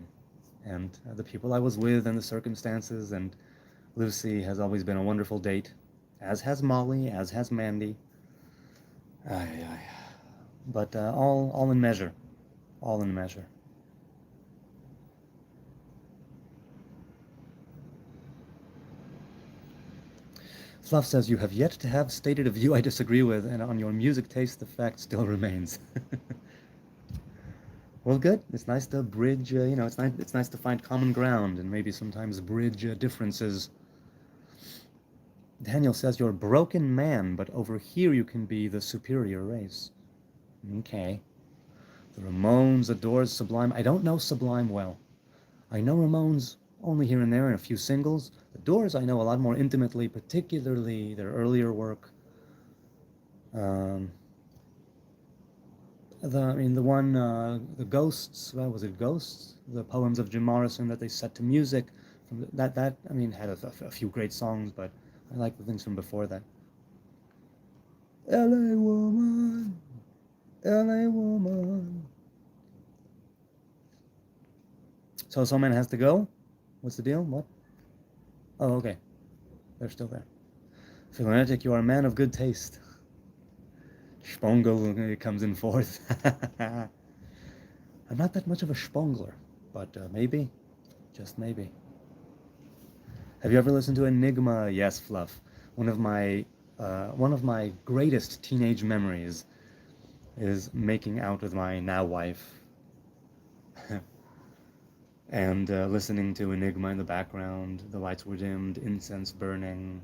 And the people I was with and the circumstances, and Lucy has always been a wonderful date, as has Molly, as has Mandy. But all in measure. All in measure. Fluff says, you have yet to have stated a view I disagree with, and on your music taste, the fact still remains. Well, good. It's nice to bridge, it's nice to find common ground and maybe sometimes bridge differences. Daniel says, you're a broken man, but over here you can be the superior race. Okay. The Ramones, Adores, Sublime. I don't know Sublime well. I know Ramones only here and there in a few singles. The Doors I know a lot more intimately, particularly their earlier work. The Ghosts, was it Ghosts? The poems of Jim Morrison that they set to music. That had a few great songs, but I like the things from before that. LA woman, LA woman. So Soulman has to go? What's the deal? What? Oh, okay. They're still there. Philonetic, you are a man of good taste. Spongel comes in fourth. I'm not that much of a spongler, but maybe, just maybe. Have you ever listened to Enigma? Yes, Fluff. One of my greatest teenage memories is making out with my now wife and listening to Enigma in the background. The lights were dimmed, incense burning.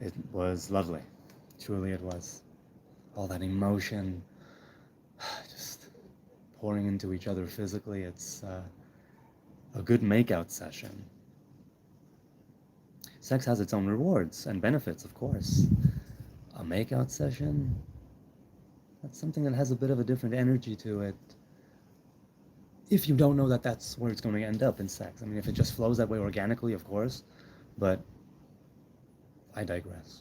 It was lovely. Truly it was. All that emotion just pouring into each other physically. It's a good makeout session. Sex has its own rewards and benefits, of course. A makeout session, that's something that has a bit of a different energy to it. If you don't know that that's where it's going to end up in sex. I mean, if it just flows that way organically, of course, but I digress.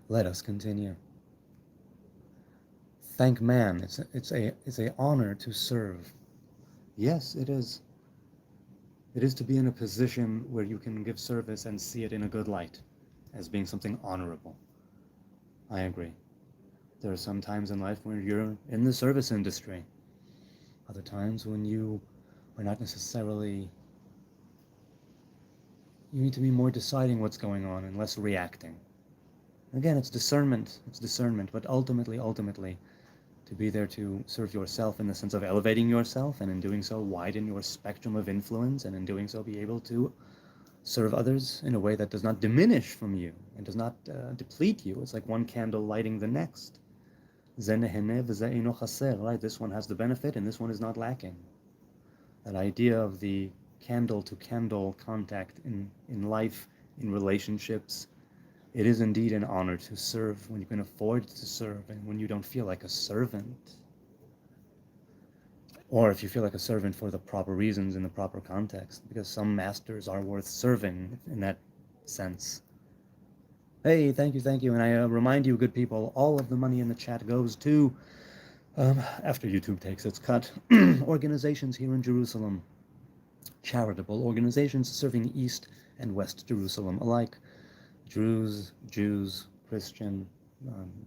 Let us continue. Thank man. It's a honor to serve. Yes, it is. It is to be in a position where you can give service and see it in a good light, as being something honorable. I agree. There are some times in life where you're in the service industry. Other times when you are not necessarily... You need to be more deciding what's going on and less reacting. Again, it's discernment, but ultimately, to be there to serve yourself in the sense of elevating yourself, and in doing so, widen your spectrum of influence, and in doing so, be able to serve others in a way that does not diminish from you and does not deplete you. It's like one candle lighting the next. Right? This one has the benefit, and this one is not lacking. That idea of the candle-to-candle contact in life, in relationships, it is indeed an honor to serve when you can afford to serve and when you don't feel like a servant. Or if you feel like a servant for the proper reasons in the proper context, because some masters are worth serving in that sense. Hey, thank you. And I remind you, good people, all of the money in the chat goes to, after YouTube takes its cut, organizations here in Jerusalem. Charitable organizations serving East and West Jerusalem alike. Druze, Jews, Christian,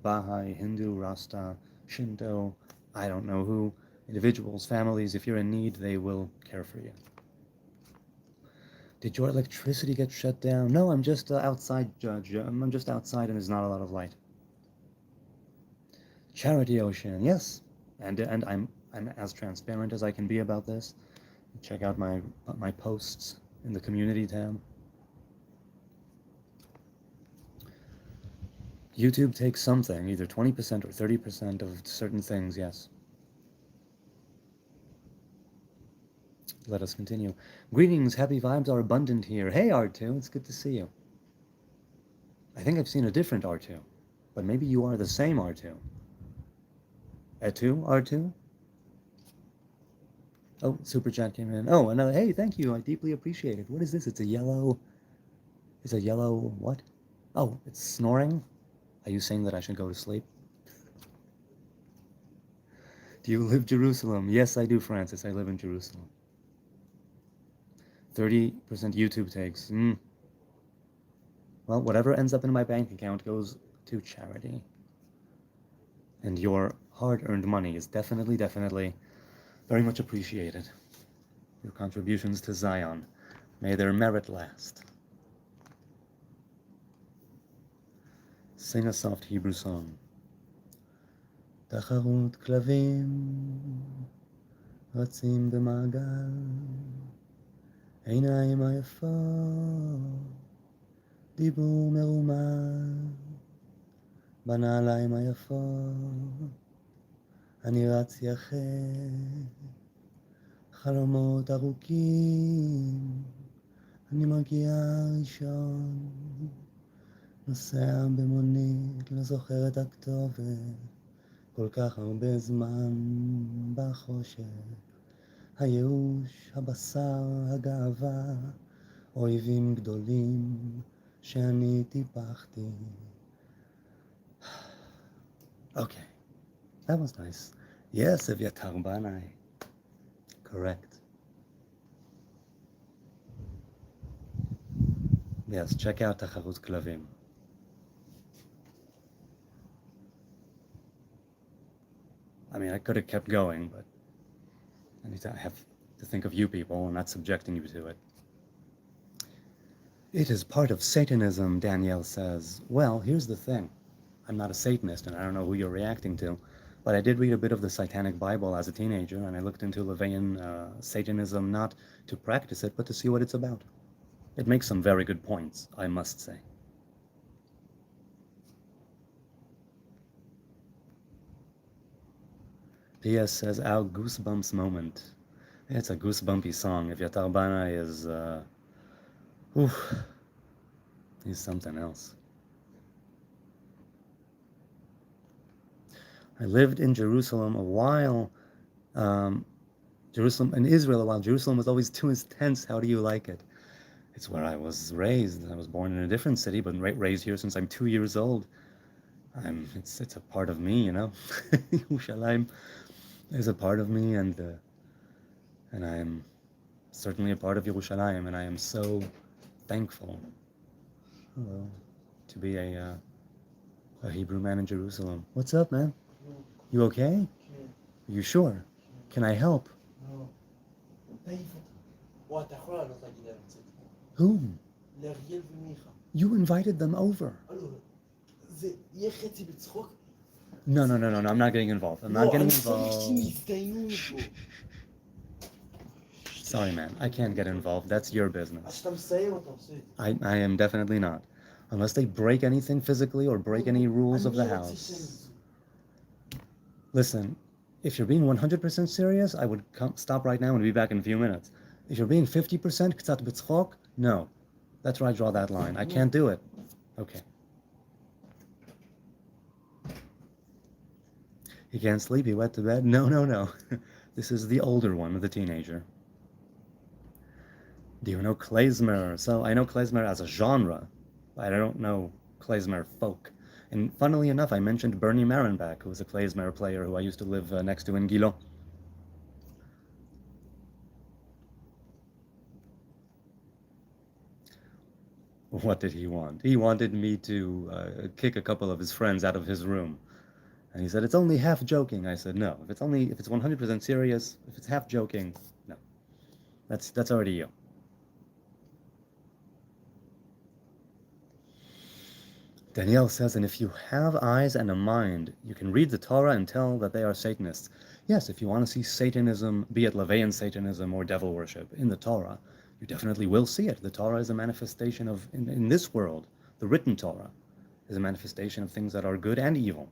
Baha'i, Hindu, Rasta, Shinto, I don't know who, individuals, families. If you're in need, they will care for you. Did your electricity get shut down? No, I'm just outside, Judge. I'm just outside and there's not a lot of light. Charity Ocean, yes. And I'm as transparent as I can be about this. Check out my posts in the community tab. YouTube takes something, either 20% or 30% of certain things, yes. Let us continue. Greetings, happy vibes are abundant here. Hey, R2, it's good to see you. I think I've seen a different R2, but maybe you are the same R2. Etu, R2? Oh, super chat came in. Oh, another, hey, thank you, I deeply appreciate it. What is this? It's a yellow what? Oh, it's snoring? Are you saying that I should go to sleep? Do you live Jerusalem? Yes, I do, Francis. I live in Jerusalem. 30% YouTube takes. Well, whatever ends up in my bank account goes to charity. And your hard-earned money is definitely very much appreciated. Your contributions to Zion. May their merit last. Sing a soft Hebrew song. תחרות כלבים רצים במעגל, עיניים עייפות, דיבור מרומז, בנעליים היפות, אני רץ יחד, חלומות ארוכים, אני מגיע ראשון, נוסע במונית, לא זוכר את הכתובת, כל כך הרבה זמן בחושך, הייאוש, הבשר, הגאווה, אויבים גדולים שאני טיפחתי. Okay, that was nice. Yes, Evyatar Banai. Correct. Yes, check out Tacharut Klavim. I mean, I could have kept going, but I have to think of you people and not subjecting you to it. It is part of Satanism, Danielle says. Well, here's the thing. I'm not a Satanist, and I don't know who you're reacting to, but I did read a bit of the Satanic Bible as a teenager, and I looked into Levian Satanism not to practice it, but to see what it's about. It makes some very good points, I must say. P.S. says, our goosebumps moment. It's a goosebumpy song. If Yatar Bana is Oof, he's something else. I lived in Jerusalem a while. Jerusalem in Israel a while. Jerusalem was always too intense. How do you like it? It's where I was raised. I was born in a different city, but raised here since I'm 2 years old. It's a part of me, you know. Yerushalayim is a part of me, and I am certainly a part of Yerushalayim, and I am so thankful, to be a Hebrew man in Jerusalem. What's up, man? You okay? You sure? Can I help? Whom? You invited them over. No, I'm not getting involved. I'm not getting involved. Sorry, man. I can't get involved. That's your business. I am definitely not. Unless they break anything physically or break any rules of the house. Listen, if you're being 100% serious, I would stop right now and be back in a few minutes. If you're being 50%, k'tzat b'tzchok, no. That's where I draw that line. I can't do it. Okay. He can't sleep, he went to bed. No. This is the older one, the teenager. Do you know klezmer? So I know klezmer as a genre, but I don't know klezmer folk. And funnily enough, I mentioned Bernie Marenbach, who was a klezmer player who I used to live next to in Gilo. What did he want? He wanted me to kick a couple of his friends out of his room. And he said, it's only half joking. I said, no. If it's 100% serious, if it's half joking, no. That's already you. Danielle says, and if you have eyes and a mind, you can read the Torah and tell that they are Satanists. Yes, if you want to see Satanism, be it Levian Satanism or devil worship in the Torah, you definitely will see it. The Torah is a manifestation of, in this world, the written Torah is a manifestation of things that are good and evil.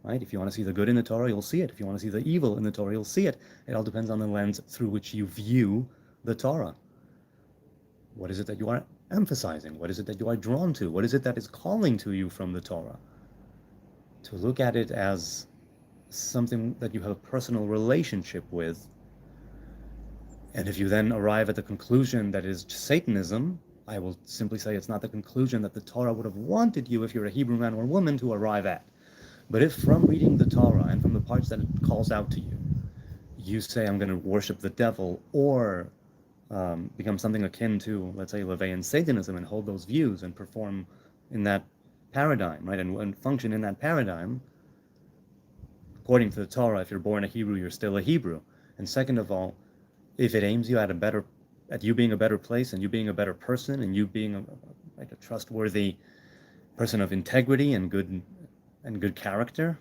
Right? If you want to see the good in the Torah, you'll see it. If you want to see the evil in the Torah, you'll see it. It all depends on the lens through which you view the Torah. What is it that you are emphasizing? What is it that you are drawn to? What is it that is calling to you from the Torah? To look at it as something that you have a personal relationship with. And if you then arrive at the conclusion that is Satanism, I will simply say it's not the conclusion that the Torah would have wanted you, if you're a Hebrew man or woman, to arrive at. But if from reading the Torah and from the parts that it calls out to you, you say, I'm going to worship the devil, or become something akin to, let's say, Levian Satanism, and hold those views and perform in that paradigm, right, and function in that paradigm, according to the Torah, if you're born a Hebrew, you're still a Hebrew. And second of all, if it aims you at you being a better place, and you being a better person, and you being a trustworthy person of integrity and good character,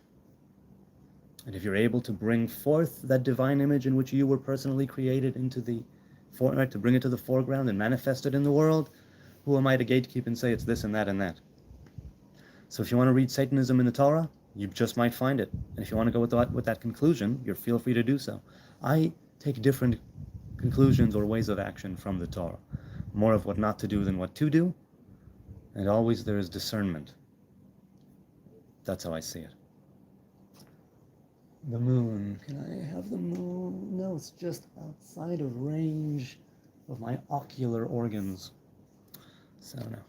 and if you're able to bring forth that divine image in which you were personally created to bring it to the foreground and manifest it in the world, who am I to gatekeep and say it's this and that and that? So if you want to read Satanism in the Torah, you just might find it. And if you want to go with that conclusion, you're feel free to do so. I take different conclusions or ways of action from the Torah. More of what not to do than what to do. And always there is discernment. That's how I see it. The moon. Can I have the moon? No, it's just outside of range of my ocular organs. So no.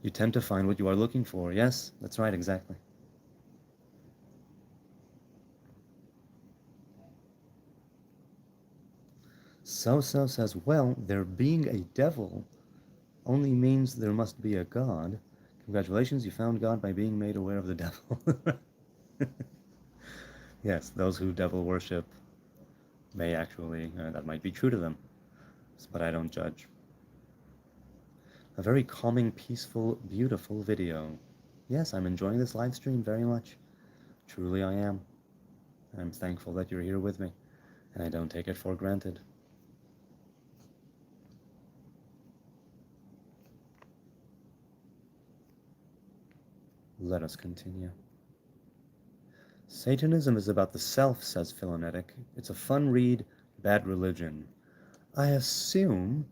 You tend to find what you are looking for. Yes, that's right, exactly. So says, well, there being a devil only means there must be a God. Congratulations, you found God by being made aware of the devil. Yes, those who devil worship may actually, that might be true to them, but I don't judge. A very calming, peaceful, beautiful video. Yes, I'm enjoying this live stream very much. Truly I am. I'm thankful that you're here with me, and I don't take it for granted. Let us continue. Satanism is about the self, says Philonetic. It's a fun read, bad religion. I assume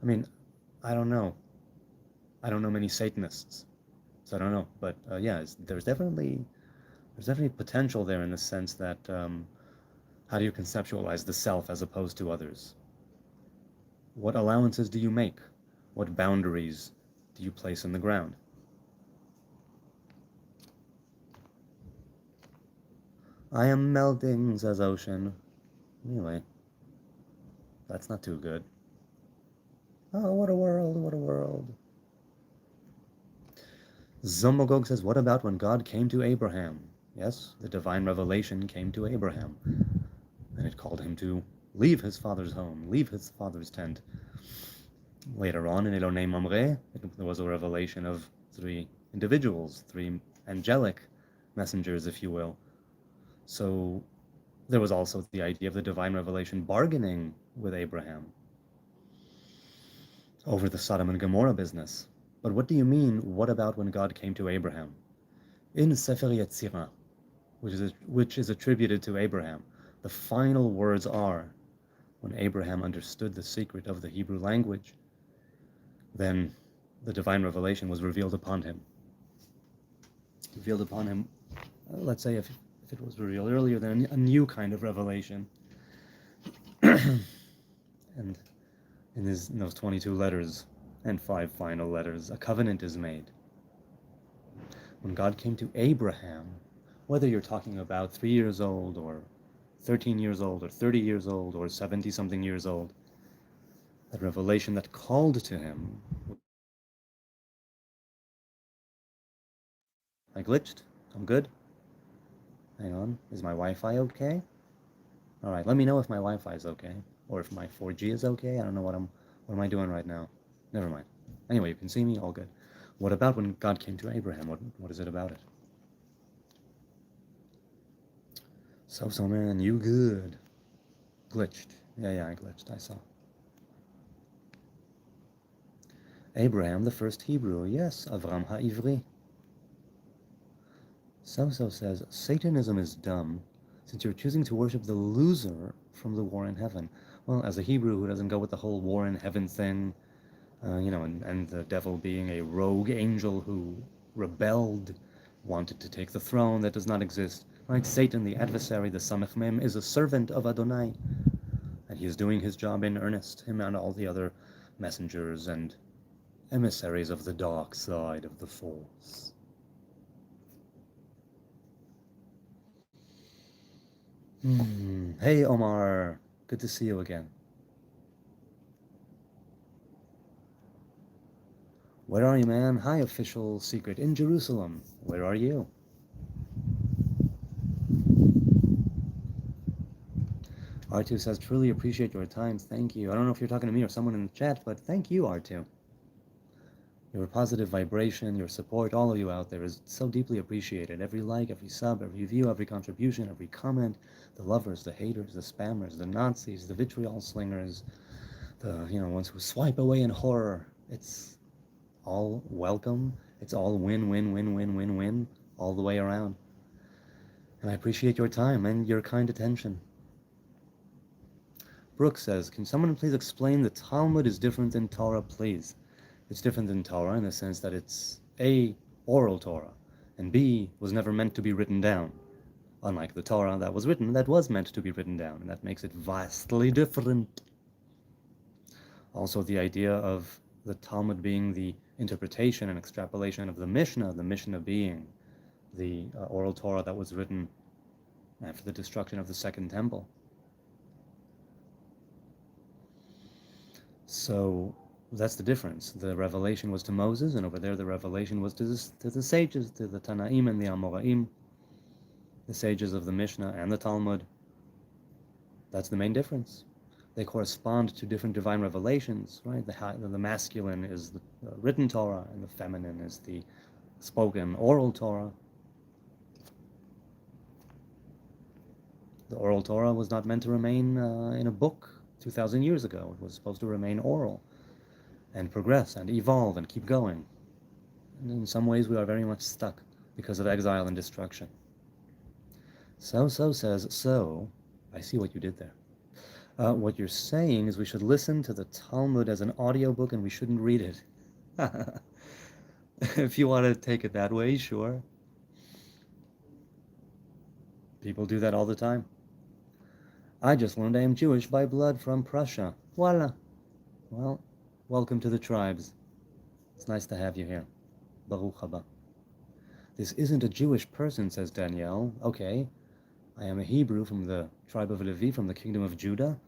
I mean, I don't know. I don't know many Satanists, so I don't know. But yeah, there's definitely potential there in the sense that how do you conceptualize the self as opposed to others? What allowances do you make? What boundaries do you place in the ground? I am melting, says Ocean. Anyway, that's not too good. Oh, what a world, what a world. Zomogog says, what about when God came to Abraham? Yes, the divine revelation came to Abraham, and it called him to leave his father's home, leave his father's tent. Later on, in Elonei Mamre, there was a revelation of 3 individuals, 3 angelic messengers, if you will. So there was also the idea of the divine revelation bargaining with Abraham over the Sodom and Gomorrah business. But what do you mean, what about when God came to Abraham? In Sefer Yetzirah, which is attributed to Abraham, the final words are, when Abraham understood the secret of the Hebrew language, then the divine revelation was revealed upon him. Revealed upon him, let's say if it was revealed earlier, then a new kind of revelation. And in those 22 letters and 5 final letters, a covenant is made. When God came to Abraham, whether you're talking about 3 years old or 13 years old or 30 years old or 70-something years old, that revelation that called to him. I glitched? I'm good? Hang on, is my Wi-Fi okay? Alright, let me know if my Wi-Fi is okay, or if my 4G is okay. I don't know what am I doing right now? Never mind. Anyway, you can see me, all good. What about when God came to Abraham? What is it about it? So man, you good. Glitched. Yeah, I glitched, I saw. Abraham, the first Hebrew. Yes, Avram HaIvri. So says, Satanism is dumb, since you're choosing to worship the loser from the war in heaven. Well, as a Hebrew who doesn't go with the whole war in heaven thing, and the devil being a rogue angel who rebelled, wanted to take the throne that does not exist. Right? Satan, the adversary, the Samech Mem, is a servant of Adonai, and he is doing his job in earnest, him and all the other messengers and emissaries of the dark side of the Force. Hey, Omar. Good to see you again. Where are you, man? Hi, official secret in Jerusalem. Where are you? R2 says, truly appreciate your time. Thank you. I don't know if you're talking to me or someone in the chat, but thank you, R2. Your positive vibration, your support, all of you out there is so deeply appreciated. Every like, every sub, every view, every contribution, every comment, the lovers, the haters, the spammers, the Nazis, the vitriol slingers, the ones who swipe away in horror. It's all welcome. It's all win, win, win, win, win, win, all the way around. And I appreciate your time and your kind attention. Brooke says, can someone please explain the Talmud is different than Torah, please? It's different than Torah in the sense that it's A, oral Torah, and B, was never meant to be written down. Unlike the Torah that was written, that was meant to be written down, and that makes it vastly different. Also, the idea of the Talmud being the interpretation and extrapolation of the Mishnah being the oral Torah that was written after the destruction of the Second Temple. So that's the difference. The revelation was to Moses, and over there the revelation was to the sages, to the Tanaim and the Amoraim, the sages of the Mishnah and the Talmud. That's the main difference. They correspond to different divine revelations, right? The masculine is the written Torah, and the feminine is the spoken oral Torah. The oral Torah was not meant to remain in a book 2,000 years ago. It was supposed to remain oral and progress and evolve and keep going. And in some ways we are very much stuck because of exile and destruction. So says, I see what you did there. What you're saying is we should listen to the Talmud as an audiobook and we shouldn't read it. If you want to take it that way, sure. People do that all the time. I just learned I am Jewish by blood from Prussia. Voila. Well, welcome to the tribes. It's nice to have you here. Baruch haba. This isn't a Jewish person, says Danielle. Okay. I am a Hebrew from the tribe of Levi, from the kingdom of Judah.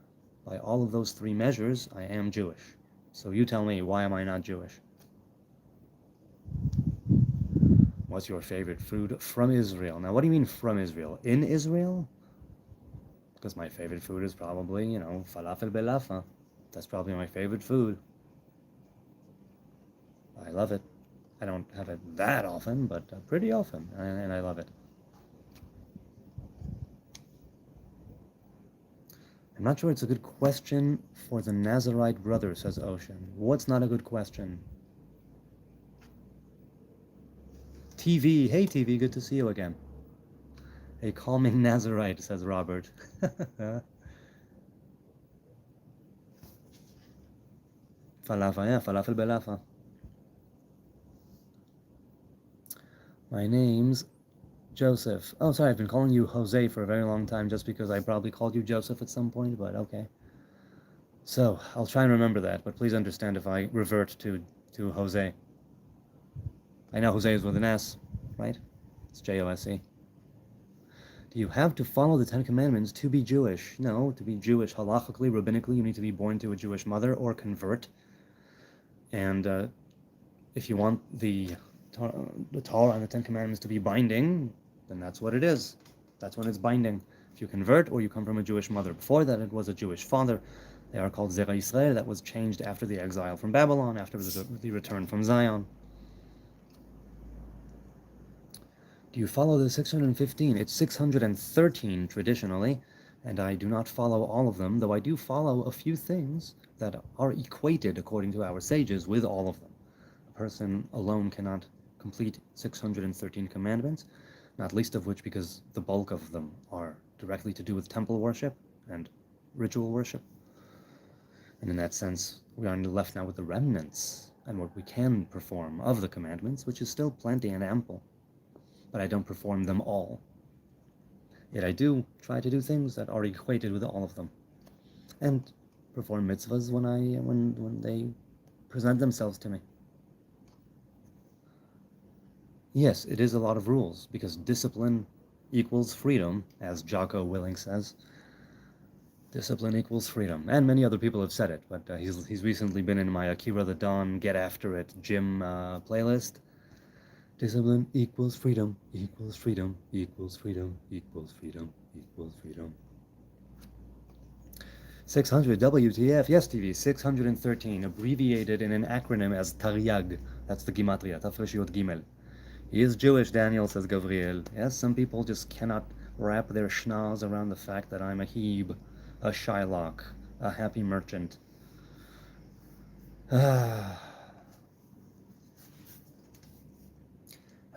By all of those three measures, I am Jewish. So you tell me, why am I not Jewish? What's your favorite food from Israel? Now, what do you mean from Israel? In Israel? Because my favorite food is probably, falafel belafa. That's probably my favorite food. I love it. I don't have it that often, but pretty often, and I love it. I'm not sure it's a good question for the Nazarite brother, says Ocean. What's not a good question? TV. Hey, TV, good to see you again. A calming Nazarite, says Robert. Falafel, yeah, falafel belafa. My name's Joseph. Oh, sorry, I've been calling you Jose for a very long time just because I probably called you Joseph at some point, but okay. So, I'll try and remember that, but please understand if I revert to Jose. I know Jose is with an S, right? It's Jose. Do you have to follow the Ten Commandments to be Jewish? No, to be Jewish halachically, rabbinically, you need to be born to a Jewish mother or convert. And if you want the Torah and the Ten Commandments to be binding, then that's what it is. That's when it's binding. If you convert or you come from a Jewish mother. Before that, it was a Jewish father. They are called Zera Yisrael. That was changed after the exile from Babylon, after the return from Zion. Do you follow the 615? It's 613 traditionally, and I do not follow all of them, though I do follow a few things that are equated, according to our sages, with all of them. A person alone cannot complete 613 commandments, not least of which because the bulk of them are directly to do with temple worship and ritual worship. And in that sense, we are left now with the remnants and what we can perform of the commandments, which is still plenty and ample. But I don't perform them all. Yet I do try to do things that are equated with all of them, and perform mitzvahs when they present themselves to me. Yes, it is a lot of rules, because discipline equals freedom, as Jocko Willing says. Discipline equals freedom, and many other people have said it, but he's recently been in my Akira the Dawn Get After It gym playlist. Discipline equals freedom, equals freedom, equals freedom, equals freedom, equals freedom. 600 WTF, yes TV, 613, abbreviated in an acronym as Taryag. That's the Gematria, Tafresh Yod Gimel. He is Jewish, Daniel, says Gavriel. Yes, some people just cannot wrap their schnoz around the fact that I'm a Heb, a Shylock, a happy merchant. Have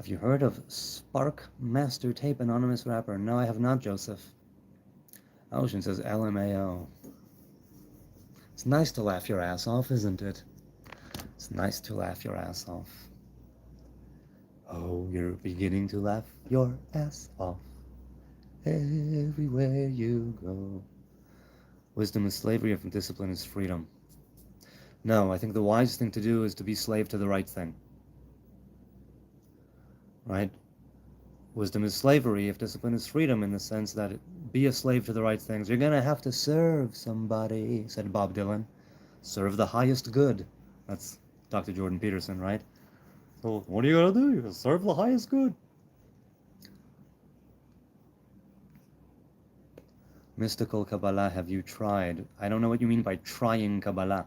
you heard of Spark Master Tape, anonymous rapper? No, I have not, Joseph. Ocean says LMAO. It's nice to laugh your ass off, isn't it? It's nice to laugh your ass off. Oh, you're beginning to laugh your ass off everywhere you go. Wisdom is slavery, if discipline is freedom. No, I think the wise thing to do is to be slave to the right thing. Right? Wisdom is slavery if discipline is freedom, in the sense that be a slave to the right things. You're going to have to serve somebody, said Bob Dylan. Serve the highest good. That's Dr. Jordan Peterson, right? So what are you going to do? You're going to serve the highest good. Mystical Kabbalah, have you tried? I don't know what you mean by trying Kabbalah,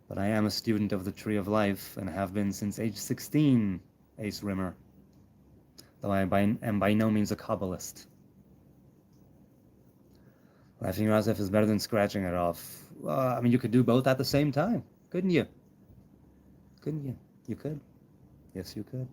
but I am a student of the Tree of Life and have been since age 16, Ace Rimmer. Though I am by no means a Kabbalist. Laughing your ass off is better than scratching it off. I mean, you could do both at the same time, couldn't you? Couldn't you? You could. Yes, you could.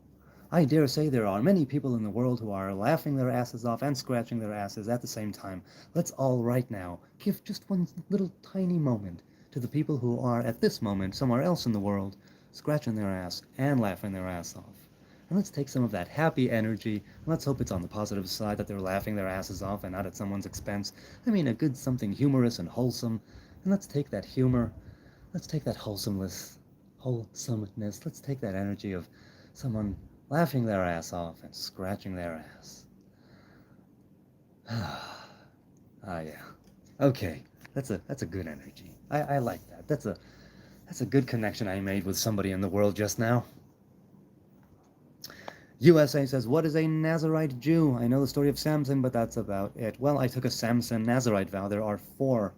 I dare say there are many people in the world who are laughing their asses off and scratching their asses at the same time. Let's all right now give just one little tiny moment to the people who are at this moment somewhere else in the world scratching their ass and laughing their ass off. And let's take some of that happy energy, and let's hope it's on the positive side that they're laughing their asses off and not at someone's expense. I mean, a good something humorous and wholesome. And let's take that humor, let's take that wholesomeness, let's take that energy of someone laughing their ass off and scratching their ass. Yeah. Okay, that's a good energy. I like that. That's a good connection I made with somebody in the world just now. USA says, what is a Nazarite Jew? I know the story of Samson, but that's about it. Well, I took a Samson Nazarite vow. There are 4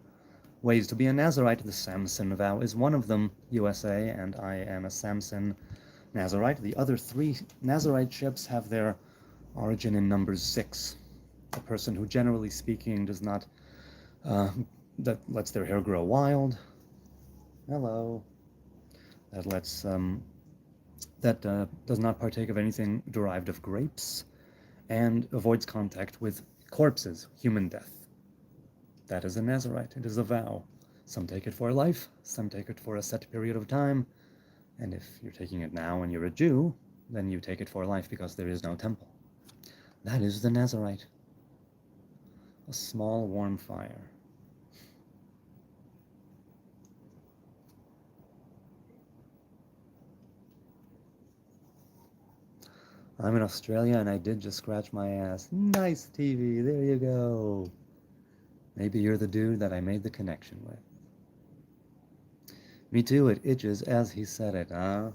ways to be a Nazarite. The Samson vow is one of them, USA, and I am a Samson Nazarite. The other 3 Nazarite ships have their origin in numbers 6. A person who, generally speaking, does not, that lets their hair grow wild. Hello. That lets, that does not partake of anything derived of grapes, and avoids contact with corpses, human death. That is a Nazarite. It is a vow. Some take it for life, some take it for a set period of time, and if you're taking it now and you're a Jew, then you take it for life because there is no temple. That is the Nazarite. A small warm fire. I'm in Australia and I did just scratch my ass. Nice TV, there you go. Maybe you're the dude that I made the connection with. Me too, it itches as he said it, huh?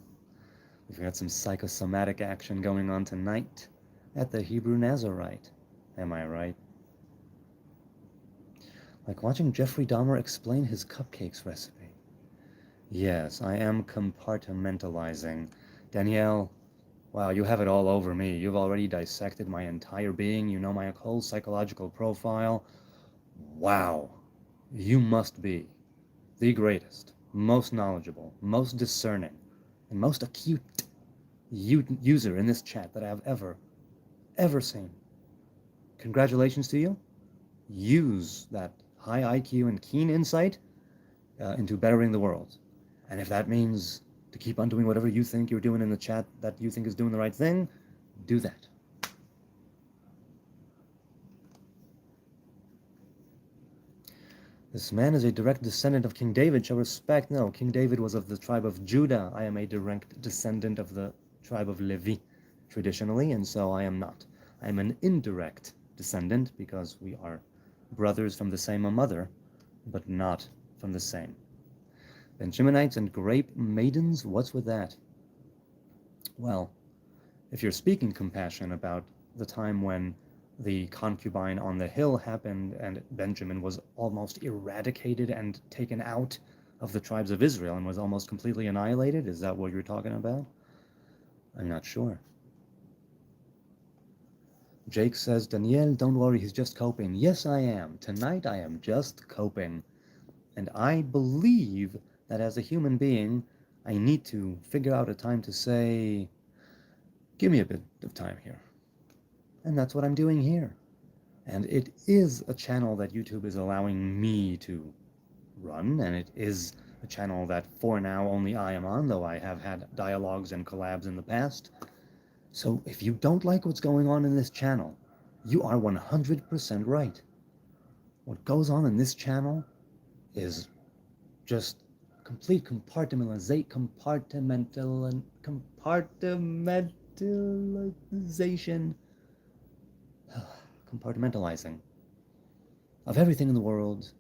We've got some psychosomatic action going on tonight at the Hebrew Nazarite. Am I right? Like watching Jeffrey Dahmer explain his cupcakes recipe. Yes, I am compartmentalizing. Danielle, wow, you have it all over me. You've already dissected my entire being. You know my whole psychological profile. Wow, you must be the greatest, most knowledgeable, most discerning, and most acute user in this chat that I've ever seen. Congratulations to you. Use that high IQ and keen insight into bettering the world. And if that means to keep on doing whatever you think you're doing in the chat that you think is doing the right thing, do that. This man is a direct descendant of King David. Show respect. No, King David was of the tribe of Judah. I am a direct descendant of the tribe of Levi, traditionally, and so I am not. I am an indirect descendant because we are brothers from the same mother, but not from the same. Benjaminites and grape maidens, what's with that? Well, if you're speaking compassion about the time when the concubine on the hill happened and Benjamin was almost eradicated and taken out of the tribes of Israel and was almost completely annihilated, is that what you're talking about? I'm not sure. Jake says, Danielle, don't worry, he's just coping. Yes, I am. Tonight I am just coping. And I believe that as a human being, I need to figure out a time to say, give me a bit of time here. And that's what I'm doing here. And it is a channel that YouTube is allowing me to run, and it is a channel that for now only I am on, though I have had dialogues and collabs in the past. So if you don't like what's going on in this channel, you are 100% right. What goes on in this channel is just complete compartmentalization, compartmentalizing of everything in the world,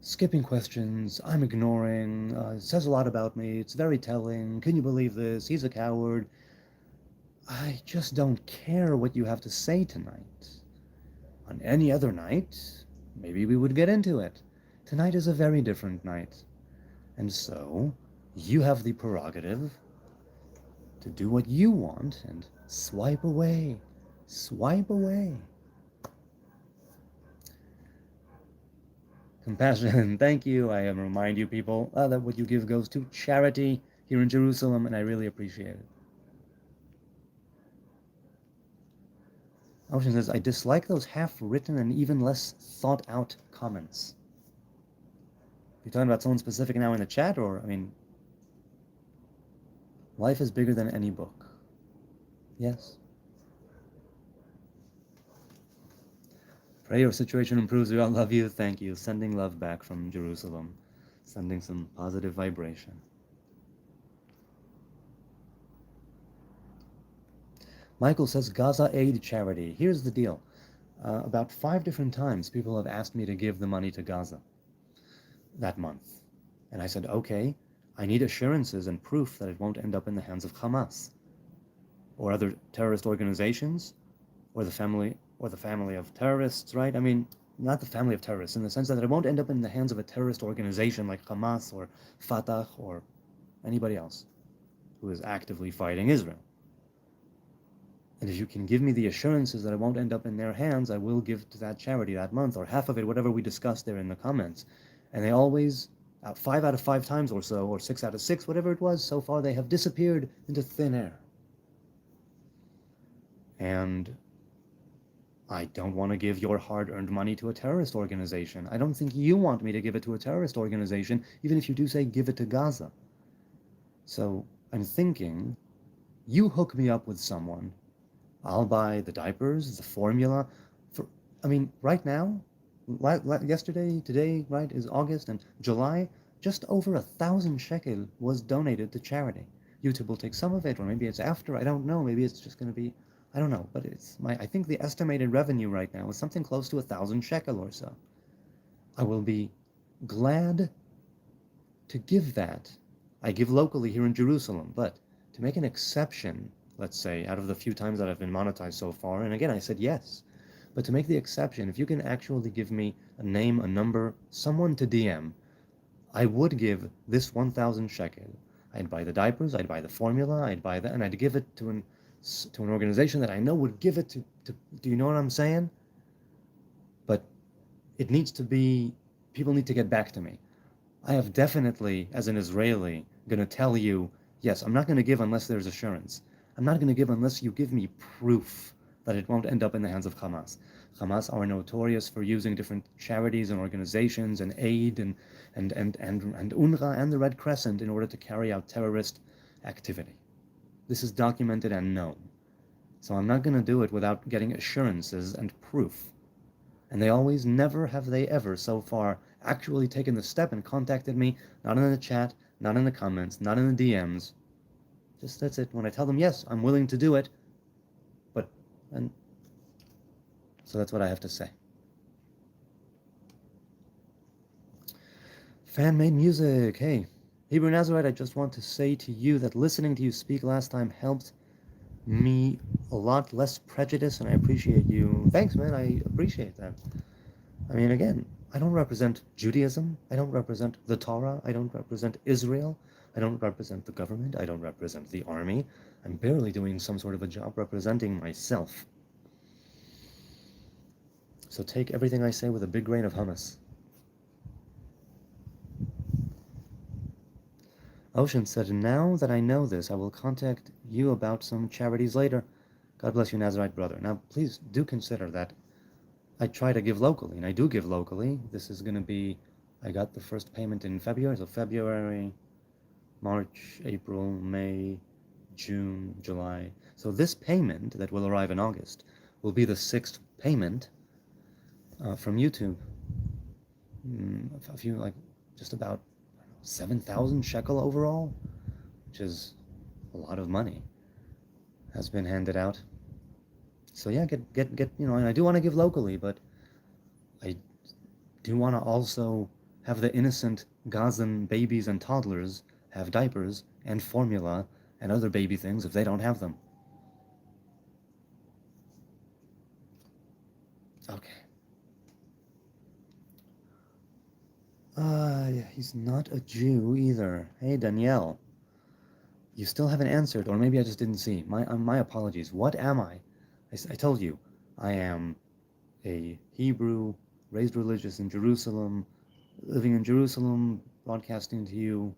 skipping questions, I'm ignoring, it says a lot about me, it's very telling, can you believe this, he's a coward. I just don't care what you have to say tonight. On any other night, maybe we would get into it. Tonight is a very different night. And so, you have the prerogative to do what you want and swipe away. Swipe away. Compassion, thank you. I remind you people that what you give goes to charity here in Jerusalem, and I really appreciate it. Ocean says, I dislike those half-written and even less thought-out comments. You talking about someone specific now in the chat, or, I mean, life is bigger than any book. Yes. Pray your situation improves. We all love you. Thank you. Sending love back from Jerusalem. Sending some positive vibration. Michael says, Gaza Aid Charity. Here's the deal. About 5 different times, people have asked me to give the money to Gaza that month. And I said, okay, I need assurances and proof that it won't end up in the hands of Hamas or other terrorist organizations or the family of terrorists, right? I mean, not the family of terrorists, in the sense that it won't end up in the hands of a terrorist organization like Hamas or Fatah or anybody else who is actively fighting Israel. And if you can give me the assurances that it won't end up in their hands, I will give to that charity that month, or half of it, whatever we discussed there in the comments. And they always, 5 out of 5 times or so, or 6 out of 6, whatever it was, so far they have disappeared into thin air. And I don't want to give your hard-earned money to a terrorist organization. I don't think you want me to give it to a terrorist organization, even if you do say give it to Gaza. So I'm thinking, you hook me up with someone, I'll buy the diapers, the formula. Right now, yesterday, today, right, is August, and July, just over 1,000 shekel was donated to charity. YouTube will take some of it, or maybe it's after, I don't know, maybe it's just going to be, I don't know, but I think the estimated revenue right now is something close to 1,000 shekel or so. I will be glad to give that. I give locally here in Jerusalem, but to make an exception, let's say, out of the few times that I've been monetized so far, and again, I said yes, but to make the exception, if you can actually give me a name, a number, someone to DM, I would give this 1,000 shekel. I'd buy the diapers, I'd buy the formula, I'd buy that, and I'd give it to an organization that I know would give it to do you know what I'm saying? But it needs to be, people need to get back to me. I have definitely, as an Israeli, going to tell you, yes, I'm not going to give unless there's assurance. I'm not going to give unless you give me proof that it won't end up in the hands of Hamas. Hamas are notorious for using different charities and organizations and aid and UNRWA and the Red Crescent in order to carry out terrorist activity. This is documented and known. So I'm not going to do it without getting assurances and proof. And they always, never have they ever so far actually taken the step and contacted me, not in the chat, not in the comments, not in the DMs. Just that's it. When I tell them, yes, I'm willing to do it, so that's what I have to say. Fan-made music. Hey, Hebrew Nazarite, I just want to say to you that listening to you speak last time helped me a lot, less prejudice, and I appreciate you. Thanks, man. I appreciate that. I mean, again, I don't represent Judaism. I don't represent the Torah. I don't represent Israel. I don't represent the government. I don't represent the army. I'm barely doing some sort of a job representing myself. So take everything I say with a big grain of hummus. Ocean said, now that I know this, I will contact you about some charities later. God bless you, Nazarite brother. Now, please do consider that I try to give locally, and I do give locally. This is going to be, I got the first payment in February, so February, March, April, May, June, July. So this payment that will arrive in August will be the 6th payment from YouTube. A few, like, just about 7,000 shekel overall, which is a lot of money, has been handed out. So yeah, get and I do want to give locally, but I do want to also have the innocent Gazan babies and toddlers have diapers and formula and other baby things if they don't have them. Okay. Yeah, he's not a Jew either. Hey, Danielle. You still haven't answered, or maybe I just didn't see. My apologies. What am I? I told you, I am a Hebrew, raised religious in Jerusalem, living in Jerusalem, broadcasting to you,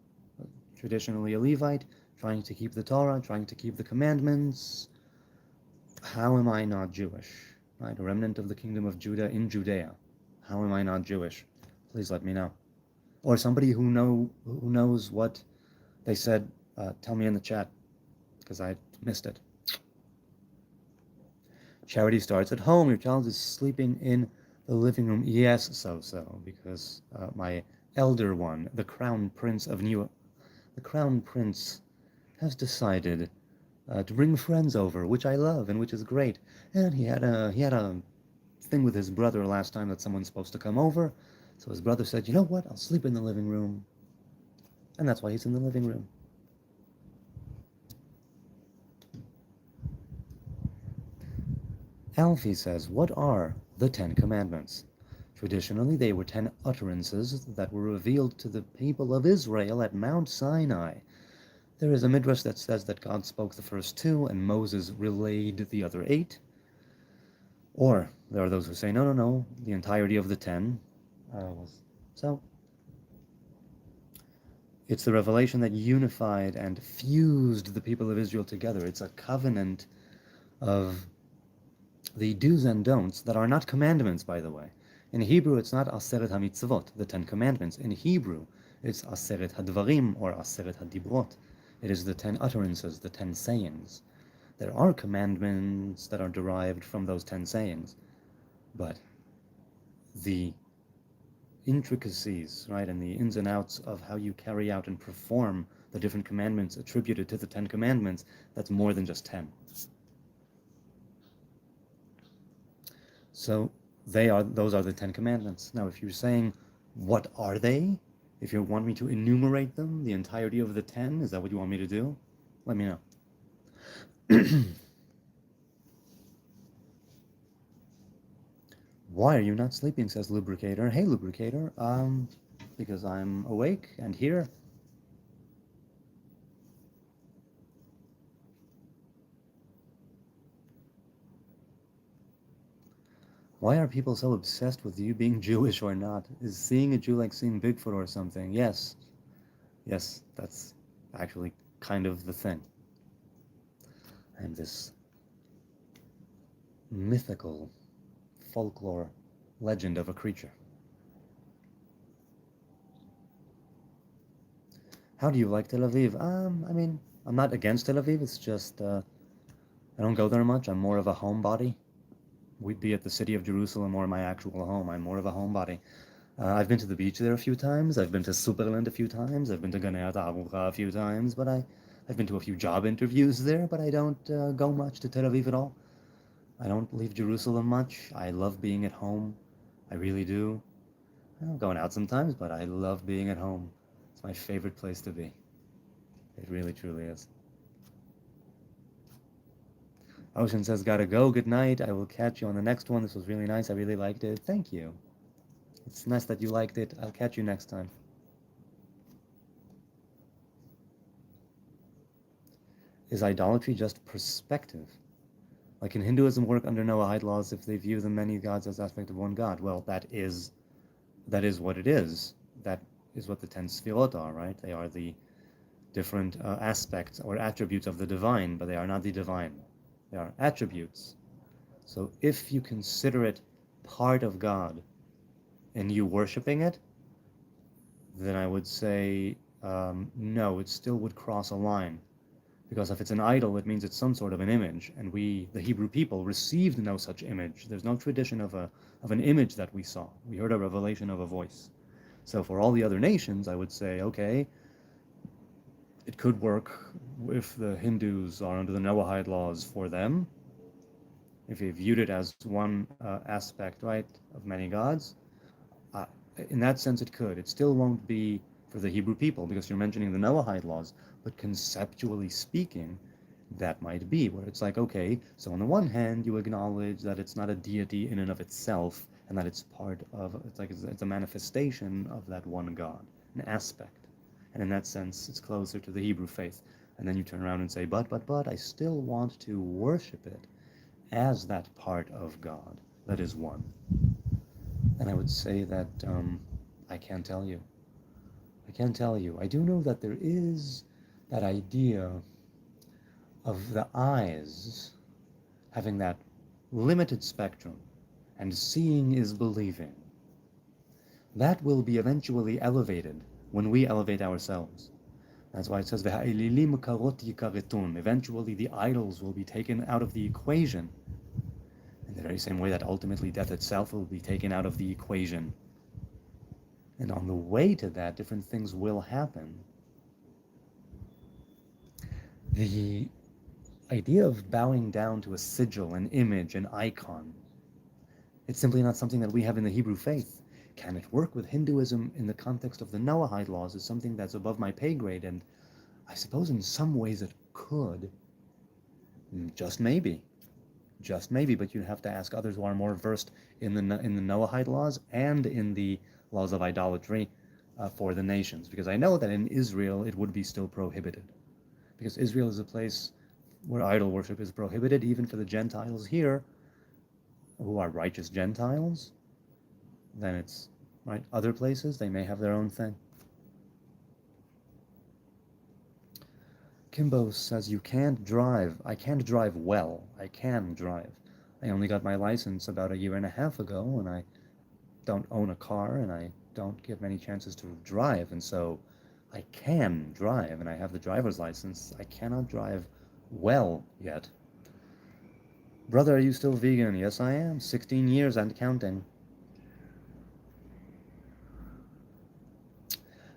traditionally a Levite, trying to keep the Torah, trying to keep the commandments. How am I not Jewish? right? A remnant of the kingdom of Judah in Judea. How am I not Jewish? Please let me know. Or somebody who knows what they said, tell me in the chat, because I missed it. Charity starts at home. Your child is sleeping in the living room. Yes, so, because my elder one, the crown prince has decided to bring friends over, which I love and which is great. And he had a thing with his brother last time that someone's supposed to come over. So his brother said, you know what, I'll sleep in the living room. And that's why he's in the living room. Alfie says, what are the 10 Commandments? Traditionally, they were 10 utterances that were revealed to the people of Israel at Mount Sinai. There is a midrash that says that God spoke the first 2 and Moses relayed the other 8. Or there are those who say, no, the entirety of the 10 So it's the revelation that unified and fused the people of Israel together. It's a covenant of the do's and don'ts that are not commandments, by the way. In Hebrew, it's not Aseret HaMitzvot, the 10 Commandments. In Hebrew, it's Aseret HaDvarim or Aseret HaDibrot. It is the 10 utterances, the 10 sayings. There are commandments that are derived from those 10 sayings, but the intricacies, right, and the ins and outs of how you carry out and perform the different commandments attributed to the 10 Commandments, that's more than just 10. So those are the 10 Commandments. Now, if you're saying, what are they? If you want me to enumerate them, the entirety of the 10, is that what you want me to do? Let me know. Why are you not sleeping, says Lubricator. Hey, Lubricator, because I'm awake and here. Why are people so obsessed with you being Jewish or not? Is seeing a Jew like seeing Bigfoot or something? Yes, that's actually kind of the thing. I am this mythical folklore legend of a creature. How do you like Tel Aviv? I mean, I'm not against Tel Aviv, it's just, I don't go there much. I'm more of a homebody. We'd be at the city of Jerusalem or my actual home. I'm more of a homebody. I've been to the beach there a few times. I've been to Superland a few times. I've been to Ganei Arucha a few times. But I've been to a few job interviews there. But I don't go much to Tel Aviv at all. I don't leave Jerusalem much. I love being at home. I really do. I'm going out sometimes, but I love being at home. It's my favorite place to be. It really, truly is. Ocean says, gotta go. Good night. I will catch you on the next one. This was really nice. I really liked it. Thank you. It's nice that you liked it. I'll catch you next time. Is idolatry just perspective? Like in Hinduism, work under Noahide laws if they view the many gods as aspect of one god. Well, that is what it is. That is what the 10 Sfirot are, right? They are the different aspects or attributes of the divine, but they are not the divine. They are attributes. So if you consider it part of God and you worshiping it, then I would say no, it still would cross a line. Because if it's an idol, it means it's some sort of an image, and we, the Hebrew people, received no such image. There's no tradition of an image that we saw. We heard a revelation of a voice. So for all the other nations, I would say, okay, it could work if the Hindus are under the Noahide laws for them, if they viewed it as one aspect, right, of many gods. In that sense, it could. It still won't be for the Hebrew people, because you're mentioning the Noahide laws, but conceptually speaking, that might be where it's like, okay, so on the one hand, you acknowledge that it's not a deity in and of itself, and that it's part of, it's a manifestation of that one God, an aspect. And in that sense, it's closer to the Hebrew faith. And then you turn around and say, but, I still want to worship it as that part of God that is one. And I would say that I can't tell you. I can't tell you. I do know that there is that idea of the eyes having that limited spectrum, and seeing is believing. That will be eventually elevated when we elevate ourselves. That's why it says, "V'ha'elilim karot yikaretun." Eventually the idols will be taken out of the equation, in the very same way that ultimately death itself will be taken out of the equation. And on the way to that, different things will happen. The idea of bowing down to a sigil, an image, an icon, it's simply not something that we have in the Hebrew faith. Can it work with Hinduism in the context of the Noahide laws is something that's above my pay grade, and I suppose in some ways it could. Just maybe, but you'd have to ask others who are more versed in the Noahide laws and in the laws of idolatry for the nations, because I know that in Israel it would be still prohibited, because Israel is a place where idol worship is prohibited, even for the Gentiles here, who are righteous Gentiles. Then it's right. Other places they may have their own thing. Kimbo says, "You can't drive." I can't drive well. I can drive. I only got my license about a year and a half ago, and I don't own a car, and I don't get many chances to drive, and so I can drive, and I have the driver's license. I cannot drive well yet. Brother, are you still vegan? Yes, I am. 16 years and counting.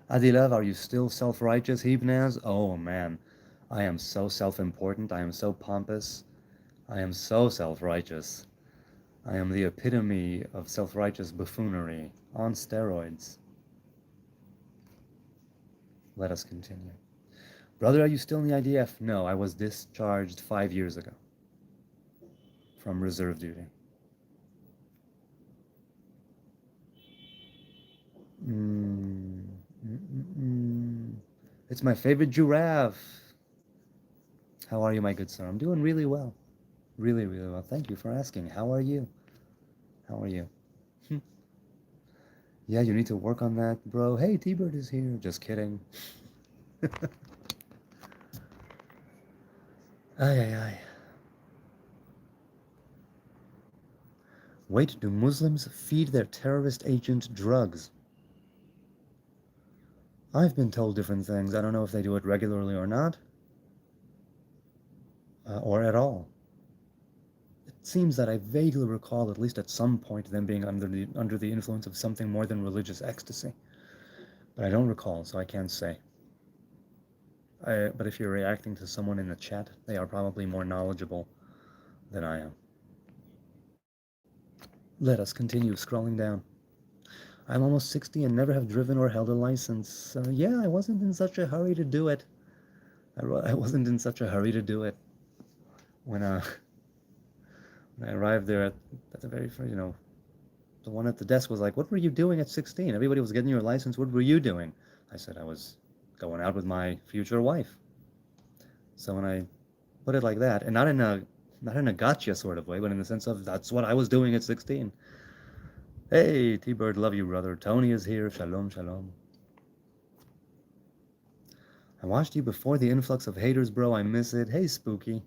Adilev, are you still self-righteous, Hebnaz? Oh, man. I am so self-important. I am so pompous. I am so self-righteous. I am the epitome of self-righteous buffoonery on steroids. Let us continue. Brother, are you still in the IDF? No, I was discharged 5 years ago from reserve duty. It's my favorite giraffe. How are you, my good sir? I'm doing really well. Really, really well. Thank you for asking. How are you? How are you? Yeah, you need to work on that, bro. Hey, T-Bird is here. Just kidding. Ay, ay, ay. Wait, do Muslims feed their terrorist agent drugs? I've been told different things. I don't know if they do it regularly or not, or at all. It seems that I vaguely recall, at least at some point, them being under the influence of something more than religious ecstasy. But I don't recall, so I can't say. But if you're reacting to someone in the chat, they are probably more knowledgeable than I am. Let us continue scrolling down. I'm almost 60 and never have driven or held a license. Yeah, I wasn't in such a hurry to do it. I wasn't in such a hurry to do it. When I arrived there at the very first, the one at the desk was like, "What were you doing at 16? Everybody was getting your license. What were you doing?" I said, "I was going out with my future wife." So when I put it like that, and not in a gotcha sort of way, but in the sense of that's what I was doing at 16. Hey, T-Bird, love you, brother. Tony is here. Shalom, shalom. I watched you before the influx of haters, bro. I miss it. Hey, Spooky.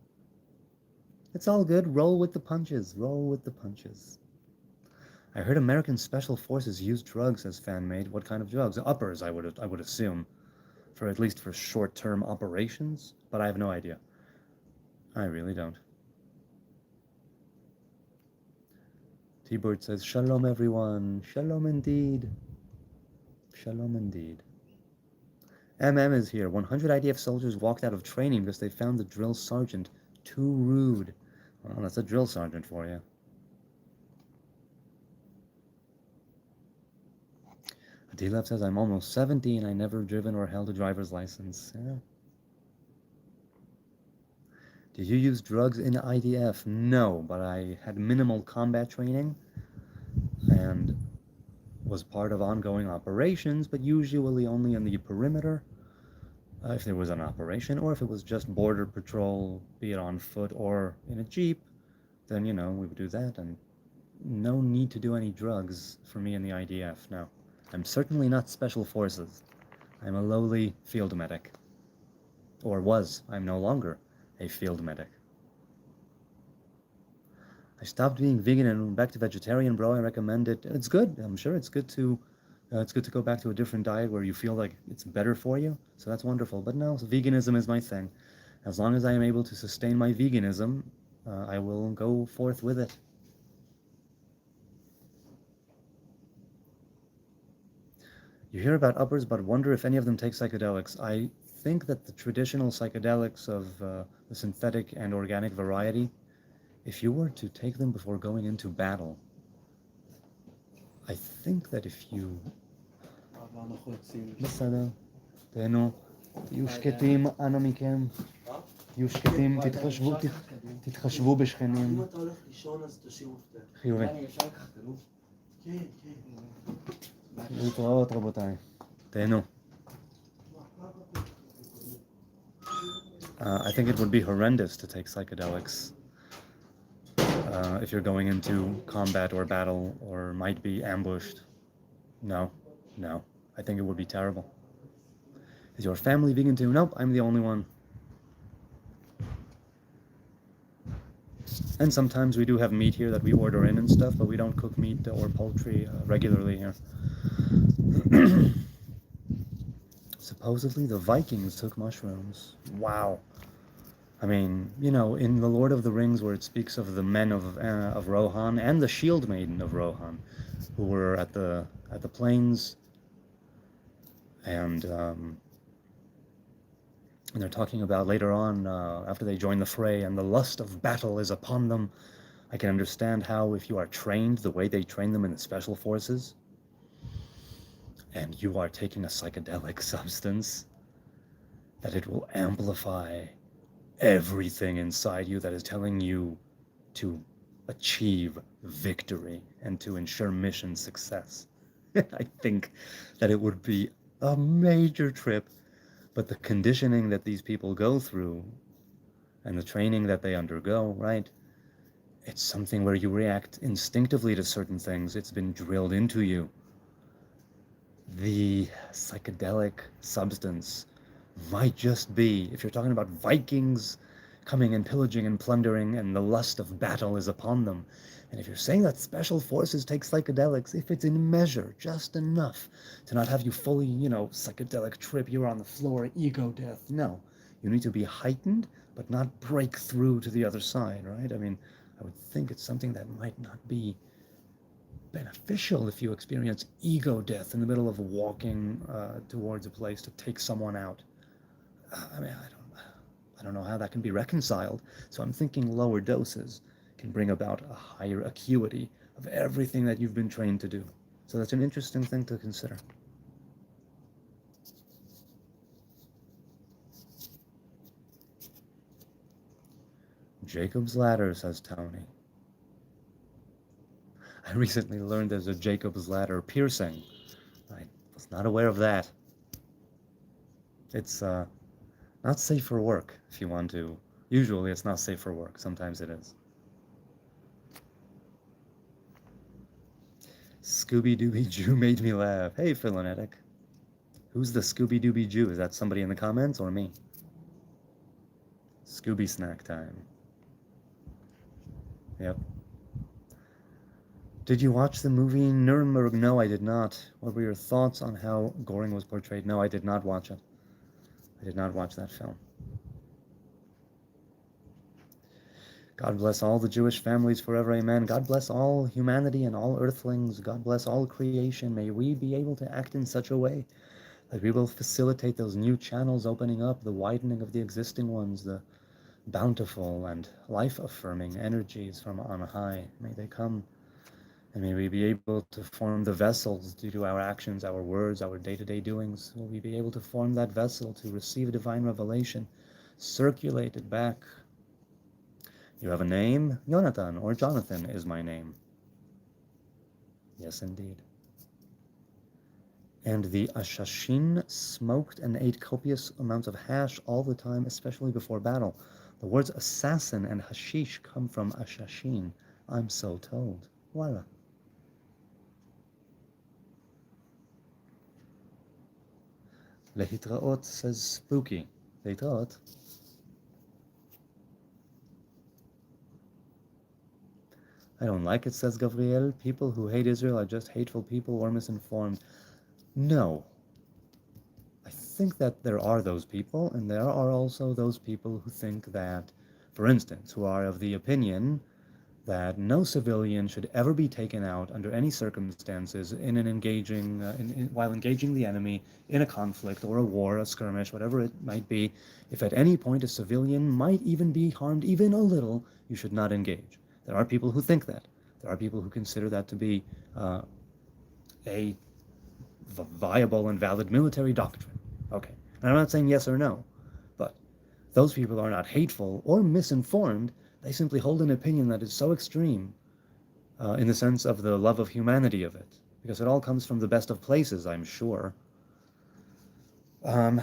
It's all good. Roll with the punches. Roll with the punches. I heard American Special Forces use drugs as fan-made. What kind of drugs? Uppers, I would assume, at least for short-term operations, but I have no idea. I really don't. T-Bird says, "Shalom, everyone. Shalom indeed. Shalom indeed." MM is here. 100 IDF soldiers walked out of training because they found the drill sergeant too rude. Well, that's a drill sergeant for you. Adilab says, "I'm almost 70 and I never driven or held a driver's license." Yeah. Did you use drugs in IDF? No, but I had minimal combat training and was part of ongoing operations, but usually only in the perimeter, if there was an operation, or if it was just border patrol, be it on foot or in a jeep, then, we would do that, and no need to do any drugs for me in the IDF, no. I'm certainly not Special Forces. I'm a lowly field medic. Or was. I'm no longer a field medic. I stopped being vegan and went back to vegetarian, bro. I recommend it. It's good. I'm sure it's good to go back to a different diet where you feel like it's better for you. So that's wonderful. But no, veganism is my thing. As long as I am able to sustain my veganism, I will go forth with it. You hear about uppers, but wonder if any of them take psychedelics. I think that the traditional psychedelics of the synthetic and organic variety, if you were to take them before going into battle, I think that if you... בסדר, תהנו, תהיו שקטים, אנא מכם, תהיו שקטים, תתחשבו בשכנים. אם אתה הולך לישון אז תשאיר מפתח. חיובי. אפשר לקחת כדור? כן, כן. להתראות רבותיי, תהנו. I think it would be horrendous to take psychedelics if you're going into combat or battle or might be ambushed. No. I think it would be terrible. Is your family vegan too? Nope, I'm the only one. And sometimes we do have meat here that we order in and stuff, but we don't cook meat or poultry regularly here. Supposedly the Vikings took mushrooms. Wow. I mean, you know, in The Lord of the Rings, where it speaks of the men of Rohan and the Shield Maiden of Rohan, who were at the plains, and they're talking about later on, after they join the fray, and the lust of battle is upon them. I can understand how, if you are trained the way they train them in the special forces, and you are taking a psychedelic substance, that it will amplify everything inside you that is telling you to achieve victory and to ensure mission success. I think that it would be a major trip, but the conditioning that these people go through and the training that they undergo, right? It's something where you react instinctively to certain things. It's been drilled into you. The psychedelic substance might just be, if you're talking about Vikings coming and pillaging and plundering and the lust of battle is upon them, and if you're saying that special forces take psychedelics, if it's in measure, just enough to not have you fully, you know, psychedelic trip, you're on the floor, ego death. No, you need to be heightened, but not break through to the other side, right? I mean, I would think it's something that might not be beneficial if you experience ego death in the middle of walking towards a place to take someone out. I mean, I don't know how that can be reconciled. So I'm thinking lower doses can bring about a higher acuity of everything that you've been trained to do. So that's an interesting thing to consider. Jacob's ladder, says Tony. I recently learned there's a Jacob's ladder piercing. I was not aware of that. It's not safe for work if you want to. Usually it's not safe for work. Sometimes it is. Scooby-Dooby Jew made me laugh. Hey, Philonetic. Who's the Scooby-Dooby Jew? Is that somebody in the comments or me? Scooby snack time. Yep. Did you watch the movie Nuremberg? No, I did not. What were your thoughts on how Goring was portrayed? No, I did not watch it. I did not watch that film. God bless all the Jewish families forever, amen. God bless all humanity and all earthlings. God bless all creation. May we be able to act in such a way that we will facilitate those new channels opening up, the widening of the existing ones, the bountiful and life-affirming energies from on high. May they come, and may we be able to form the vessels due to our actions, our words, our day-to-day doings. Will we be able to form that vessel to receive divine revelation, circulate it back. You have a name? Jonathan or Jonathan is my name. Yes, indeed. And the Ashashin smoked and ate copious amounts of hash all the time, especially before battle. The words assassin and hashish come from Ashashin. I'm so told. Voila. Lehitraot says spooky. Lehitraot. I don't like it, says Gabriel. People who hate Israel are just hateful people or misinformed. No. I think that there are those people, and there are also those people who think that, for instance, who are of the opinion that no civilian should ever be taken out under any circumstances in an while engaging the enemy in a conflict or a war, a skirmish, whatever it might be. If at any point a civilian might even be harmed even a little, you should not engage. There are people who think that. There are people who consider that to be a viable and valid military doctrine. Okay, and I'm not saying yes or no, but those people are not hateful or misinformed. They simply hold an opinion that is so extreme in the sense of the love of humanity of it, because it all comes from the best of places, I'm sure. And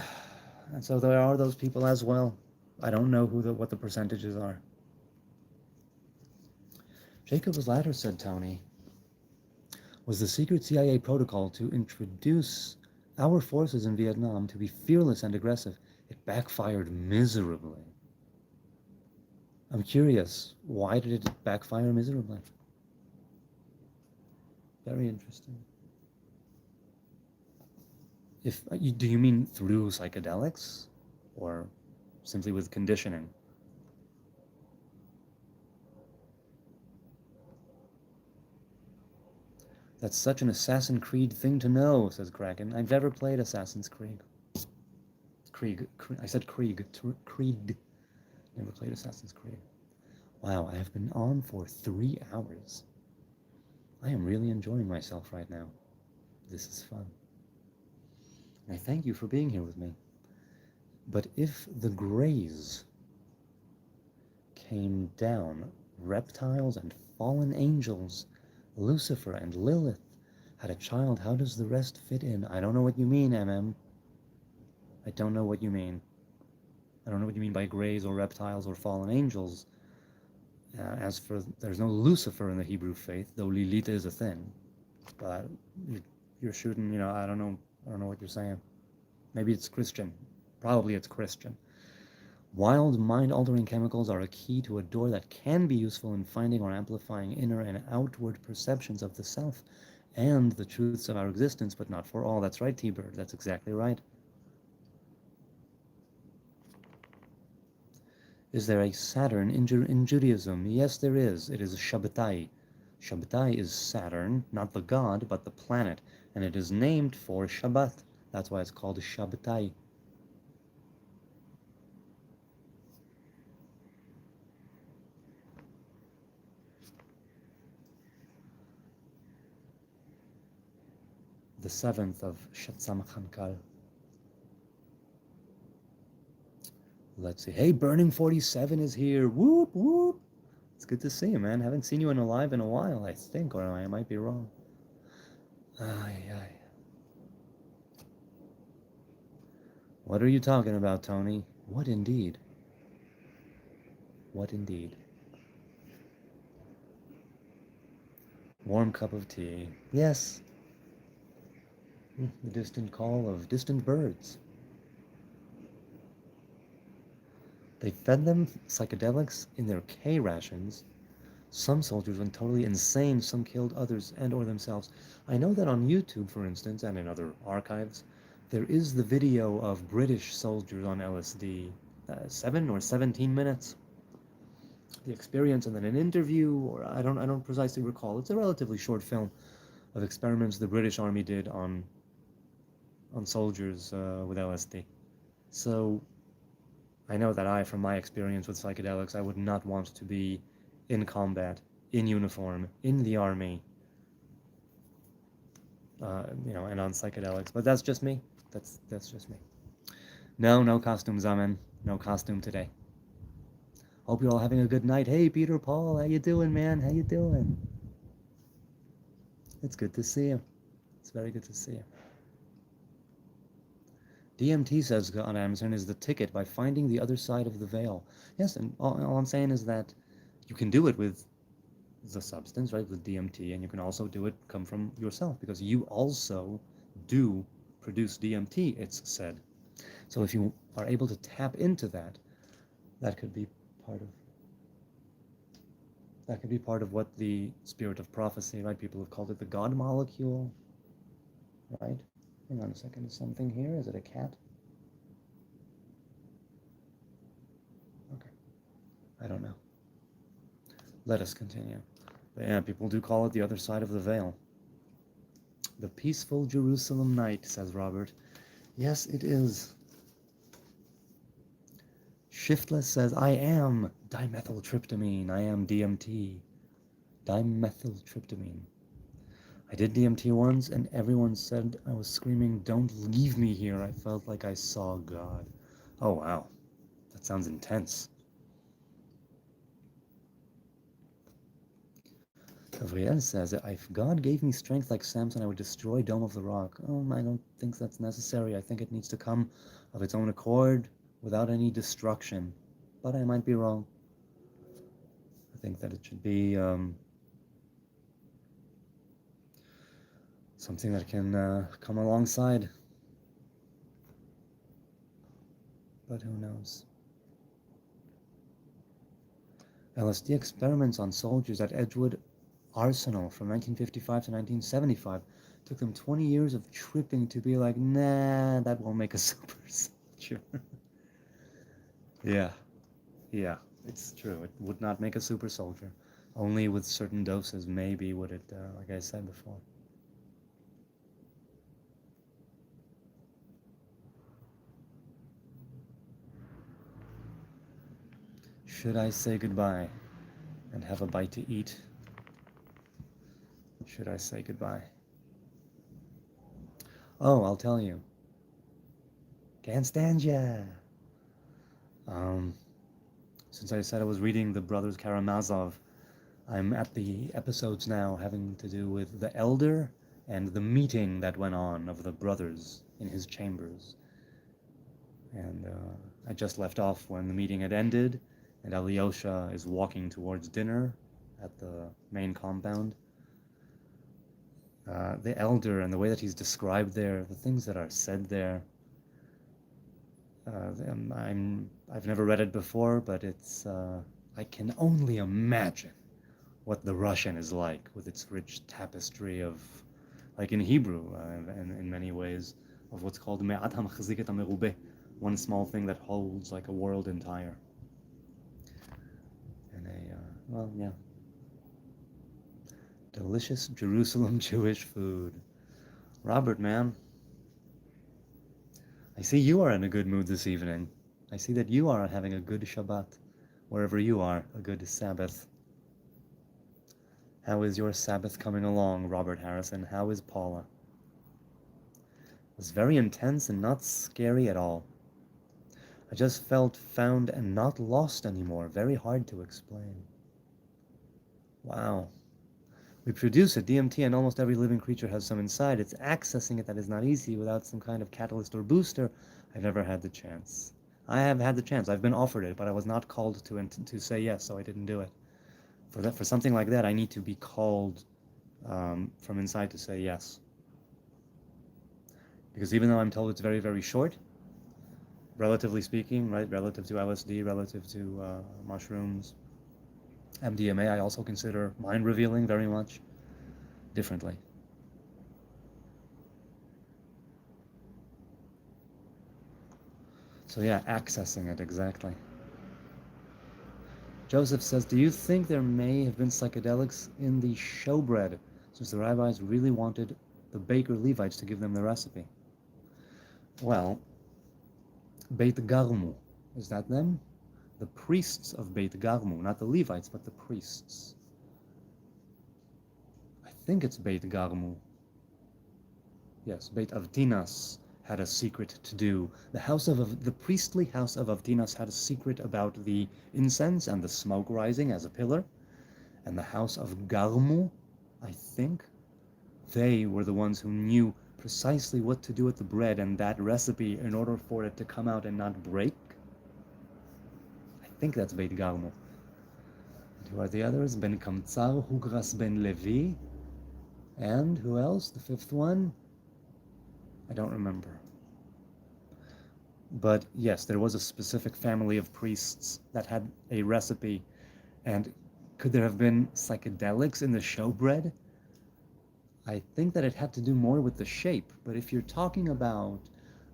so there are those people as well. I don't know what the percentages are. Jacob's ladder, said Tony, was the secret CIA protocol to introduce our forces in Vietnam to be fearless and aggressive. It backfired miserably. I'm curious, why did it backfire miserably? Very interesting. Do you mean through psychedelics, or simply with conditioning? That's such an Assassin's Creed thing to know, says Kraken. I've never played Assassin's Creed. I said Krieg. Creed. Never played Assassin's Creed. Wow, I have been on for 3 hours. I am really enjoying myself right now. This is fun. And I thank you for being here with me. But if the Greys came down, reptiles and fallen angels, Lucifer and Lilith had a child, how does the rest fit in? I don't know what you mean, MM. I don't know what you mean. I don't know what you mean by Greys or reptiles or fallen angels. As for, there's no Lucifer in the Hebrew faith, though Lilith is a thing. But you're shooting, I don't know what you're saying. Maybe it's Christian. Probably it's Christian. Wild, mind-altering chemicals are a key to a door that can be useful in finding or amplifying inner and outward perceptions of the self and the truths of our existence, but not for all. That's right, T-Bird. That's exactly right. Is there a Saturn in Judaism? Yes, there is. It is Shabbatai. Shabbatai is Saturn, not the god, but the planet, and it is named for Shabbat. That's why it's called Shabbatai. The 7th of Shatsamchankal. Let's see. Hey, Burning 47 is here. Whoop, whoop. It's good to see you, man. Haven't seen you in a live in a while, I think, or I might be wrong. Aye. What are you talking about, Tony? What indeed? What indeed? Warm cup of tea. Yes. The distant call of distant birds. They fed them psychedelics in their K rations. Some soldiers went totally insane. Some killed others and or themselves. I know that on YouTube, for instance, and in other archives, there is the video of British soldiers on LSD, 7 or 17 minutes. The experience, and then an interview, or I don't precisely recall. It's a relatively short film of experiments the British Army did on soldiers with LSD. So I know that from my experience with psychedelics, I would not want to be in combat, in uniform, in the army, and on psychedelics. But that's just me. That's just me. No costume, Zaman. No costume today. Hope you're all having a good night. Hey, Peter Paul, how you doing, man? How you doing? It's good to see you. It's very good to see you. DMT, says God Amazon, is the ticket by finding the other side of the veil. Yes, and all I'm saying is that you can do it with the substance, right, with DMT, and you can also do it come from yourself, because you also do produce DMT, it's said. So if you are able to tap into that, that could be part of That could be part of what the spirit of prophecy, right? People have called it the God molecule, right? Hang on a second. Is something here? Is it a cat? Okay. I don't know. Let us continue. But yeah, people do call it the other side of the veil. The peaceful Jerusalem night, says Robert. Yes, it is. Shiftless says, I am dimethyltryptamine. I am DMT. Dimethyltryptamine. I did DMT once, and everyone said I was screaming, don't leave me here. I felt like I saw God. Oh, wow. That sounds intense. Gabriel says, if God gave me strength like Samson, I would destroy Dome of the Rock. I don't think that's necessary. I think it needs to come of its own accord, without any destruction. But I might be wrong. I think that it should be something that can come alongside. But who knows? LSD experiments on soldiers at Edgewood Arsenal from 1955 to 1975. Took them 20 years of tripping to be like, nah, that won't make a super soldier. Yeah, it's true. It would not make a super soldier. Only with certain doses, maybe would it, like I said before. Should I say goodbye and have a bite to eat? Should I say goodbye? Oh, I'll tell you. Can't stand ya. Since I said I was reading the Brothers Karamazov, I'm at the episodes now having to do with the elder and the meeting that went on of the brothers in his chambers. And I just left off when the meeting had ended, and Alyosha is walking towards dinner at the main compound. The elder and the way that he's described there, the things that are said there, I've never read it before, but it's I can only imagine what the Russian is like with its rich tapestry of, like in Hebrew, in many ways, of what's called me'at ha'machzik et ha'merubeh, one small thing that holds like a world entire. And well, yeah. Delicious Jerusalem Jewish food. Robert, man, I see you are in a good mood this evening. I see that you are having a good Shabbat, wherever you are, a good Sabbath. How is your Sabbath coming along, Robert Harrison? How is Paula? It was very intense and not scary at all. I just felt found and not lost anymore. Very hard to explain. Wow. We produce it, DMT, and almost every living creature has some inside. It's accessing it that is not easy without some kind of catalyst or booster. I've never had the chance. I have had the chance. I've been offered it, but I was not called to say yes, so I didn't do it. For something like that, I need to be called from inside to say yes. Because even though I'm told it's very, very short, relatively speaking, right, relative to LSD, relative to mushrooms, MDMA, I also consider mind-revealing very much differently. So yeah, accessing it, exactly. Joseph says, do you think there may have been psychedelics in the showbread, since the rabbis really wanted the baker Levites to give them the recipe? Well, Beit Garmu, is that them? The priests of Beit Garmu, not the Levites, but the priests. I think it's Beit Garmu. Yes, Beit Avtinas had a secret to do. The priestly house of Avtinas had a secret about the incense and the smoke rising as a pillar. And the house of Garmu, I think, they were the ones who knew precisely what to do with the bread and that recipe in order for it to come out and not break. I think that's Beit Garmu. And who are the others? Ben Kamtsar, Hugras ben Levi, and who else? The fifth one? I don't remember. But yes, there was a specific family of priests that had a recipe, and Could there have been psychedelics in the showbread? I think that it had to do more with the shape, but if you're talking about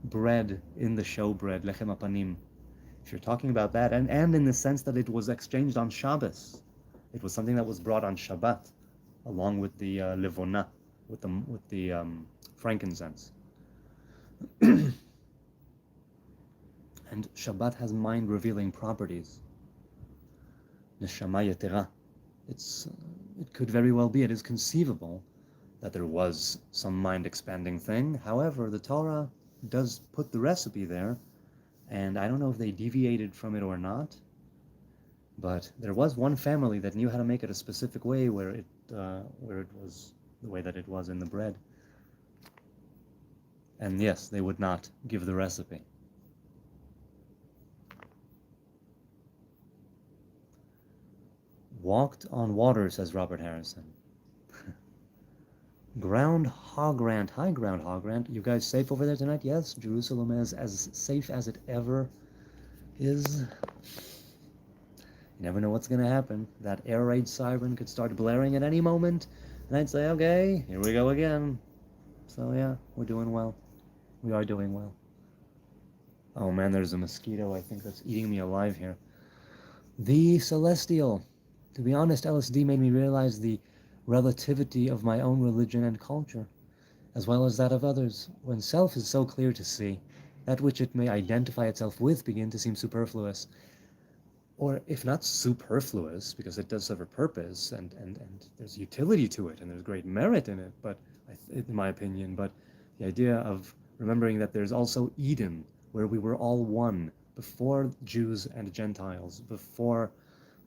bread in the showbread, lechem apanim, if you're talking about that, and in the sense that it was exchanged on Shabbos, it was something that was brought on Shabbat, along with the levona, with the frankincense. And Shabbat has mind-revealing properties. Neshama yetera. It could very well be, it is conceivable that there was some mind-expanding thing. However, the Torah does put the recipe there, and I don't know if they deviated from it or not, but there was one family that knew how to make it a specific way where it was the way that it was in the bread. And yes, they would not give the recipe. Walked on water, says Robert Harrison. Groundhog Rant. Hi, Groundhog Rant. You guys safe over there tonight? Yes, Jerusalem is as safe as it ever is. You never know what's going to happen. That air raid siren could start blaring at any moment, and I'd say, okay, here we go again. So yeah, we're doing well. We are doing well. Oh man, there's a mosquito, I think, that's eating me alive here. The Celestial. To be honest, LSD made me realize the relativity of my own religion and culture, as well as that of others. When self is so clear to see, that which it may identify itself with begin to seem superfluous. Or if not superfluous, because it does serve a purpose, and there's utility to it, and there's great merit in it, but in my opinion, but the idea of remembering that there's also Eden, where we were all one, before Jews and Gentiles, before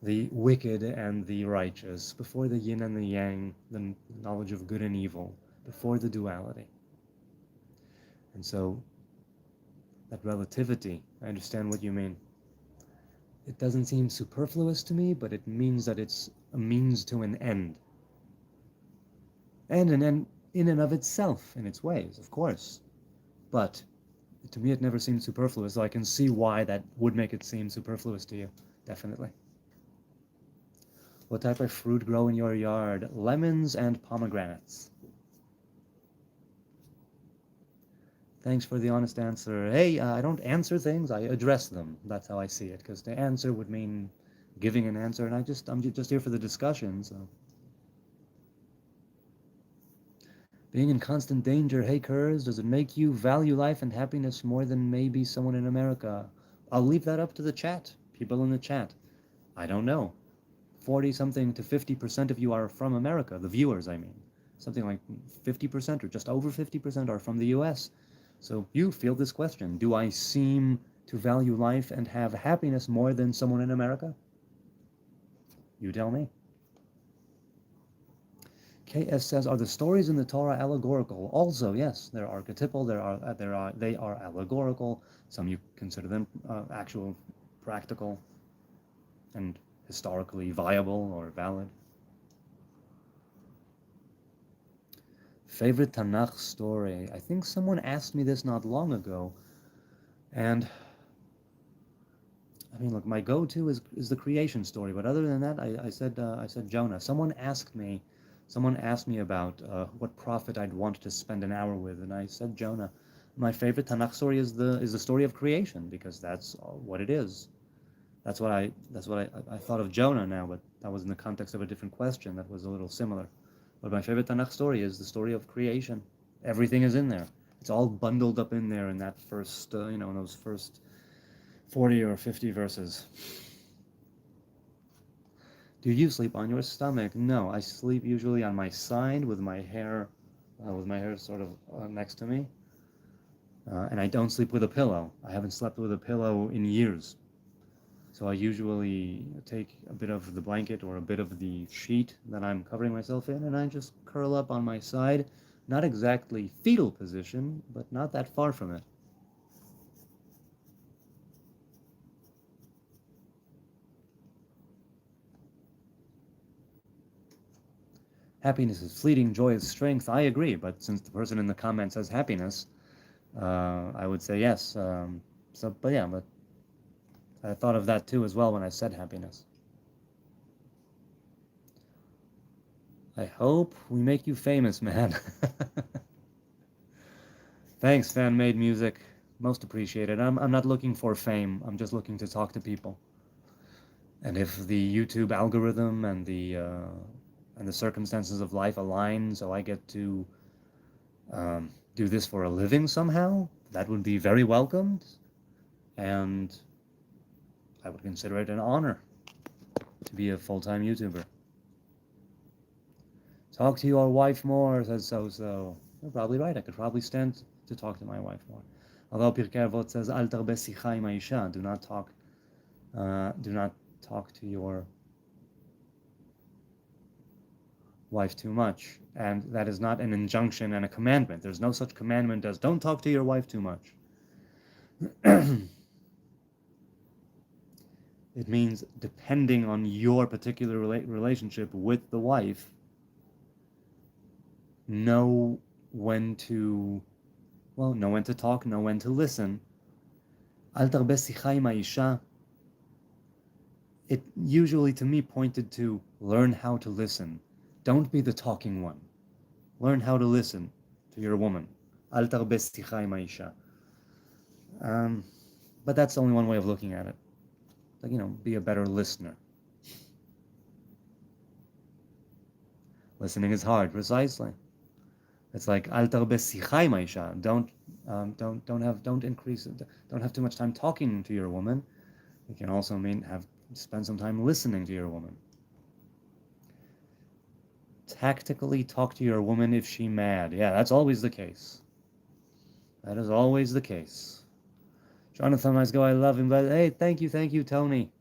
the wicked and the righteous, before the yin and the yang, the knowledge of good and evil, before the duality. And so, that relativity, I understand what you mean. It doesn't seem superfluous to me, but it means that it's a means to an end. And an end in and of itself, in its ways, of course. But to me it never seemed superfluous, so I can see why that would make it seem superfluous to you, definitely. What type of fruit grow in your yard? Lemons and pomegranates. Thanks for the honest answer. Hey, I don't answer things, I address them. That's how I see it, because to answer would mean giving an answer, and I'm just here for the discussion, so. Being in constant danger, hey Kurz, does it make you value life and happiness more than maybe someone in America? I'll leave that up to the chat, people in the chat. I don't know. 40-something to 50% of you are from America, the viewers, I mean. Something like 50% or just over 50% are from the US. So you field this question. Do I seem to value life and have happiness more than someone in America? You tell me. KS says, are the stories in the Torah allegorical? Also, yes, they're archetypal, they are allegorical. Some you consider them actual, practical, and historically viable or valid. Favorite Tanakh story? I think someone asked me this not long ago, and I mean, look, my go-to is the creation story. But other than that, I said Jonah. Someone asked me about what prophet I'd want to spend an hour with, and I said Jonah. My favorite Tanakh story is the story of creation, because that's what it is. That's what I thought of Jonah now, but that was in the context of a different question that was a little similar. But my favorite Tanakh story is the story of creation. Everything is in there. It's all bundled up in there in that first, in those first 40 or 50 verses. Do you sleep on your stomach? No, I sleep usually on my side with my hair sort of next to me. And I don't sleep with a pillow. I haven't slept with a pillow in years. So I usually take a bit of the blanket or a bit of the sheet that I'm covering myself in, and I just curl up on my side. Not exactly fetal position, but not that far from it. Happiness is fleeting, joy is strength. I agree, but since the person in the comment says happiness, I would say yes. But I thought of that too as well when I said happiness. I hope we make you famous, man. Thanks, fan-made music. Most appreciated. I'm not looking for fame. I'm just looking to talk to people. And if the YouTube algorithm and the circumstances of life align, so I get to do this for a living somehow, that would be very welcomed, and I would consider it an honor to be a full-time YouTuber. Talk to your wife more, says So. You're probably right. I could probably stand to talk to my wife more. Although Pirkei Avot says, Al tarbe sicha im ha'isha, do not talk to your wife too much. And that is not an injunction and a commandment. There's no such commandment as don't talk to your wife too much. It means depending on your particular relationship with the wife, know when to talk, know when to listen. Al tarbe sicha im ha'isha, it usually to me pointed to learn how to listen. Don't be the talking one. Learn how to listen to your woman. Al tarbe sicha im ha'isha. But that's only one way of looking at it. Like, be a better listener. Listening is hard, precisely. It's like al tarbe sicha im ha'isha. Don't have too much time talking to your woman. It can also mean spend some time listening to your woman. Tactically talk to your woman if she's mad. Yeah, that's always the case. That is always the case. Jonathan might go, I love him, but hey, thank you, Tony.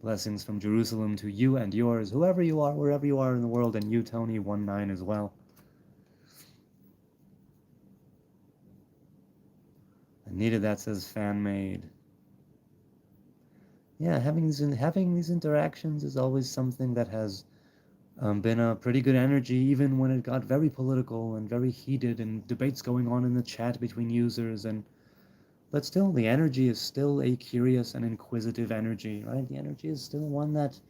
Blessings from Jerusalem to you and yours, whoever you are, wherever you are in the world, and you, Tony, 19 as well. I needed that, says fan-made. Yeah, having these interactions is always something that has been a pretty good energy, even when it got very political and very heated, and debates going on in the chat between users. But still, the energy is still a curious and inquisitive energy, right? The energy is still one that's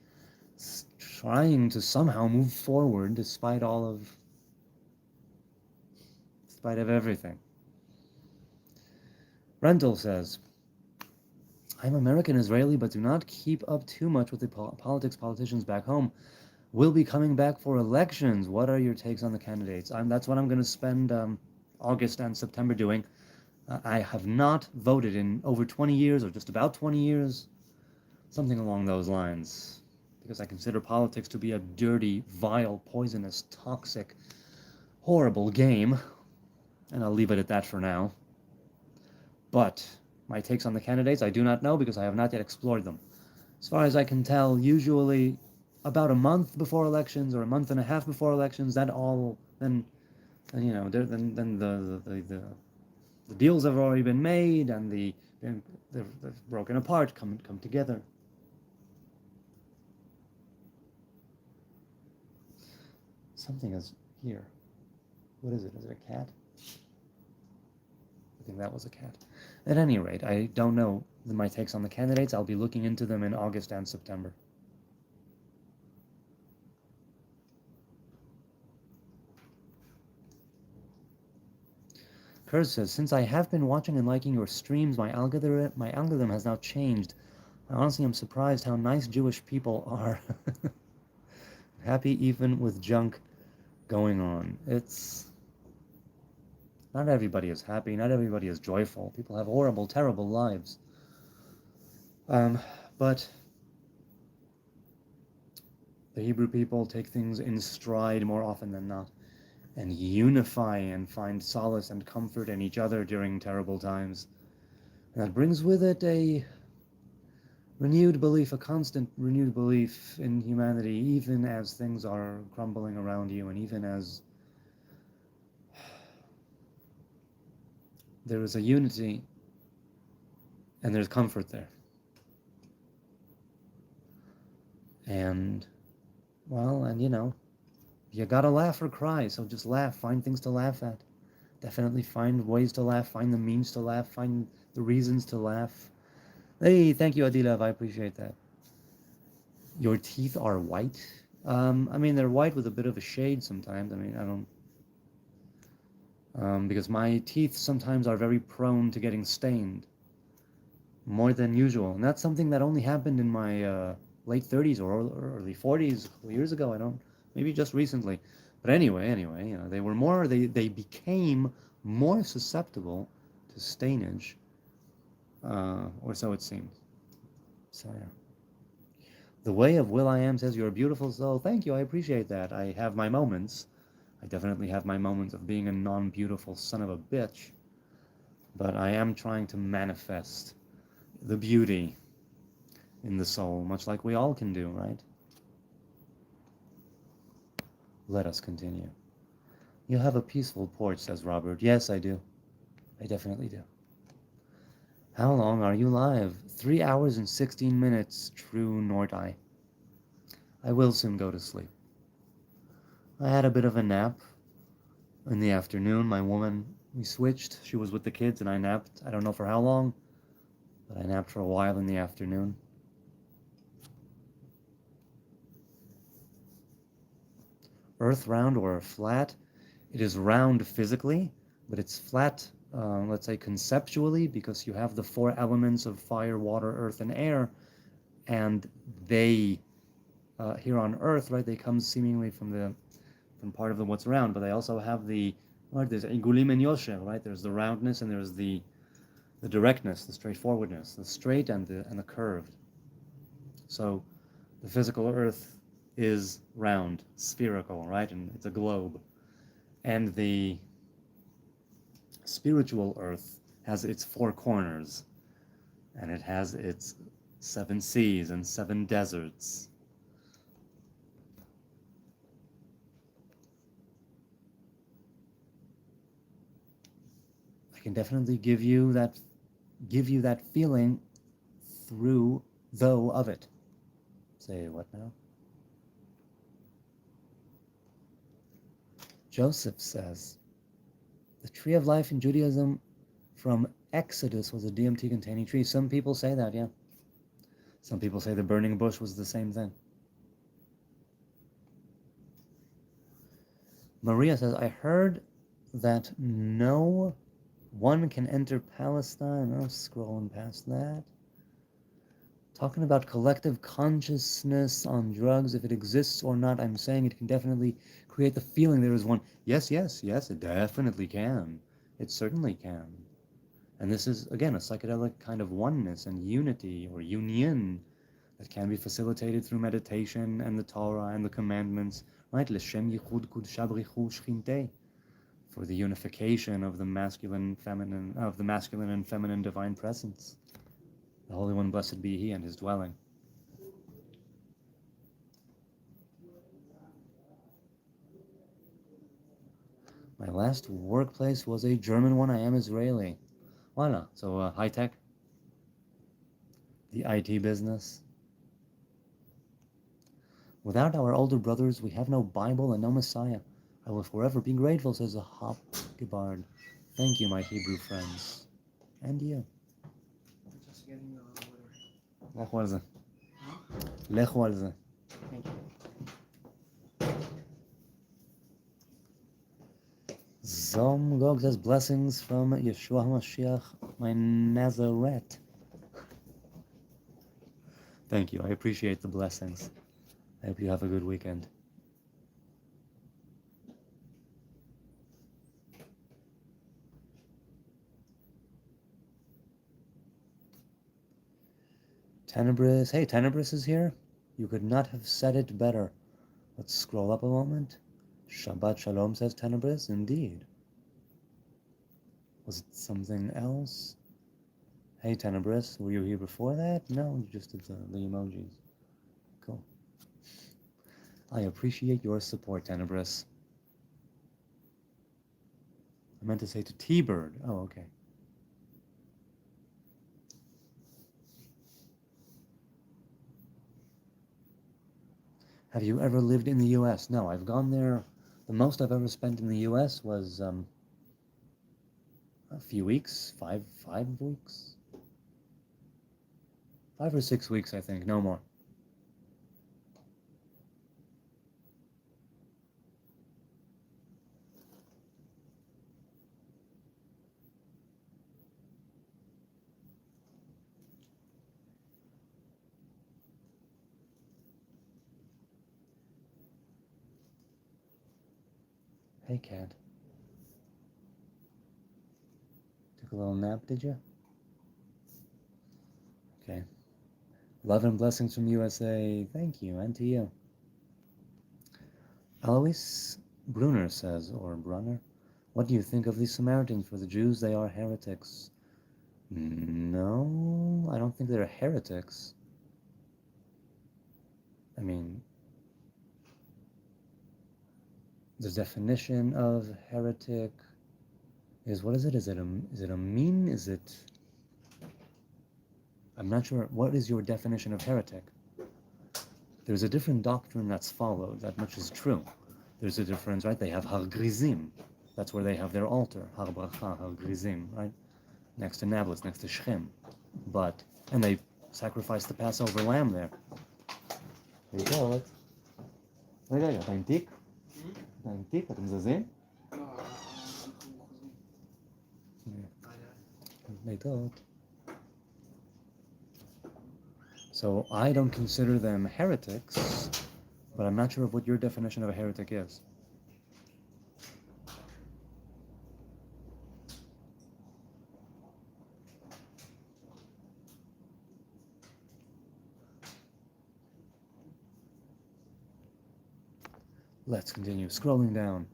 trying to somehow move forward despite of everything. Rental says, I'm American Israeli, but do not keep up too much with the politicians back home. We'll be coming back for elections. What are your takes on the candidates? That's what I'm going to spend August and September doing. I have not voted in over 20 years, or just about 20 years, something along those lines, because I consider politics to be a dirty, vile, poisonous, toxic, horrible game, and I'll leave it at that for now. But my takes on the candidates, I do not know, because I have not yet explored them. As far as I can tell, usually about a month before elections or a month and a half before elections, then the deals have already been made, and they're broken apart, come together. Something is here. What is it? Is it a cat? I think that was a cat. At any rate, I don't know my takes on the candidates. I'll be looking into them in August and September. Kurz says, since I have been watching and liking your streams, my algorithm has now changed. Honestly, I'm surprised how nice Jewish people are. Happy even with junk going on. Not everybody is happy, not everybody is joyful. People have horrible, terrible lives. But the Hebrew people take things in stride more often than not, and unify and find solace and comfort in each other during terrible times. And that brings with it a constant renewed belief in humanity, even as things are crumbling around you, and even as there is a unity and there's comfort there. And, you gotta laugh or cry, so just laugh. Find things to laugh at. Definitely find ways to laugh, find the means to laugh, find the reasons to laugh. Hey, thank you, Adilev, I appreciate that. Your teeth are white? I mean, they're white with a bit of a shade sometimes. I mean, I don't... because my teeth sometimes are very prone to getting stained. More than usual. And that's something that only happened in my late 30s or early 40s, a couple years ago. I don't... Maybe just recently. But anyway, you know, they became more susceptible to stainage. Or so it seems. So, yeah. The Way of Will.i.am says, "You're a beautiful soul." Thank you, I appreciate that. I have my moments. I definitely have my moments of being a non-beautiful son of a bitch. But I am trying to manifest the beauty in the soul, much like we all can do, right? Let us continue. "You have a peaceful porch," says Robert. Yes, I do. I definitely do. "How long are you live?" 3 hours and 16 minutes, true Nordai. I will soon go to sleep. I had a bit of a nap in the afternoon. My woman, we switched. She was with the kids and I napped. I don't know for how long, but I napped for a while in the afternoon. Earth round or flat? It is round physically, but it's flat, let's say conceptually, because you have the 4 elements of fire, water, earth, and air, and they, here on Earth, right, they come seemingly from part of what's around, but they also have there's igulim and yosher, right? There's the roundness and there's the directness, the straightforwardness, the straight and the curved. So the physical Earth is round, spherical, right? And it's a globe. And the spiritual Earth has its 4 corners, and it has its 7 seas and 7 deserts. I can definitely give you that feeling through though of it. Say what now? Joseph says, "The tree of life in Judaism from Exodus was a DMT containing tree." Some people say that, yeah. Some people say the burning bush was the same thing. Maria says, "I heard that no one can enter Palestine." I'm scrolling past that. Talking about collective consciousness on drugs, if it exists or not, I'm saying it can definitely create the feeling there is one. Yes, it definitely can. It certainly can. And this is, again, a psychedelic kind of oneness and unity or union that can be facilitated through meditation and the Torah and the commandments, right? L'shem yichud kudsha b'richu shchintei, for the unification of the masculine and feminine divine presence. The Holy One, blessed be He, and His dwelling. My last workplace was a German one. I am Israeli. Voila. So high tech, the IT business. "Without our older brothers, we have no Bible and no Messiah. I will forever be grateful," says a Hop Gebard. Thank you, my Hebrew friends. And you. Just getting water. Lechu al ze. Lechu al ze. Thank you. Zom Gog says, "Blessings from Yeshua HaMashiach, my Nazarite." Thank you. I appreciate the blessings. I hope you have a good weekend. Tenebris. Hey, Tenebris is here. You could not have said it better. Let's scroll up a moment. Shabbat Shalom, says Tenebris. Indeed. Was it something else? Hey, Tenebris, were you here before that? No, you just did the emojis. Cool. I appreciate your support, Tenebris. I meant to say to T-Bird. Oh, okay. Have you ever lived in the U.S.? No, I've gone there. The most I've ever spent in the U.S. was a few weeks, 5 weeks, 5 or 6 weeks, I think, no more. Hey, cat. Took a little nap, did you? Okay. Love and blessings from USA. Thank you, and to you. Alois Brunner says, or Brunner, what do you think of the Samaritans? For the Jews, they are heretics. No, I don't think they're heretics. I mean, the definition of heretic is, what is it? Is it a mean? Is it... I'm not sure. What is your definition of heretic? There's a different doctrine that's followed, that much is true. There's a difference, right? They have Har Grizim. That's where they have their altar. Har Bracha, Har Grizim, right? Next to Nablus, next to Shechem. And they sacrifice the Passover lamb there. There you go, Alex. רגע, אתה עם תיק? אתה עם תיק? אתם זזים? להתראות. So I don't consider them heretics, but I'm not sure of what your definition of a heretic is. Let's continue scrolling down.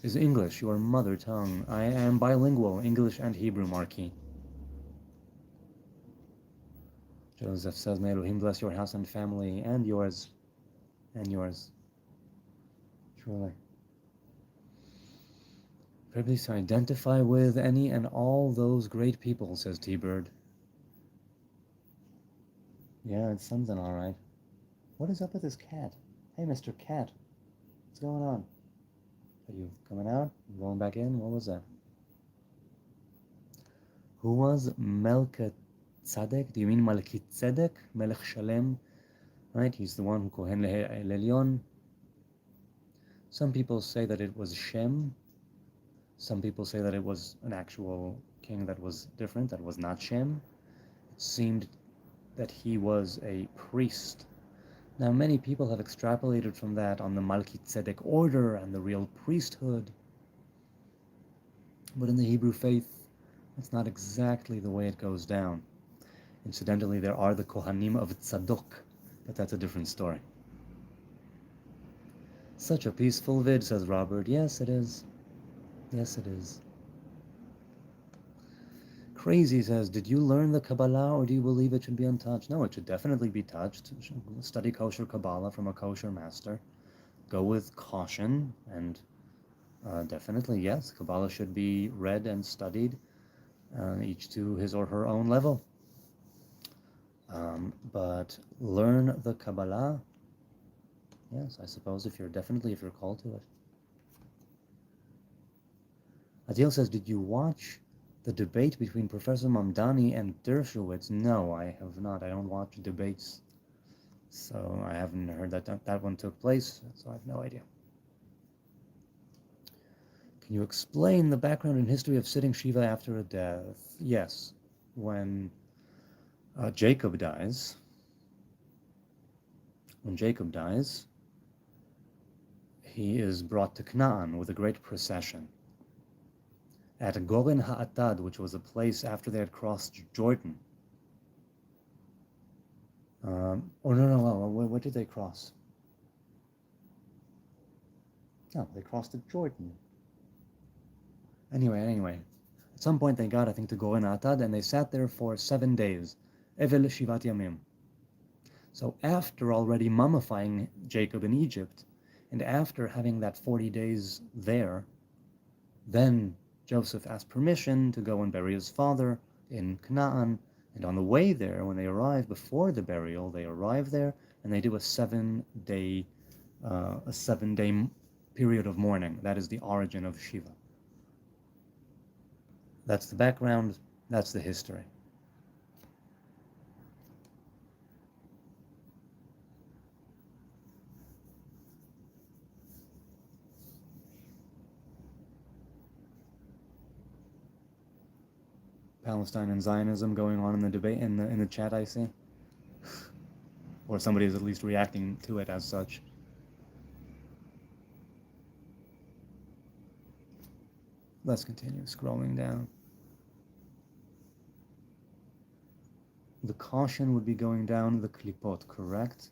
Is English your mother tongue? I am bilingual, English and Hebrew, Marquis. Joseph says, may Elohim bless your house and family, and yours. And yours. Truly. Privileged to identify with any and all those great people, says T-Bird. Yeah, it's something all right. What is up with this cat? Hey, Mr. Cat. What's going on? Are you coming out? You going back in? What was that? Who was Melchizedek? Do you mean Melchizedek? Melech Shalem? Right? He's the one who Kohen Le'Elyon. Some people say that it was Shem. Some people say that it was an actual king that was different, that was not Shem. It seemed that he was a priest. Now, many people have extrapolated from that on the Melchizedek order and the real priesthood. But in the Hebrew faith, that's not exactly the way it goes down. Incidentally, there are the Kohanim of Tzadok, but that's a different story. Such a peaceful vid, says Robert. Yes, it is. Yes, it is. Crazy says, did you learn the Kabbalah or do you believe it should be untouched? No, it should definitely be touched. Study kosher Kabbalah from a kosher master. Go with caution, and definitely, yes, Kabbalah should be read and studied, each to his or her own level. But learn the Kabbalah, yes, I suppose, if you're called to it. Adil says, did you watch the debate between Professor Mamdani and Dershowitz? No, I have not. I don't watch debates. So I haven't heard that one took place, so I have no idea. Can you explain the background and history of sitting Shiva after a death? Yes. When Jacob dies, he is brought to Canaan with a great procession. At Goren Ha'atad, which was a place after they had crossed Jordan. What did they cross? No, they crossed at Jordan. Anyway. At some point they got, I think, to Goren Ha'atad, and they sat there for 7 days. Evel Shivat Yamim. So after already mummifying Jacob in Egypt, and after having that 40 days there, then Joseph asked permission to go and bury his father in Canaan, and on the way there, when they arrive before the burial, they arrive there and they do a 7-day period of mourning. That is the origin of Shiva. That's the background. That's the history. Palestine and Zionism going on in the debate in the chat, I see. Or somebody is at least reacting to it as such. Let's continue scrolling down. The caution would be going down the klipot, correct?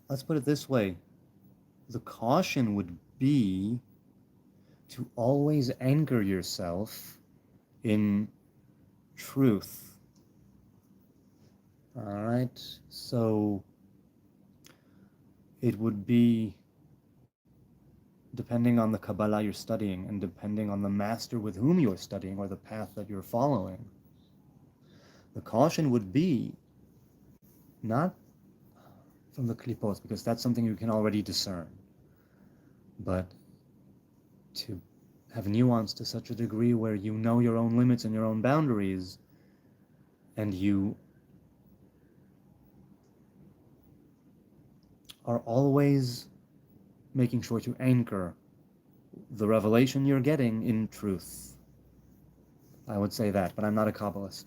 Let's put it this way. The caution would be to always anchor yourself in truth. All right, so it would be depending on the Kabbalah you're studying and depending on the master with whom you're studying or the path that you're following. The caution would be not from the klipot, because that's something you can already discern, but to have nuance to such a degree where you know your own limits and your own boundaries, and you are always making sure to anchor the revelation you're getting in truth. I would say that, but I'm not a Kabbalist.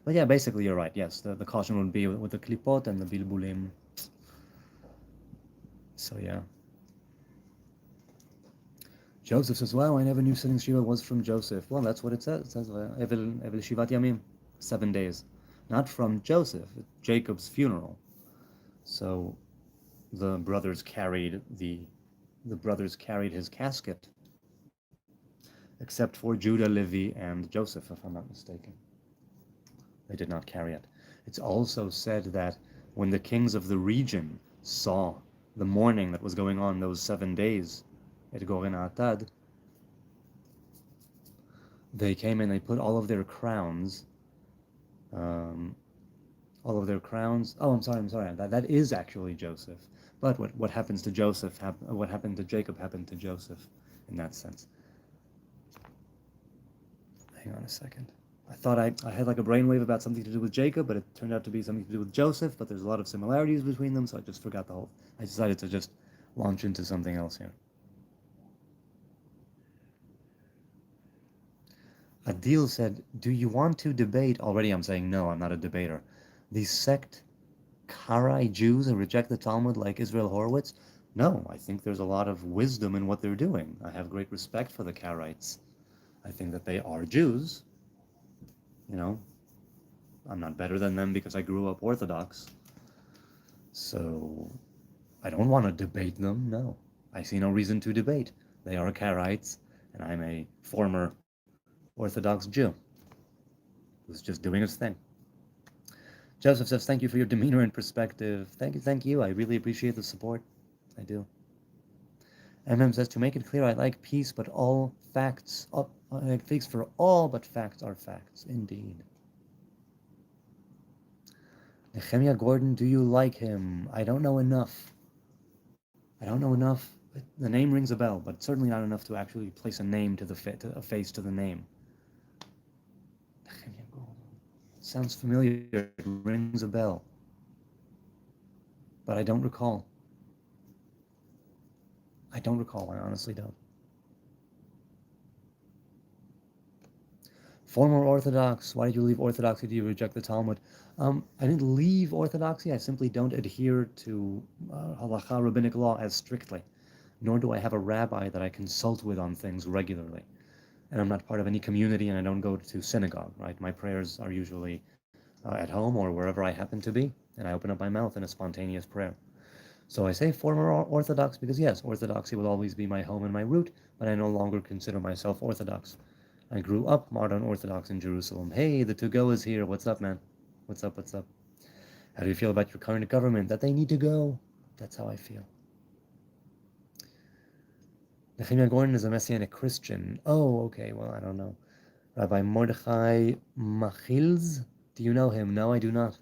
But yeah, basically you're right, yes. The caution would be with the klipot and the bilbulim. So yeah. Joseph says, wow, I never knew sitting Shiva was from Joseph. Well, that's what it says. It says, Evel Shivat Yamim, 7 days. Not from Joseph, Jacob's funeral. So the brothers carried his casket, except for Judah, Levi, and Joseph, if I'm not mistaken. They did not carry it. It's also said that when the kings of the region saw the mourning that was going on those 7 days at Goren Atad, they came in, they put all of their crowns, oh, I'm sorry, that is actually Joseph. But what happens to Joseph, what happened to Jacob happened to Joseph in that sense. Hang on a second. I thought I had like a brainwave about something to do with Jacob, but it turned out to be something to do with Joseph, but there's a lot of similarities between them, so I just forgot I decided to just launch into something else here. Adil said, do you want to debate? Already I'm saying no, I'm not a debater. The sect Karaite Jews who reject the Talmud like Israel Horowitz? No, I think there's a lot of wisdom in what they're doing. I have great respect for the Karaites. I think that they are Jews. You know, I'm not better than them because I grew up Orthodox. So I don't want to debate them, no. I see no reason to debate. They are Karaites, and I'm a former Orthodox Jew who's just doing his thing. Joseph says, thank you for your demeanor and perspective. Thank you. I really appreciate the support. I do. MM says, to make it clear, I like peace, but all facts, I like peace for all, but facts are facts. Indeed. Nehemiah Gordon, do you like him? I don't know enough. The name rings a bell, but certainly not enough to actually place a name to a face to the name. Nehemiah Gordon. Sounds familiar. It rings a bell. But I don't recall. I honestly don't. Former Orthodox, why did you leave Orthodoxy? Do you reject the Talmud? I didn't leave Orthodoxy. I simply don't adhere to halakha, rabbinic law, as strictly. Nor do I have a rabbi that I consult with on things regularly. And I'm not part of any community, and I don't go to synagogue, right? My prayers are usually at home or wherever I happen to be, and I open up my mouth in a spontaneous prayer. So I say former Orthodox because, yes, Orthodoxy will always be my home and my root, but I no longer consider myself Orthodox. I grew up modern Orthodox in Jerusalem. Hey, the to-go is here. What's up, man? What's up? How do you feel about your current government? That they need to go. That's how I feel. Nehemiah Gordon is a Messianic Christian. Oh, okay, well, I don't know. Rabbi Mordechai Machilz, do you know him? No, I do not.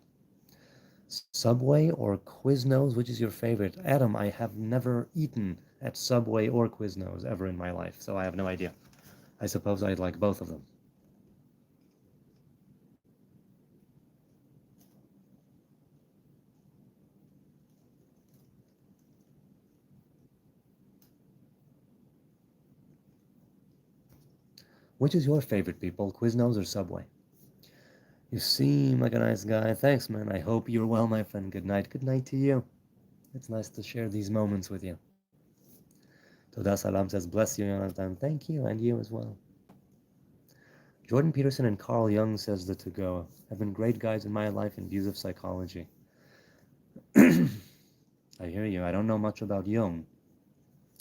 Subway or Quiznos, which is your favorite? Adam, I have never eaten at Subway or Quiznos ever in my life, so I have no idea. I suppose I'd like both of them. Which is your favorite, people? Quiznos or Subway? You seem like a nice guy. Thanks, man. I hope you're well, my friend. Good night. Good night to you. It's nice to share these moments with you. Toda Salam says, bless you, Yonatan. Thank you, and you as well. Jordan Peterson and Carl Jung says the to-go have been great guides in my life in views of psychology. I hear you. I don't know much about Jung,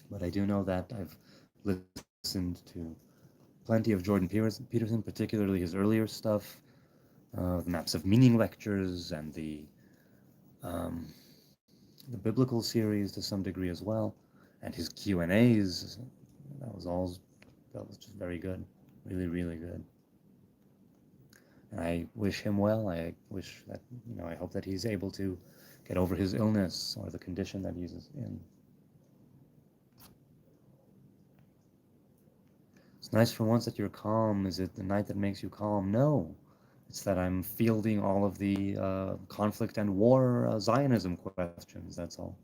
but I do know that I've listened to plenty of Jordan Peterson, particularly his earlier stuff, the Maps of Meaning lectures and the biblical series to some degree as well, and his Q&As. That was just very good, really, really good. And I wish him well. I wish that, I hope that he's able to get over his illness or the condition that he's in. It's nice for once that you're calm. Is it the night that makes you calm? No. It's that I'm fielding all of the conflict and war Zionism questions, that's all.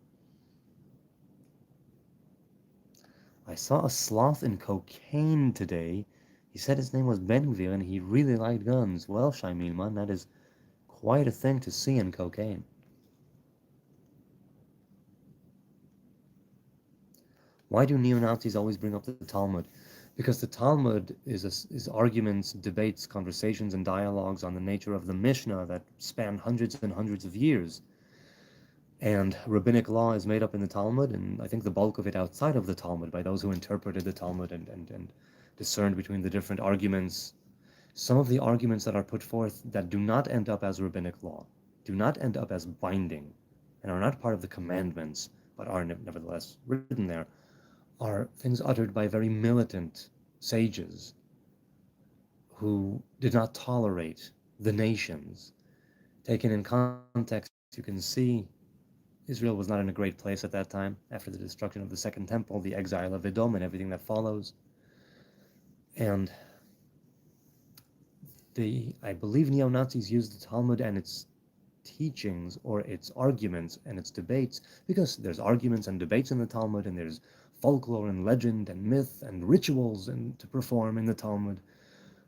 I saw a sloth in cocaine today. He said his name was Ben-Gvir and he really liked guns. Well, Shaimilman, that is quite a thing to see in cocaine. Why do neo-Nazis always bring up the Talmud? Because the Talmud is arguments, debates, conversations, and dialogues on the nature of the Mishnah that span hundreds and hundreds of years. And rabbinic law is made up in the Talmud, and I think the bulk of it outside of the Talmud by those who interpreted the Talmud and discerned between the different arguments. Some of the arguments that are put forth that do not end up as rabbinic law, do not end up as binding, and are not part of the commandments, but are nevertheless written there, are things uttered by very militant sages who did not tolerate the nations. Taken in context, you can see Israel was not in a great place at that time, after the destruction of the Second Temple, the exile of Edom, and everything that follows. And I believe neo-Nazis used the Talmud and its teachings, or its arguments and its debates, because there's arguments and debates in the Talmud, and there's folklore and legend and myth and rituals to perform in the Talmud.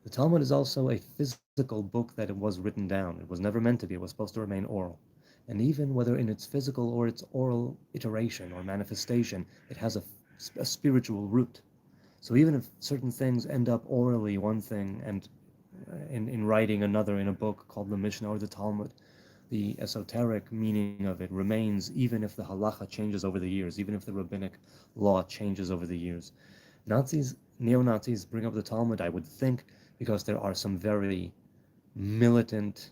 The Talmud is also a physical book that it was written down. It was never meant to be. It was supposed to remain oral. And even whether in its physical or its oral iteration or manifestation, it has a spiritual root. So even if certain things end up orally one thing and in writing another in a book called the Mishnah or the Talmud, the esoteric meaning of it remains even if the halacha changes over the years, even if the rabbinic law changes over the years. Neo-Nazis bring up the Talmud, I would think, because there are some very militant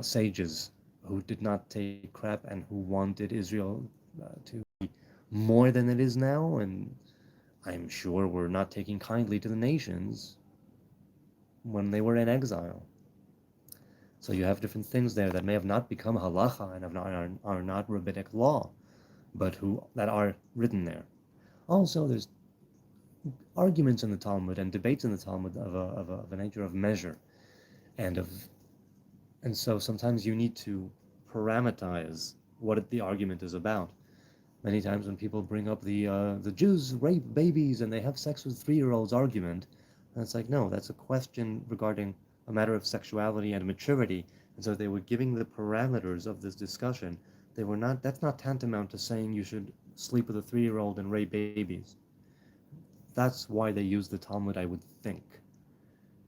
sages who did not take crap and who wanted Israel to be more than it is now, and I'm sure were not taking kindly to the nations when they were in exile. So you have different things there that may have not become halacha and are not rabbinic law, but that are written there. Also, there's arguments in the Talmud and debates in the Talmud of a nature of measure, and so sometimes you need to parameterize what the argument is about. Many times when people bring up the Jews rape babies and they have sex with 3-year-olds argument, and it's like, no, that's a question regarding a matter of sexuality and maturity. And so they were giving the parameters of this discussion. That's not tantamount to saying you should sleep with a 3-year-old and rape babies. That's why they use the Talmud, I would think,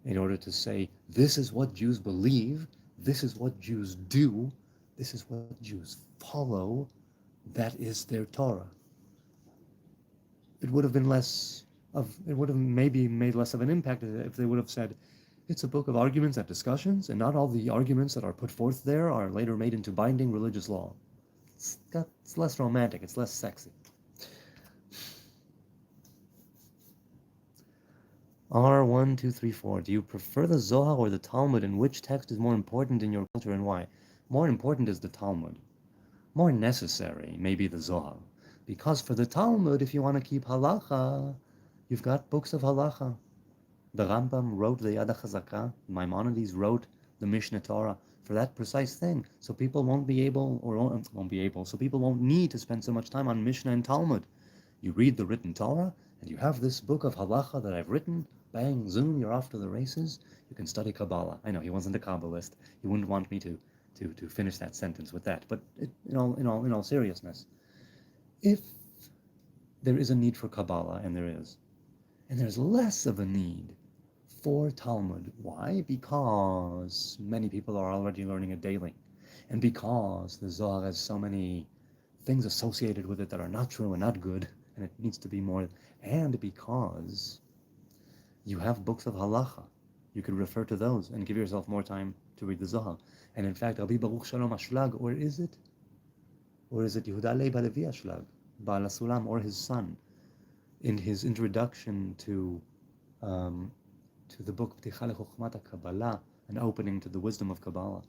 in order to say, this is what Jews believe, this is what Jews do, this is what Jews follow, that is their Torah. It would have maybe made less of an impact if they would have said, it's a book of arguments and discussions, and not all the arguments that are put forth there are later made into binding religious law. It's less romantic, it's less sexy. R1234, do you prefer the Zohar or the Talmud, and which text is more important in your culture and why? More important is the Talmud. More necessary, maybe the Zohar. Because for the Talmud, if you want to keep halacha, you've got books of halacha. The Rambam wrote the Yad HaChazakah, Maimonides wrote the Mishneh Torah for that precise thing. So people won't need to spend so much time on Mishnah and Talmud. You read the written Torah, and you have this book of halacha that I've written, bang, zoom, you're off to the races. You can study Kabbalah. I know he wasn't a Kabbalist. He wouldn't want me to finish that sentence with that. But in all seriousness, if there is a need for Kabbalah, and there is. And there's less of a need for Talmud. Why? Because many people are already learning it daily. And because the Zohar has so many things associated with it that are not true and not good, and it needs to be more, and because you have books of halacha. You could refer to those and give yourself more time to read the Zohar. And in fact, Rabbi Baruch Shalom Ashlag, or is it? Or is it Yehuda Leib Halevi Ashlag, Baal HaSulam, or his son, in his introduction to the book Pticha LeChochmat HaKabbalah, an opening to the wisdom of Kabbalah.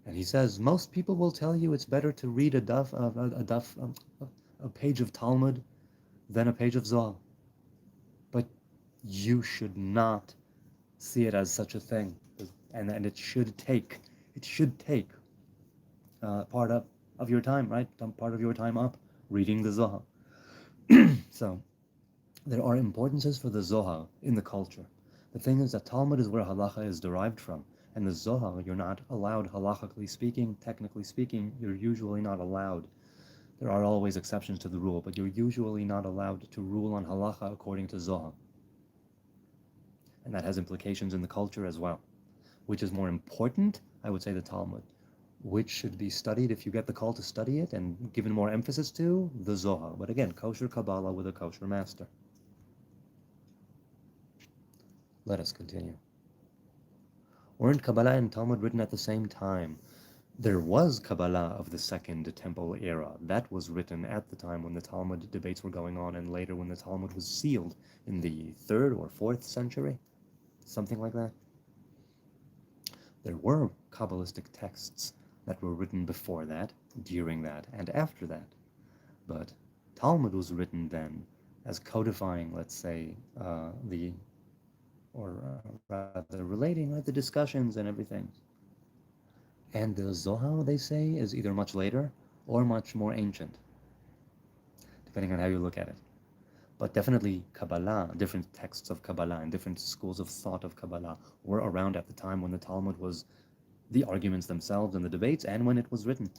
And he says, most people will tell you it's better to read a page of Talmud than a page of Zohar. But you should not see it as such a thing. And it should take part of your time, right? Part of your time up reading the Zohar. So there are importances for the Zohar in the culture. The thing is that Talmud is where halacha is derived from, and the Zohar, you're not allowed, halachically speaking, technically speaking, you're usually not allowed. There are always exceptions to the rule, but you're usually not allowed to rule on halacha according to Zohar. And that has implications in the culture as well. Which is more important? I would say the Talmud. Which should be studied if you get the call to study it and given more emphasis to? The Zohar. But again, kosher Kabbalah with a kosher master. Let us continue. Weren't Kabbalah and Talmud written at the same time? There was Kabbalah of the Second Temple era. That was written at the time when the Talmud debates were going on, and later when the Talmud was sealed in the 3rd or 4th century. Something like that. There were Kabbalistic texts that were written before that, during that, and after that. But Talmud was written then as codifying, let's say, rather relating the discussions and everything. And the Zohar, they say, is either much later or much more ancient, depending on how you look at it. But definitely Kabbalah, different texts of Kabbalah and different schools of thought of Kabbalah were around at the time when the Talmud was the arguments themselves and the debates, and when it was written.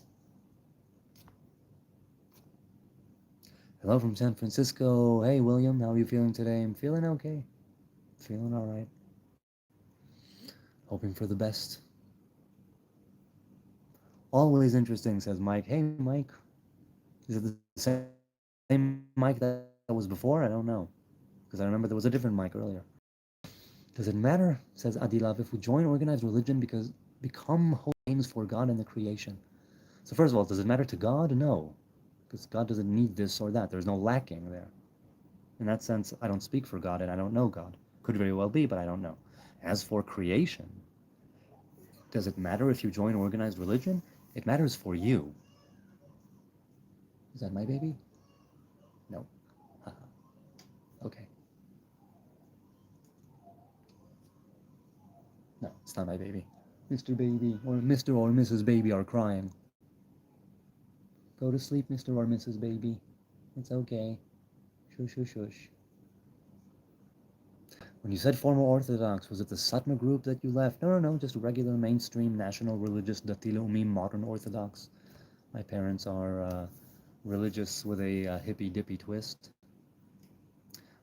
Hello from San Francisco. Hey, William, how are you feeling today? I'm feeling okay. Feeling all right. Hoping for the best. Always interesting, says Mike. Hey, Mike. Is it the same Mike that was before? I don't know. Because I remember there was a different Mike earlier. Does it matter, says Adilav, if we join organized religion because become holy names for God and the creation? So first of all, does it matter to God? No. Because God doesn't need this or that. There's no lacking there. In that sense, I don't speak for God and I don't know God. Could very well be, but I don't know. As for creation, does it matter if you join organized religion? It matters for you. Is that my baby? No. Okay. No, it's not my baby. Mr. Baby or Mr. or Mrs. Baby are crying. Go to sleep, Mr. or Mrs. Baby. It's okay. Shush, shush, shush. When you said former Orthodox, was it the Satmar group that you left? No, just regular mainstream national religious Dati Leumi modern Orthodox. My parents are religious with a hippy-dippy twist.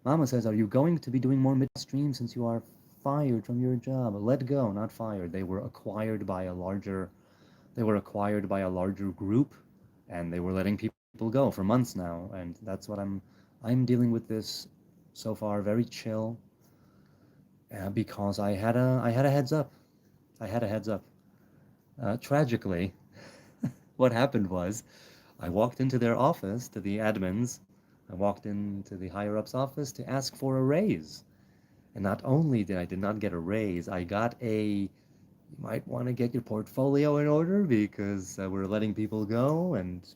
Mama says, are you going to be doing more midstream since you are fired from your job? Let go, not fired. They were acquired by a larger group, and they were letting people go for months now, and that's what I'm dealing with this so far, very chill, because I had a heads up. Tragically, what happened was, I walked into their office, to the admins, I walked into the higher-ups office to ask for a raise. And not only did I not get a raise, I got you might want to get your portfolio in order because we're letting people go, and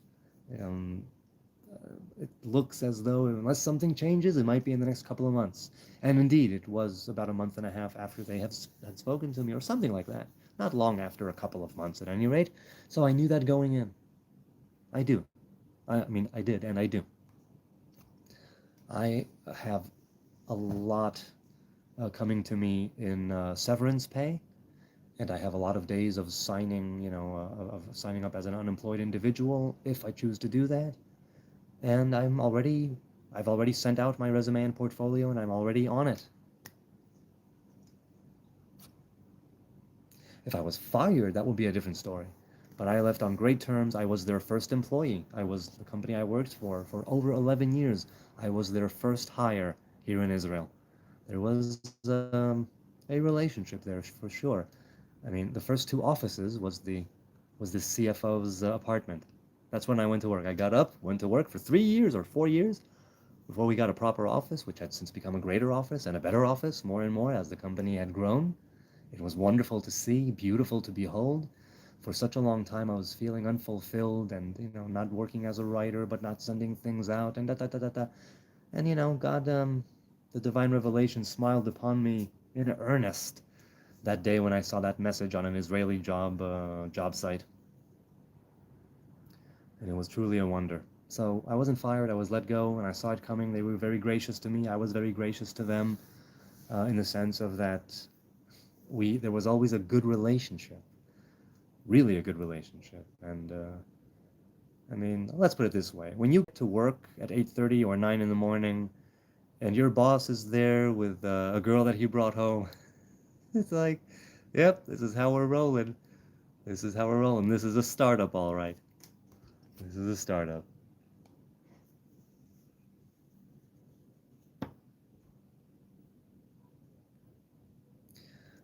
it looks as though unless something changes, it might be in the next couple of months. And indeed, it was about a month and a half after they had spoken to me, or something like that. Not long after, a couple of months at any rate. So I knew that going in. I do. I did, and I do. I have a lot coming to me in severance pay, and I have a lot of days of signing, of signing up as an unemployed individual if I choose to do that. And I'm already I've already sent out my resume and portfolio, and I'm already on it. If I was fired, that would be a different story. But I left on great terms. I was their first employee. I was the company I worked for over 11 years. I was their first hire here in Israel. There was a relationship there for sure. I mean, the first two offices was the CFO's apartment. That's when I went to work. I got up, went to work for 3 years or 4 years before we got a proper office, which had since become a greater office and a better office more and more as the company had grown. It was wonderful to see, beautiful to behold. For such a long time, I was feeling unfulfilled and, not working as a writer, but not sending things out and da da da da da. And, God, the divine revelation smiled upon me in earnest that day when I saw that message on an Israeli job site. And it was truly a wonder. So I wasn't fired, I was let go, and I saw it coming. They were very gracious to me. I was very gracious to them, in the sense of that there was always a good relationship, really a good relationship. And I mean, let's put it this way: when you get to work at 8:30 or 9 in the morning, and your boss is there with a girl that he brought home, it's like, yep, this is how we're rolling. This is how we're rolling. This is a startup, all right. This is a startup.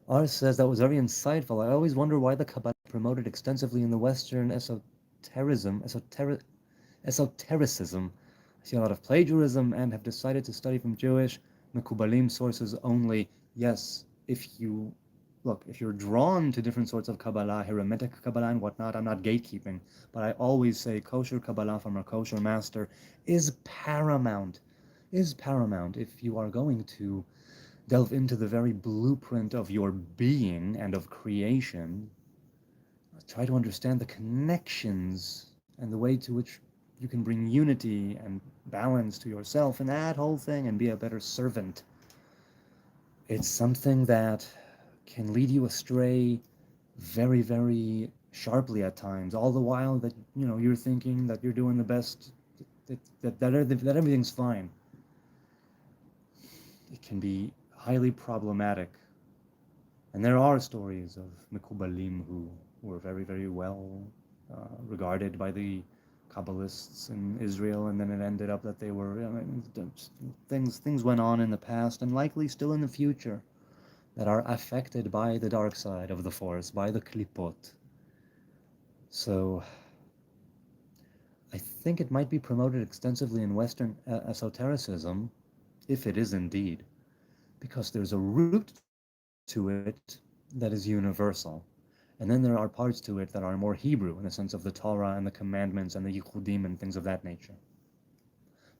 Ars says that was very insightful. I always wonder why the Kabbalah promoted extensively in the Western esotericism. I see a lot of plagiarism and have decided to study from Jewish Mekubalim sources only. Yes, if you're drawn to different sorts of Kabbalah, Hermetic Kabbalah and whatnot, I'm not gatekeeping, but I always say kosher Kabbalah from a kosher master is paramount. If you are going to delve into the very blueprint of your being and of creation, try to understand the connections and the way to which you can bring unity and balance to yourself and that whole thing and be a better servant. It's something that can lead you astray very, very sharply at times, all the while that you're thinking that you're doing the best, that everything's fine. It can be highly problematic. And there are stories of Mekubalim who were very, very well regarded by the Kabbalists in Israel, and then it ended up that they were, things went on in the past and likely still in the future that are affected by the dark side of the force, by the klipot. So I think it might be promoted extensively in Western esotericism, if it is indeed, because there's a root to it that is universal. And then there are parts to it that are more Hebrew in the sense of the Torah and the commandments and the Yichudim and things of that nature.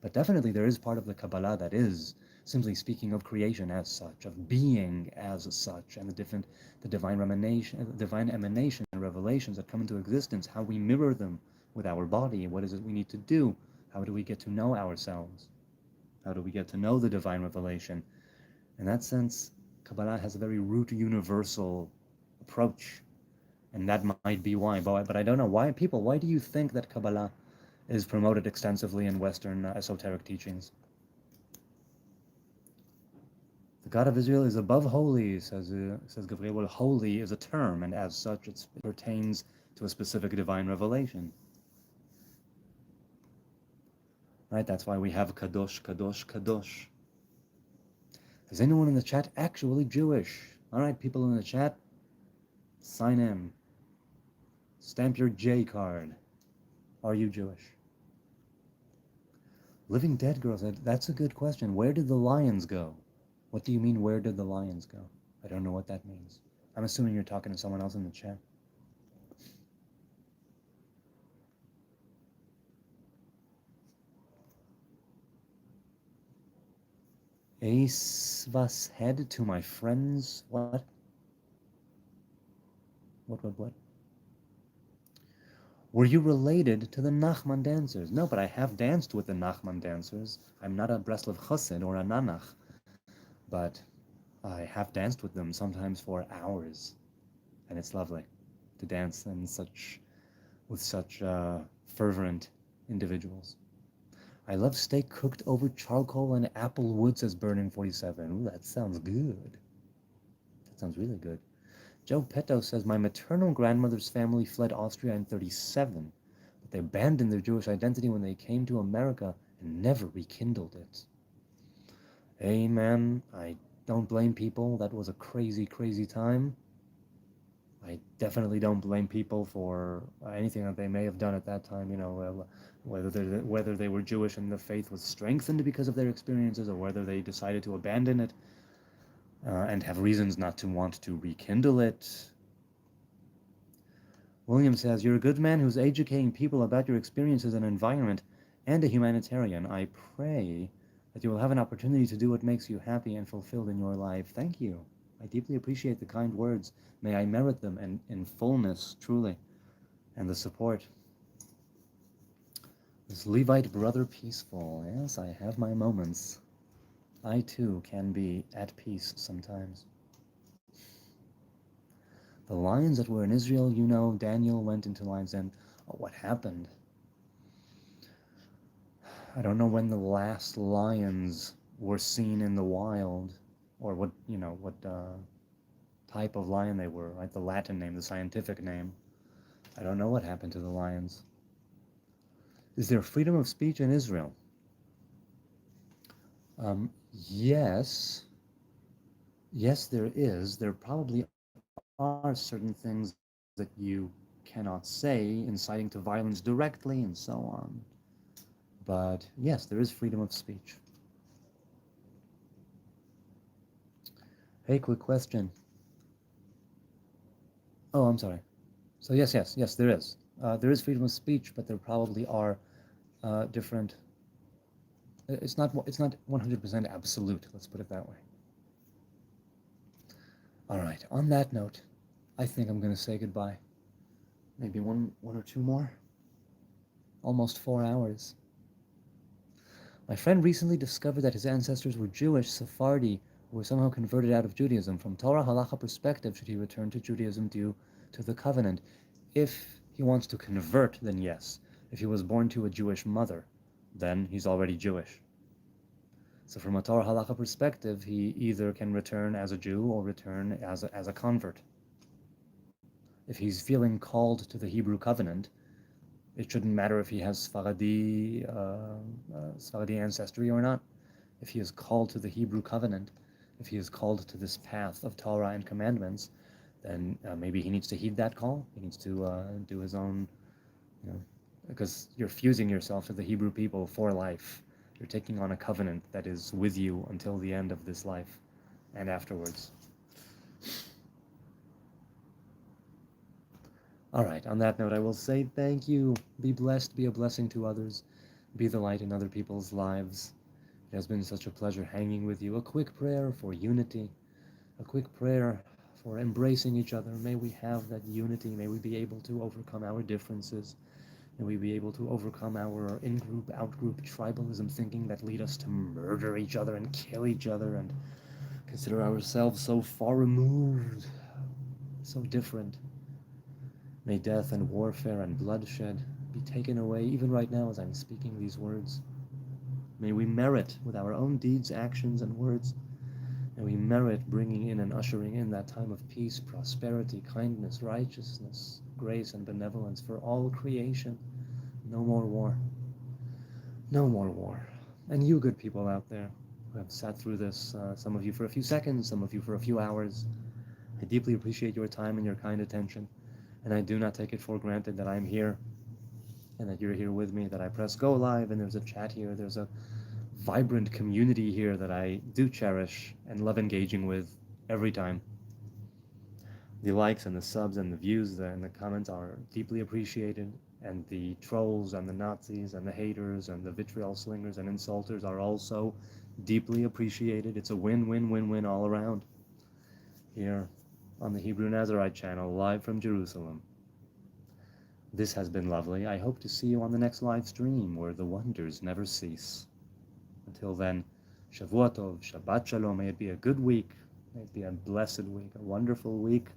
But definitely there is part of the Kabbalah that is simply speaking of creation as such, of being as such, and the divine emanation and revelations that come into existence, how we mirror them with our body, what is it we need to do, how do we get to know ourselves, how do we get to know the divine revelation. In that sense, Kabbalah has a very root universal approach, and that might be why. But I don't know why do you think that Kabbalah is promoted extensively in Western esoteric teachings? The God of Israel is above holy, says Gabriel. Well, holy is a term, and as such, it pertains to a specific divine revelation. Right? That's why we have Kadosh, Kadosh, Kadosh. Is anyone in the chat actually Jewish? All right, people in the chat, sign in. Stamp your J card. Are you Jewish? Living Dead Girl said, that's a good question. Where did the lions go? What do you mean, where did the lions go? I don't know what that means. I'm assuming you're talking to someone else in the chat. Ace was head to my friends. What? What? Were you related to the Nachman dancers? No, but I have danced with the Nachman dancers. I'm not a Breslov Chassid or a Nanach, but I have danced with them sometimes for hours, and it's lovely to dance with such fervent individuals. I love steak cooked over charcoal and apple wood, says Burning47. Ooh, that sounds good. That sounds really good. Joe Petto says, my maternal grandmother's family fled Austria in 1937, but they abandoned their Jewish identity when they came to America and never rekindled it. Amen. I don't blame people. That was a crazy, crazy time. I definitely don't blame people for anything that they may have done at that time, whether they were Jewish and the faith was strengthened because of their experiences, or whether they decided to abandon it and have reasons not to want to rekindle it. William says, you're a good man who's educating people about your experiences and environment, and a humanitarian. I pray that you will have an opportunity to do what makes you happy and fulfilled in your life. Thank you. I deeply appreciate the kind words. May I merit them in fullness, truly, and the support. This Levite brother peaceful. Yes, I have my moments. I too can be at peace sometimes. The lions that were in Israel, Daniel went into Lion's Den. Oh, what happened? I don't know when the last lions were seen in the wild, or what type of lion they were, right? The Latin name, the scientific name. I don't know what happened to the lions. Is there freedom of speech in Israel? Yes. Yes, there is. There probably are certain things that you cannot say, inciting to violence directly, and so on. But yes, there is freedom of speech. Hey, quick question. Oh, I'm sorry. So yes, there is. There is freedom of speech, but there probably are different. It's not 100% absolute. Let's put it that way. All right. On that note, I think I'm going to say goodbye. Maybe one or two more. Almost 4 hours. My friend recently discovered that his ancestors were Jewish, Sephardi, who were somehow converted out of Judaism. From Torah halacha perspective, should he return to Judaism due to the covenant? If he wants to convert, then yes. If he was born to a Jewish mother, then he's already Jewish. So from a Torah halacha perspective, he either can return as a Jew or return as a convert. If he's feeling called to the Hebrew covenant, it shouldn't matter if he has Sephardi ancestry or not. If he is called to the Hebrew covenant, if he is called to this path of Torah and commandments, then maybe he needs to heed that call. He needs to do his own, because you're fusing yourself to the Hebrew people for life. You're taking on a covenant that is with you until the end of this life and afterwards. All right, on that note, I will say thank you. Be blessed, be a blessing to others, be the light in other people's lives. It has been such a pleasure hanging with you. A quick prayer for unity, a quick prayer for embracing each other. May we have that unity. May we be able to overcome our differences. May we be able to overcome our in-group, out-group tribalism thinking that lead us to murder each other and kill each other and consider ourselves so far removed, so different. May death and warfare and bloodshed be taken away even right now as I'm speaking these words. May we merit with our own deeds, actions, and words. May we merit bringing in and ushering in that time of peace, prosperity, kindness, righteousness, grace, and benevolence for all creation. No more war. No more war. And you good people out there who have sat through this, some of you for a few seconds, some of you for a few hours, I deeply appreciate your time and your kind attention. And I do not take it for granted that I'm here and that you're here with me, that I press go live and there's a chat here, there's a vibrant community here that I do cherish and love engaging with every time. The likes and the subs and the views and the comments are deeply appreciated, and the trolls and the Nazis and the haters and the vitriol slingers and insulters are also deeply appreciated. It's a win-win-win-win all around. Here on the Hebrew Nazarite channel, live from Jerusalem. This has been lovely. I hope to see you on the next live stream where the wonders never cease. Until then, Shavua Tov, Shabbat Shalom. May it be a good week. May it be a blessed week, a wonderful week.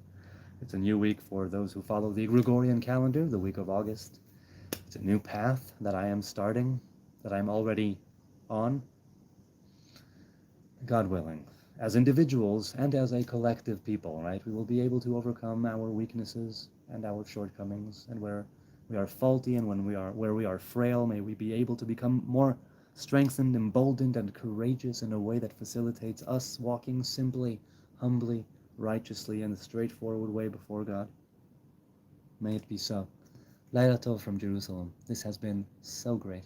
It's a new week for those who follow the Gregorian calendar, the week of August. It's a new path that I am starting. that I'm already on, God willing, as individuals and as a collective people, right? We will be able to overcome our weaknesses and our shortcomings, and where we are faulty and where we are frail, may we be able to become more strengthened, emboldened, and courageous in a way that facilitates us walking simply, humbly, righteously, in the straightforward way before God. May it be so. Laila Tov from Jerusalem. This has been so great.